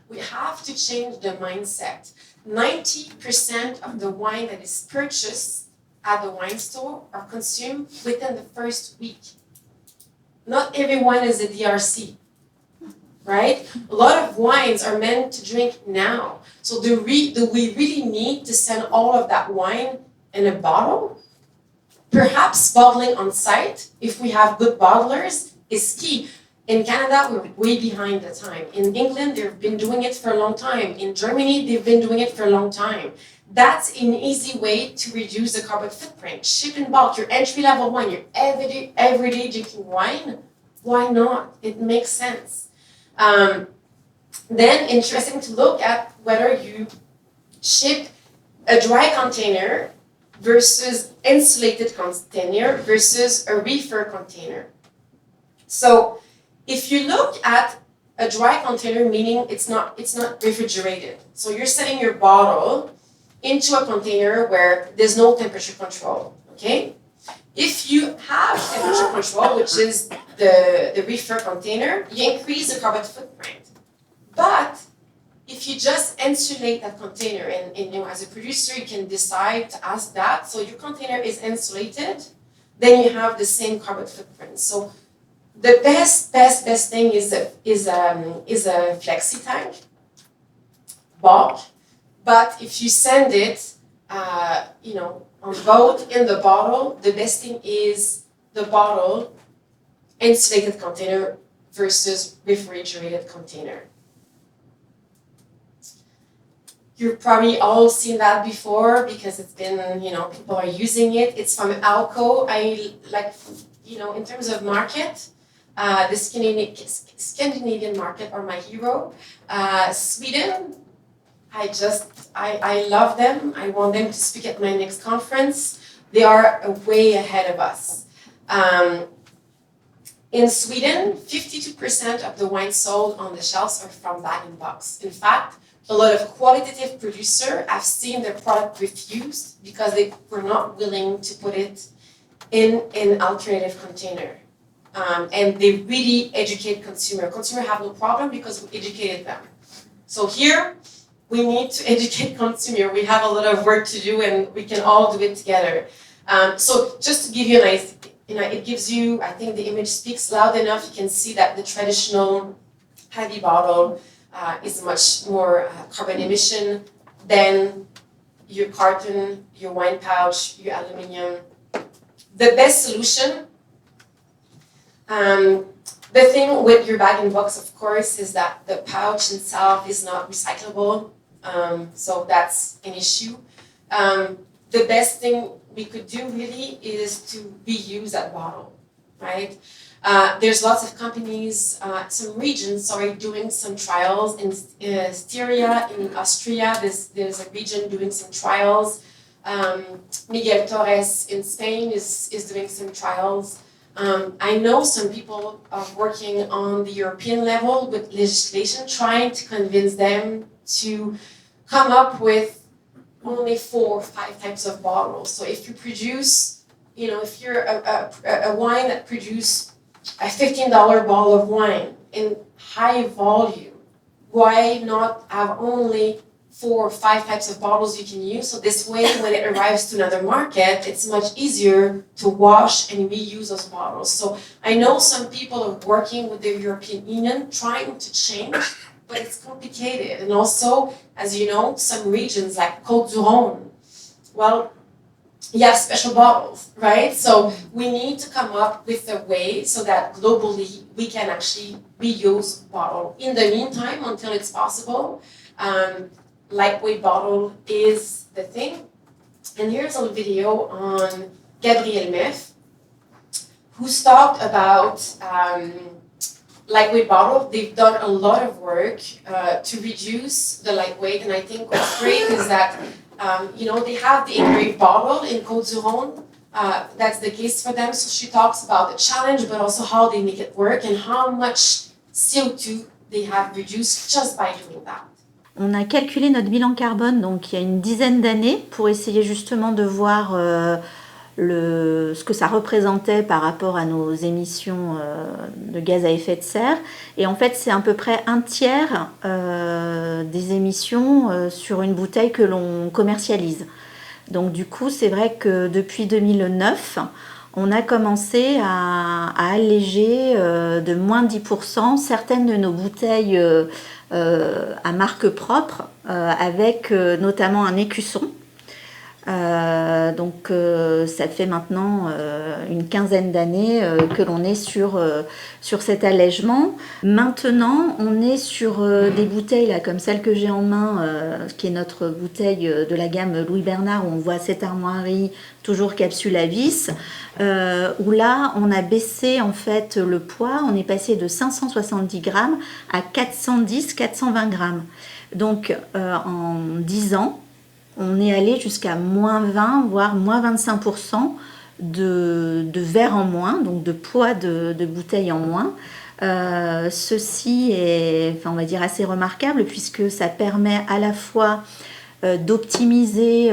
We have to change the mindset. 90% of the wine that is purchased at the wine store are consumed within the first week. Not everyone is a DRC, right? A lot of wines are meant to drink now. So do we really need to send all of that wine in a bottle? Perhaps bottling on site, if we have good bottlers, is key. In Canada, we're way behind the time. In England, they've been doing it for a long time. In Germany, they've been doing it for a long time. That's an easy way to reduce the carbon footprint. Ship in bulk, your entry-level wine, your everyday drinking wine, why not? It makes sense. Then, interesting to look at whether you ship a dry container versus insulated container versus a reefer container. So, if you look at a dry container, meaning it's not refrigerated. So you're setting your bottle into a container where there's no temperature control, okay? If you have temperature control, which is the reefer container, you increase the carbon footprint. But if you just insulate that container, and as a producer, you can decide to ask that, so your container is insulated, then you have the same carbon footprint. So the best thing is a flexi tank, bulk. But if you send it, on boat in the bottle, the best thing is the bottle, insulated container versus refrigerated container. You've probably all seen that before because it's been, people are using it. It's from Alco. I like, in terms of market. The Scandinavian market are my hero. Sweden, I love them. I want them to speak at my next conference. They are way ahead of us. In Sweden, 52% of the wine sold on the shelves are from bag-in-box. In fact, a lot of qualitative producers have seen their product refused because they were not willing to put it in an alternative container. And they really educate consumer. Consumer have no problem because we educated them. So here, we need to educate consumer. We have a lot of work to do and we can all do it together. So just to give you an idea, it gives you, I think the image speaks loud enough. You can see that the traditional heavy bottle is much more carbon emission than your carton, your wine pouch, your aluminum. The best solution, the thing with your bag-in-box, of course, is that the pouch itself is not recyclable, so that's an issue. The best thing we could do really is to reuse that bottle, right? There's lots of companies, some regions are doing some trials. In Styria, in Austria, there's a region doing some trials. Miguel Torres in Spain is doing some trials. I know some people are working on the European level with legislation, trying to convince them to come up with only 4 or 5 types of bottles. So if you produce, if you're a wine that produces a $15 bottle of wine in high volume, why not have only 4 or 5 types of bottles you can use? So this way, when it arrives to another market, it's much easier to wash and reuse those bottles. So I know some people are working with the European Union, trying to change, but it's complicated. And also, as you know, some regions like Côte du Rhône, well, you have special bottles, right? So we need to come up with a way so that globally we can actually reuse bottle. In the meantime, until it's possible, lightweight bottle is the thing. And here's a video on Gabriel Meff, who's talked about lightweight bottle. They've done a lot of work to reduce the lightweight, and I think what's great is that they have the engraved bottle in Côte du Rhône. That's the case for them. So she talks about the challenge, but also how they make it work and how much CO2 they have reduced just by doing that. On a calculé notre bilan carbone donc il y a une dizaine d'années pour essayer justement de voir ce que ça représentait par rapport à nos émissions de gaz à effet de serre. Et en fait, c'est à peu près un tiers des émissions sur une bouteille que l'on commercialise. Donc du coup, c'est vrai que depuis 2009, on a commencé à alléger de moins de 10% certaines de nos bouteilles à marque propre, avec notamment un écusson. Donc ça fait maintenant une quinzaine d'années que l'on est sur cet allègement. Maintenant, on est sur des bouteilles là, comme celle que j'ai en main, qui est notre bouteille de la gamme Louis Bernard, où on voit cette armoirie, toujours capsule à vis, où là, on a baissé en fait le poids, on est passé de 570 grammes à 410-420 grammes. Donc en 10 ans, on est allé jusqu'à moins 20, voire moins 25% de verre en moins, donc de poids de bouteille en moins. Ceci est, on va dire, assez remarquable puisque ça permet à la fois d'optimiser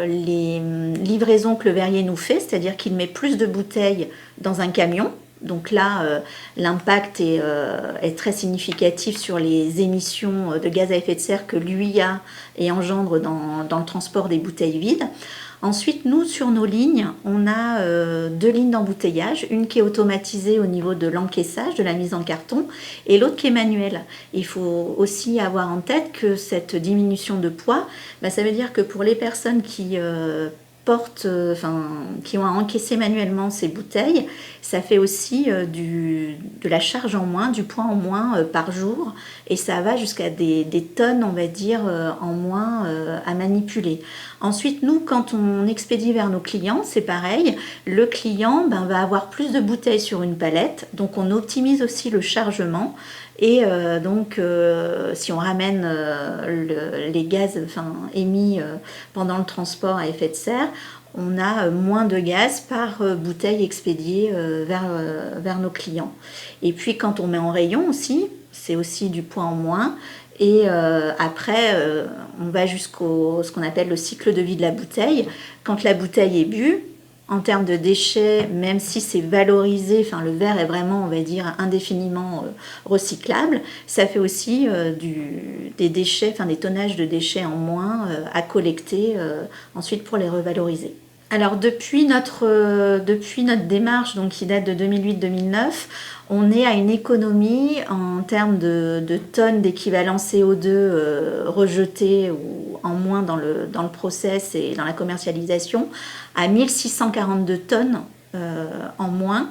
les livraisons que le verrier nous fait, c'est-à-dire qu'il met plus de bouteilles dans un camion. Donc là, l'impact est très significatif sur les émissions de gaz à effet de serre que lui a et engendre dans le transport des bouteilles vides. Ensuite, nous, sur nos lignes, on a 2 lignes d'embouteillage, une qui est automatisée au niveau de l'encaissage, de la mise en carton, et l'autre qui est manuelle. Il faut aussi avoir en tête que cette diminution de poids, ça veut dire que pour les personnes qui qui ont à encaisser manuellement ces bouteilles, ça fait aussi de la charge en moins, du poids en moins par jour, et ça va jusqu'à des tonnes, on va dire, en moins à manipuler. Ensuite, nous, quand on expédie vers nos clients, c'est pareil, le client va avoir plus de bouteilles sur une palette, donc on optimise aussi le chargement. Et donc, si on ramène les gaz émis pendant le transport à effet de serre, on a moins de gaz par bouteille expédiée vers nos clients. Et puis, quand on met en rayon aussi, c'est aussi du poids en moins. Et après, on va jusqu'au ce qu'on appelle le cycle de vie de la bouteille. Quand la bouteille est bue, en termes de déchets, même si c'est valorisé, le verre est vraiment, on va dire, indéfiniment recyclable, ça fait aussi des déchets, des tonnages de déchets en moins à collecter ensuite pour les revaloriser. Alors depuis notre démarche, donc qui date de 2008-2009, on est à une économie en termes de tonnes d'équivalent CO2 rejetées ou en moins dans le process et dans la commercialisation à 1642 tonnes en moins.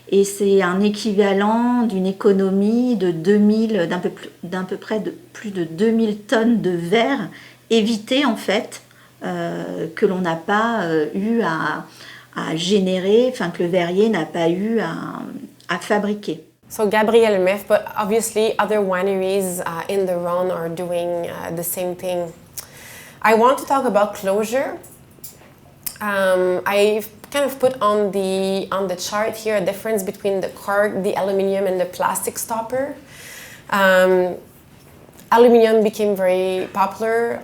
Et c'est un équivalent d'une économie de d'un peu près de plus de 2000 tonnes de verre évitées en fait, que l'on n'a pas eu à générer, que le verrier n'a pas eu à fabriquer. So Gabriel Meff, but obviously other wineries in the Rhône are doing the same thing. I want to talk about closure. I've kind of put on the chart here a difference between the cork, the aluminum, and the plastic stopper. Aluminum became very popular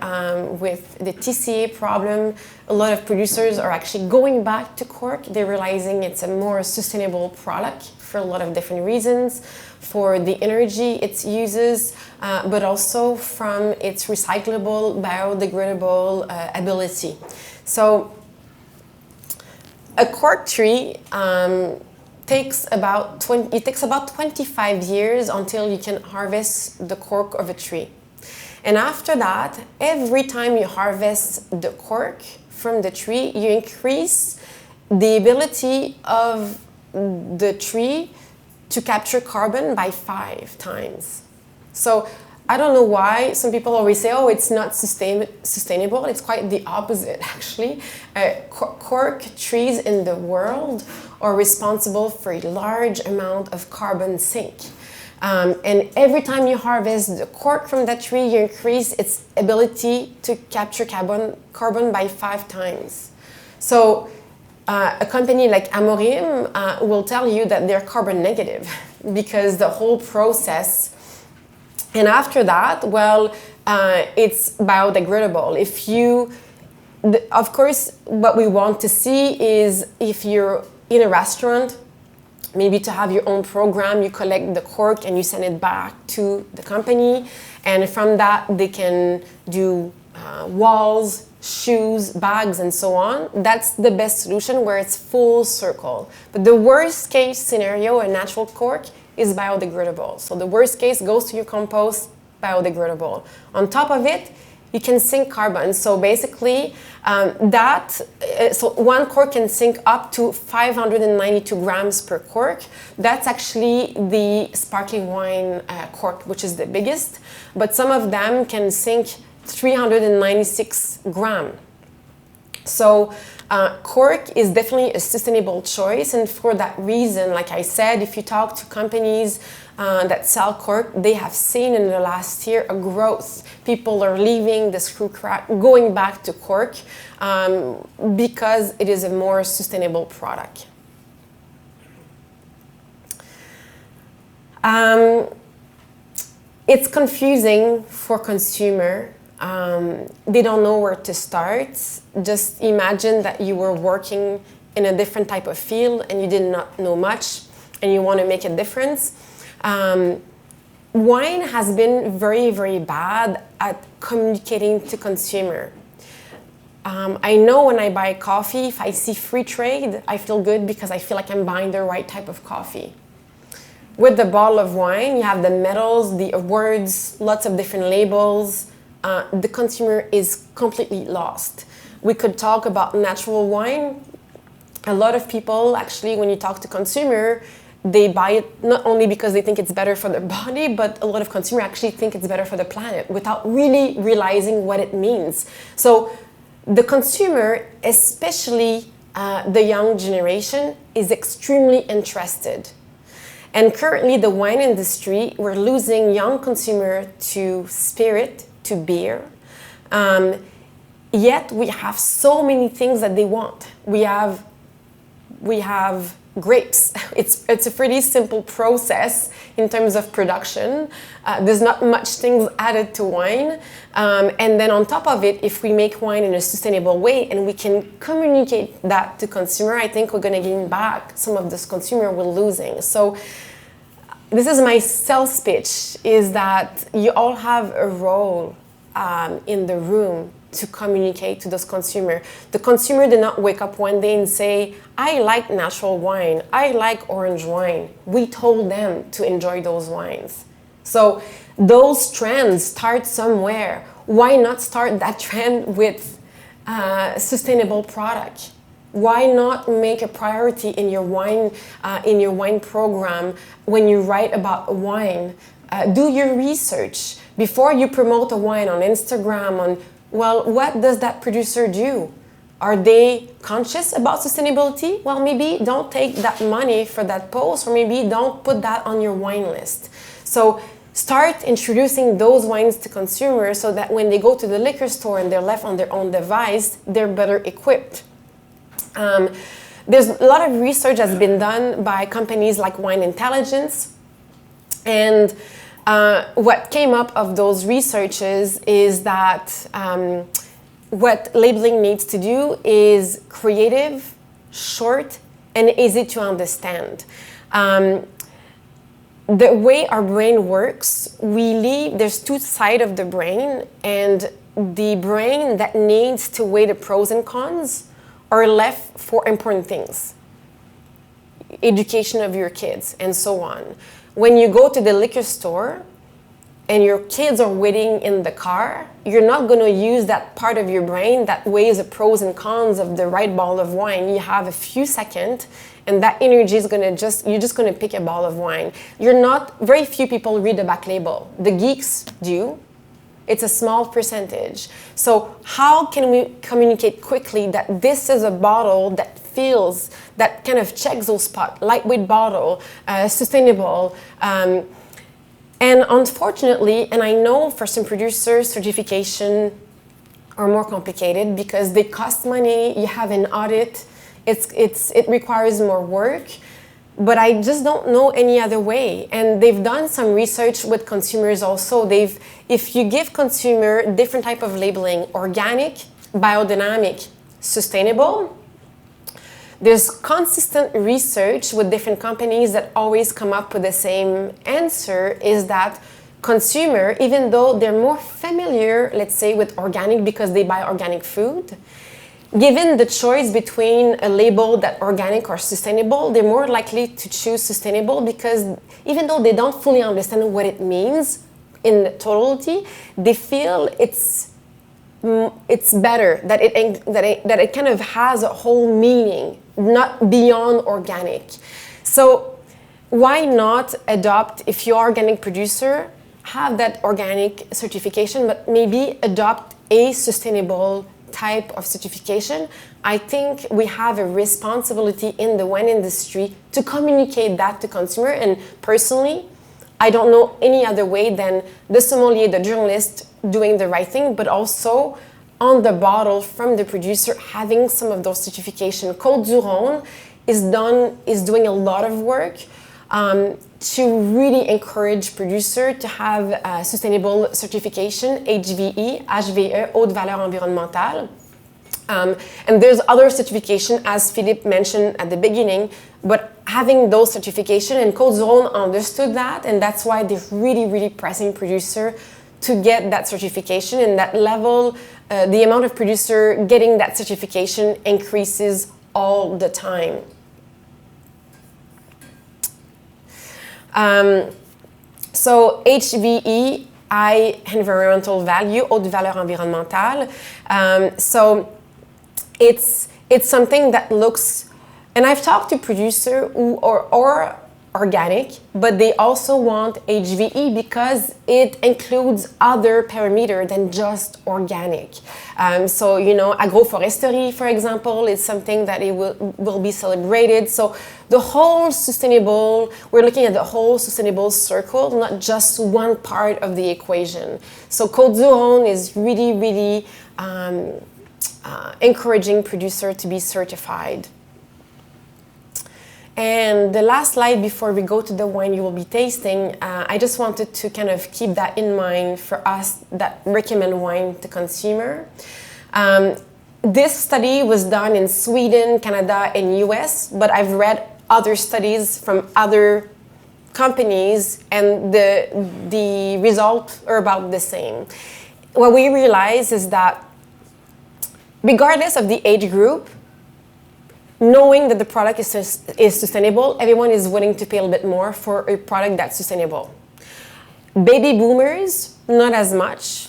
with the TCA problem. A lot of producers are actually going back to cork. They're realizing it's a more sustainable product for a lot of different reasons, for the energy it uses, but also from its recyclable, biodegradable ability. So a cork tree takes about 25 years until you can harvest the cork of a tree. And after that, every time you harvest the cork from the tree, you increase the ability of the tree to capture carbon by 5 times. So I don't know why some people always say, oh, it's not sustainable. It's quite the opposite, actually. Cork trees in the world are responsible for a large amount of carbon sink. And every time you harvest the cork from that tree, you increase its ability to capture carbon by 5 times. So a company like Amorim will tell you that they're carbon negative because the whole process. And after that, well, it's biodegradable. Of course, what we want to see is if you're in a restaurant, maybe to have your own program, you collect the cork and you send it back to the company. And from that, they can do walls, shoes, bags, and so on. That's the best solution where it's full circle. But the worst case scenario, a natural cork, is biodegradable. So the worst case goes to your compost, biodegradable. On top of it, you can sink carbon. So basically, so one cork can sink up to 592 grams per cork. That's actually the sparkling wine cork, which is the biggest. But some of them can sink 396 grams. So cork is definitely a sustainable choice, and for that reason, like I said, if you talk to companies that sell cork, they have seen in the last year a growth. People are leaving the screw crack, going back to cork because it is a more sustainable product. It's confusing for consumer. They don't know where to start. Just imagine that you were working in a different type of field and you did not know much and you want to make a difference. Wine has been very, very bad at communicating to consumer. I know when I buy coffee, if I see free trade, I feel good because I feel like I'm buying the right type of coffee. With the bottle of wine, you have the medals, the awards, lots of different labels. The consumer is completely lost. We could talk about natural wine. A lot of people, actually, when you talk to consumer, they buy it not only because they think it's better for their body, but a lot of consumers actually think it's better for the planet without really realizing what it means. So the consumer, especially the young generation, is extremely interested. And currently, the wine industry, we're losing young consumer to spirit, to beer. Yet we have so many things that they want. We have grapes. It's a pretty simple process in terms of production. There's not much things added to wine. And then on top of it, if we make wine in a sustainable way and we can communicate that to consumer, I think we're going to gain back some of this consumer we're losing. So this is my sales pitch, is that you all have a role in the room to communicate to those consumers. The consumer did not wake up one day and say, I like natural wine, I like orange wine. We told them to enjoy those wines. So those trends start somewhere. Why not start that trend with sustainable product? Why not make a priority in your wine program when you write about wine? Do your research before you promote a wine on Instagram. Well, what does that producer do? Are they conscious about sustainability? Well, maybe don't take that money for that post, or maybe don't put that on your wine list. So start introducing those wines to consumers so that when they go to the liquor store and they're left on their own device, they're better equipped. there's a lot of research that's been done by companies like Wine Intelligence. And what came up of those researches is that what labeling needs to do is creative, short, and easy to understand. The way our brain works, there's two sides of the brain, and the brain that needs to weigh the pros and cons are left for important things. Education of your kids, and so on. When you go to the liquor store and your kids are waiting in the car, you're not going to use that part of your brain that weighs the pros and cons of the right bottle of wine. You have a few seconds, and that energy is you're just going to pick a bottle of wine. Very few people read the back label. The geeks do. It's a small percentage. So how can we communicate quickly that this is a bottle that kind of checks those spots, lightweight bottle, sustainable, and unfortunately, and I know for some producers, certification are more complicated because they cost money, you have an audit, it requires more work, but I just don't know any other way. And they've done some research with consumers also. If you give consumer different type of labeling, organic, biodynamic, sustainable, there's consistent research with different companies that always come up with the same answer, is that consumer, even though they're more familiar, let's say, with organic because they buy organic food, given the choice between a label that organic or sustainable, they're more likely to choose sustainable because even though they don't fully understand what it means in totality, they feel it's better, that it kind of has a whole meaning, not beyond organic. So why not adopt, if you're an organic producer, have that organic certification, but maybe adopt a sustainable type of certification? I think we have a responsibility in the wine industry to communicate that to consumer. And personally, I don't know any other way than the sommelier, the journalist doing the right thing, but also on the bottle from the producer having some of those certifications. Côte du Rhône is doing a lot of work to really encourage producer to have sustainable certification, HVE, Haute Valeur Environnementale. And there's other certification, as Philippe mentioned at the beginning, but having those certification, and Côte du Rhône understood that, and that's why they're really, really pressing producer to get that certification, and that level, the amount of producer getting that certification increases all the time. So HVE, high environmental value, haute valeur environnementale. So it's something that looks, and I've talked to producer who are organic, but they also want HVE because it includes other parameters than just organic. So, you know, agroforestry, for example, is something that it will be celebrated. So the whole sustainable, we're looking at the whole sustainable circle, not just one part of the equation. So Côte du Rhône is really, really encouraging producer to be certified. And the last slide before we go to the wine you will be tasting, I just wanted to kind of keep that in mind for us that recommend wine to consumer. This study was done in Sweden, Canada, and US, but I've read other studies from other companies, and the results are about the same. What we realize is that regardless of the age group, knowing that the product is sustainable, everyone is willing to pay a little bit more for a product that's sustainable. Baby boomers, not as much.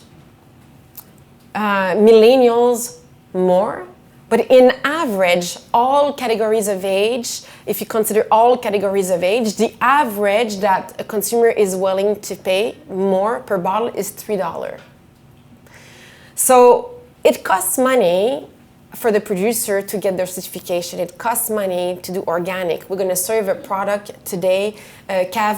Millennials, more. But in average, all categories of age, if you consider all categories of age, the average that a consumer is willing to pay more per bottle is $3. So it costs money for the producer to get their certification. It costs money to do organic. We're going to serve a product today, Cave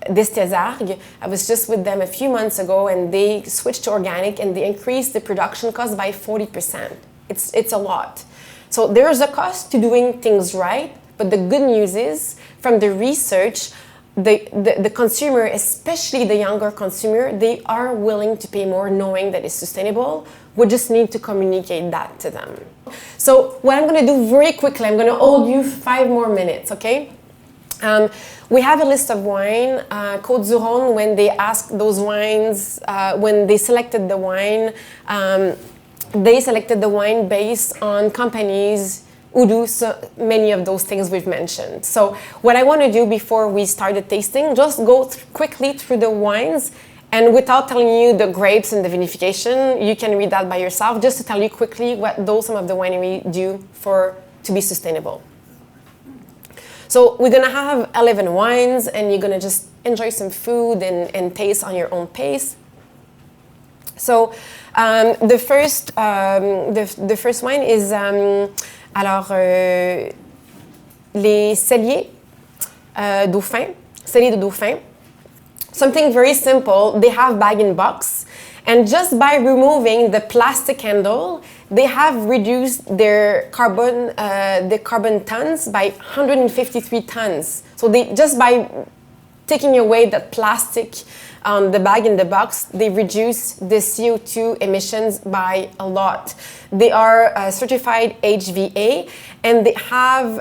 d'Estésargues. I was just with them a few months ago, and they switched to organic, and they increased the production cost by 40%. It's a lot. So there's a cost to doing things right, but the good news is, from the research, the consumer, especially the younger consumer, they are willing to pay more knowing that it's sustainable. We just need to communicate that to them. So what I'm going to do very quickly, I'm going to hold you 5 more minutes, okay? We have a list of wine. Côte du Rhône, when they asked those wines, when they selected the wine, they selected the wine based on companies who do so many of those things we've mentioned. So what I want to do before we start the tasting, just go quickly through the wines, and without telling you the grapes and the vinification, you can read that by yourself, just to tell you quickly what some of the winery do to be sustainable. So we're gonna have 11 wines, and you're gonna just enjoy some food and taste on your own pace. So the first wine is les celliers Dauphin, celliers de Dauphin. Something very simple. They have bag-in-box, and just by removing the plastic handle, they have reduced their carbon tons by 153 tons. So just by taking away that plastic on the bag-in-the-box, they reduce the CO2 emissions by a lot. They are certified HVA, and they have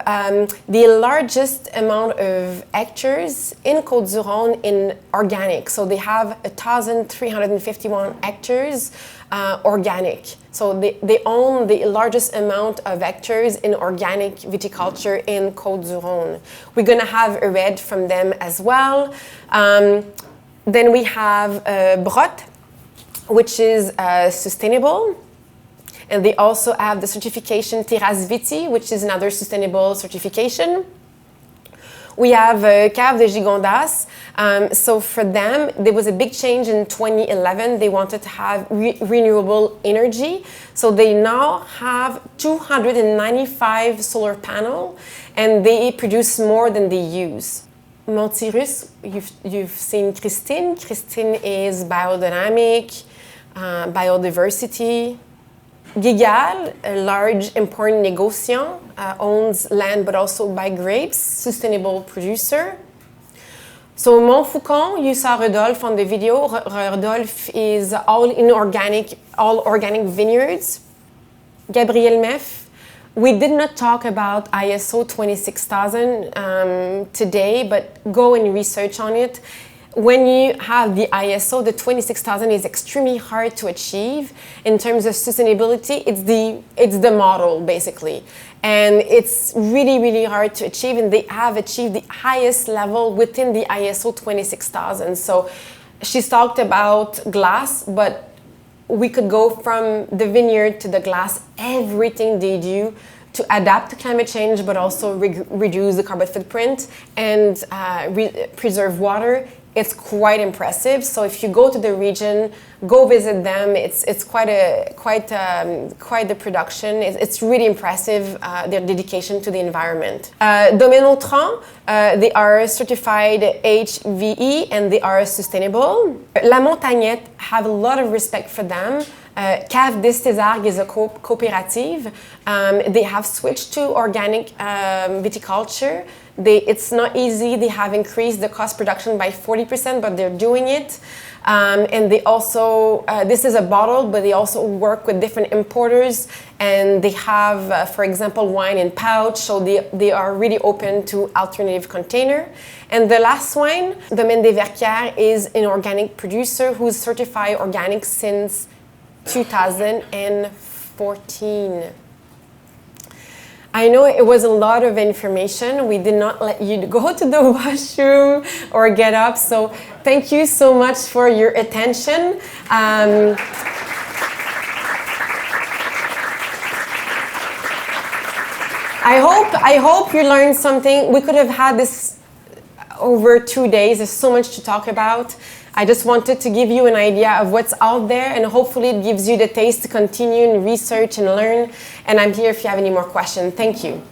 the largest amount of hectares in Côte du Rhône in organic. So they have 1,351 hectares organic. So they own the largest amount of hectares in organic viticulture in Côte du Rhône. We're gonna have a red from them as well. Then we have Brot, which is sustainable. And they also have the certification Terrasse Viti, which is another sustainable certification. We have Cave de Gigondas. So for them, there was a big change in 2011. They wanted to have renewable energy. So they now have 295 solar panels, and they produce more than they use. Montirus, you've seen Christine. Christine is biodynamic, biodiversity. Gigal, a large important negociant, owns land but also buy grapes, sustainable producer. So Montfaucon, you saw Rodolphe on the video. Rodolphe is all organic vineyards. Gabriel Meff, we did not talk about ISO 26000 today, but go and research on it. When you have the ISO, the 26000 is extremely hard to achieve in terms of sustainability. It's the model basically, and it's really, really hard to achieve. And they have achieved the highest level within the ISO 26000. So she's talked about glass, but we could go from the vineyard to the glass. Everything they do to adapt to climate change, but also reduce the carbon footprint and preserve water. It's quite impressive. So if you go to the region, go visit them. It's quite the production. It's really impressive, their dedication to the environment. Domaine Autran, they are certified HVE and they are sustainable. La Montagnette, have a lot of respect for them. Cave d'Estésargues is a cooperative. They have switched to organic viticulture. It's not easy. They have increased the cost production by 40%, but they're doing it. And they also, this is a bottle, but they also work with different importers, and they have, for example, wine in pouch, so they are really open to alternative container. And the last wine, Domaine des Verquières, is an organic producer who's certified organic since 2014. I know it was a lot of information. We did not let you go to the washroom or get up. So thank you so much for your attention. I hope you learned something. We could have had this over 2 days. There's so much to talk about. I just wanted to give you an idea of what's out there, and hopefully it gives you the taste to continue and research and learn. And I'm here if you have any more questions. Thank you.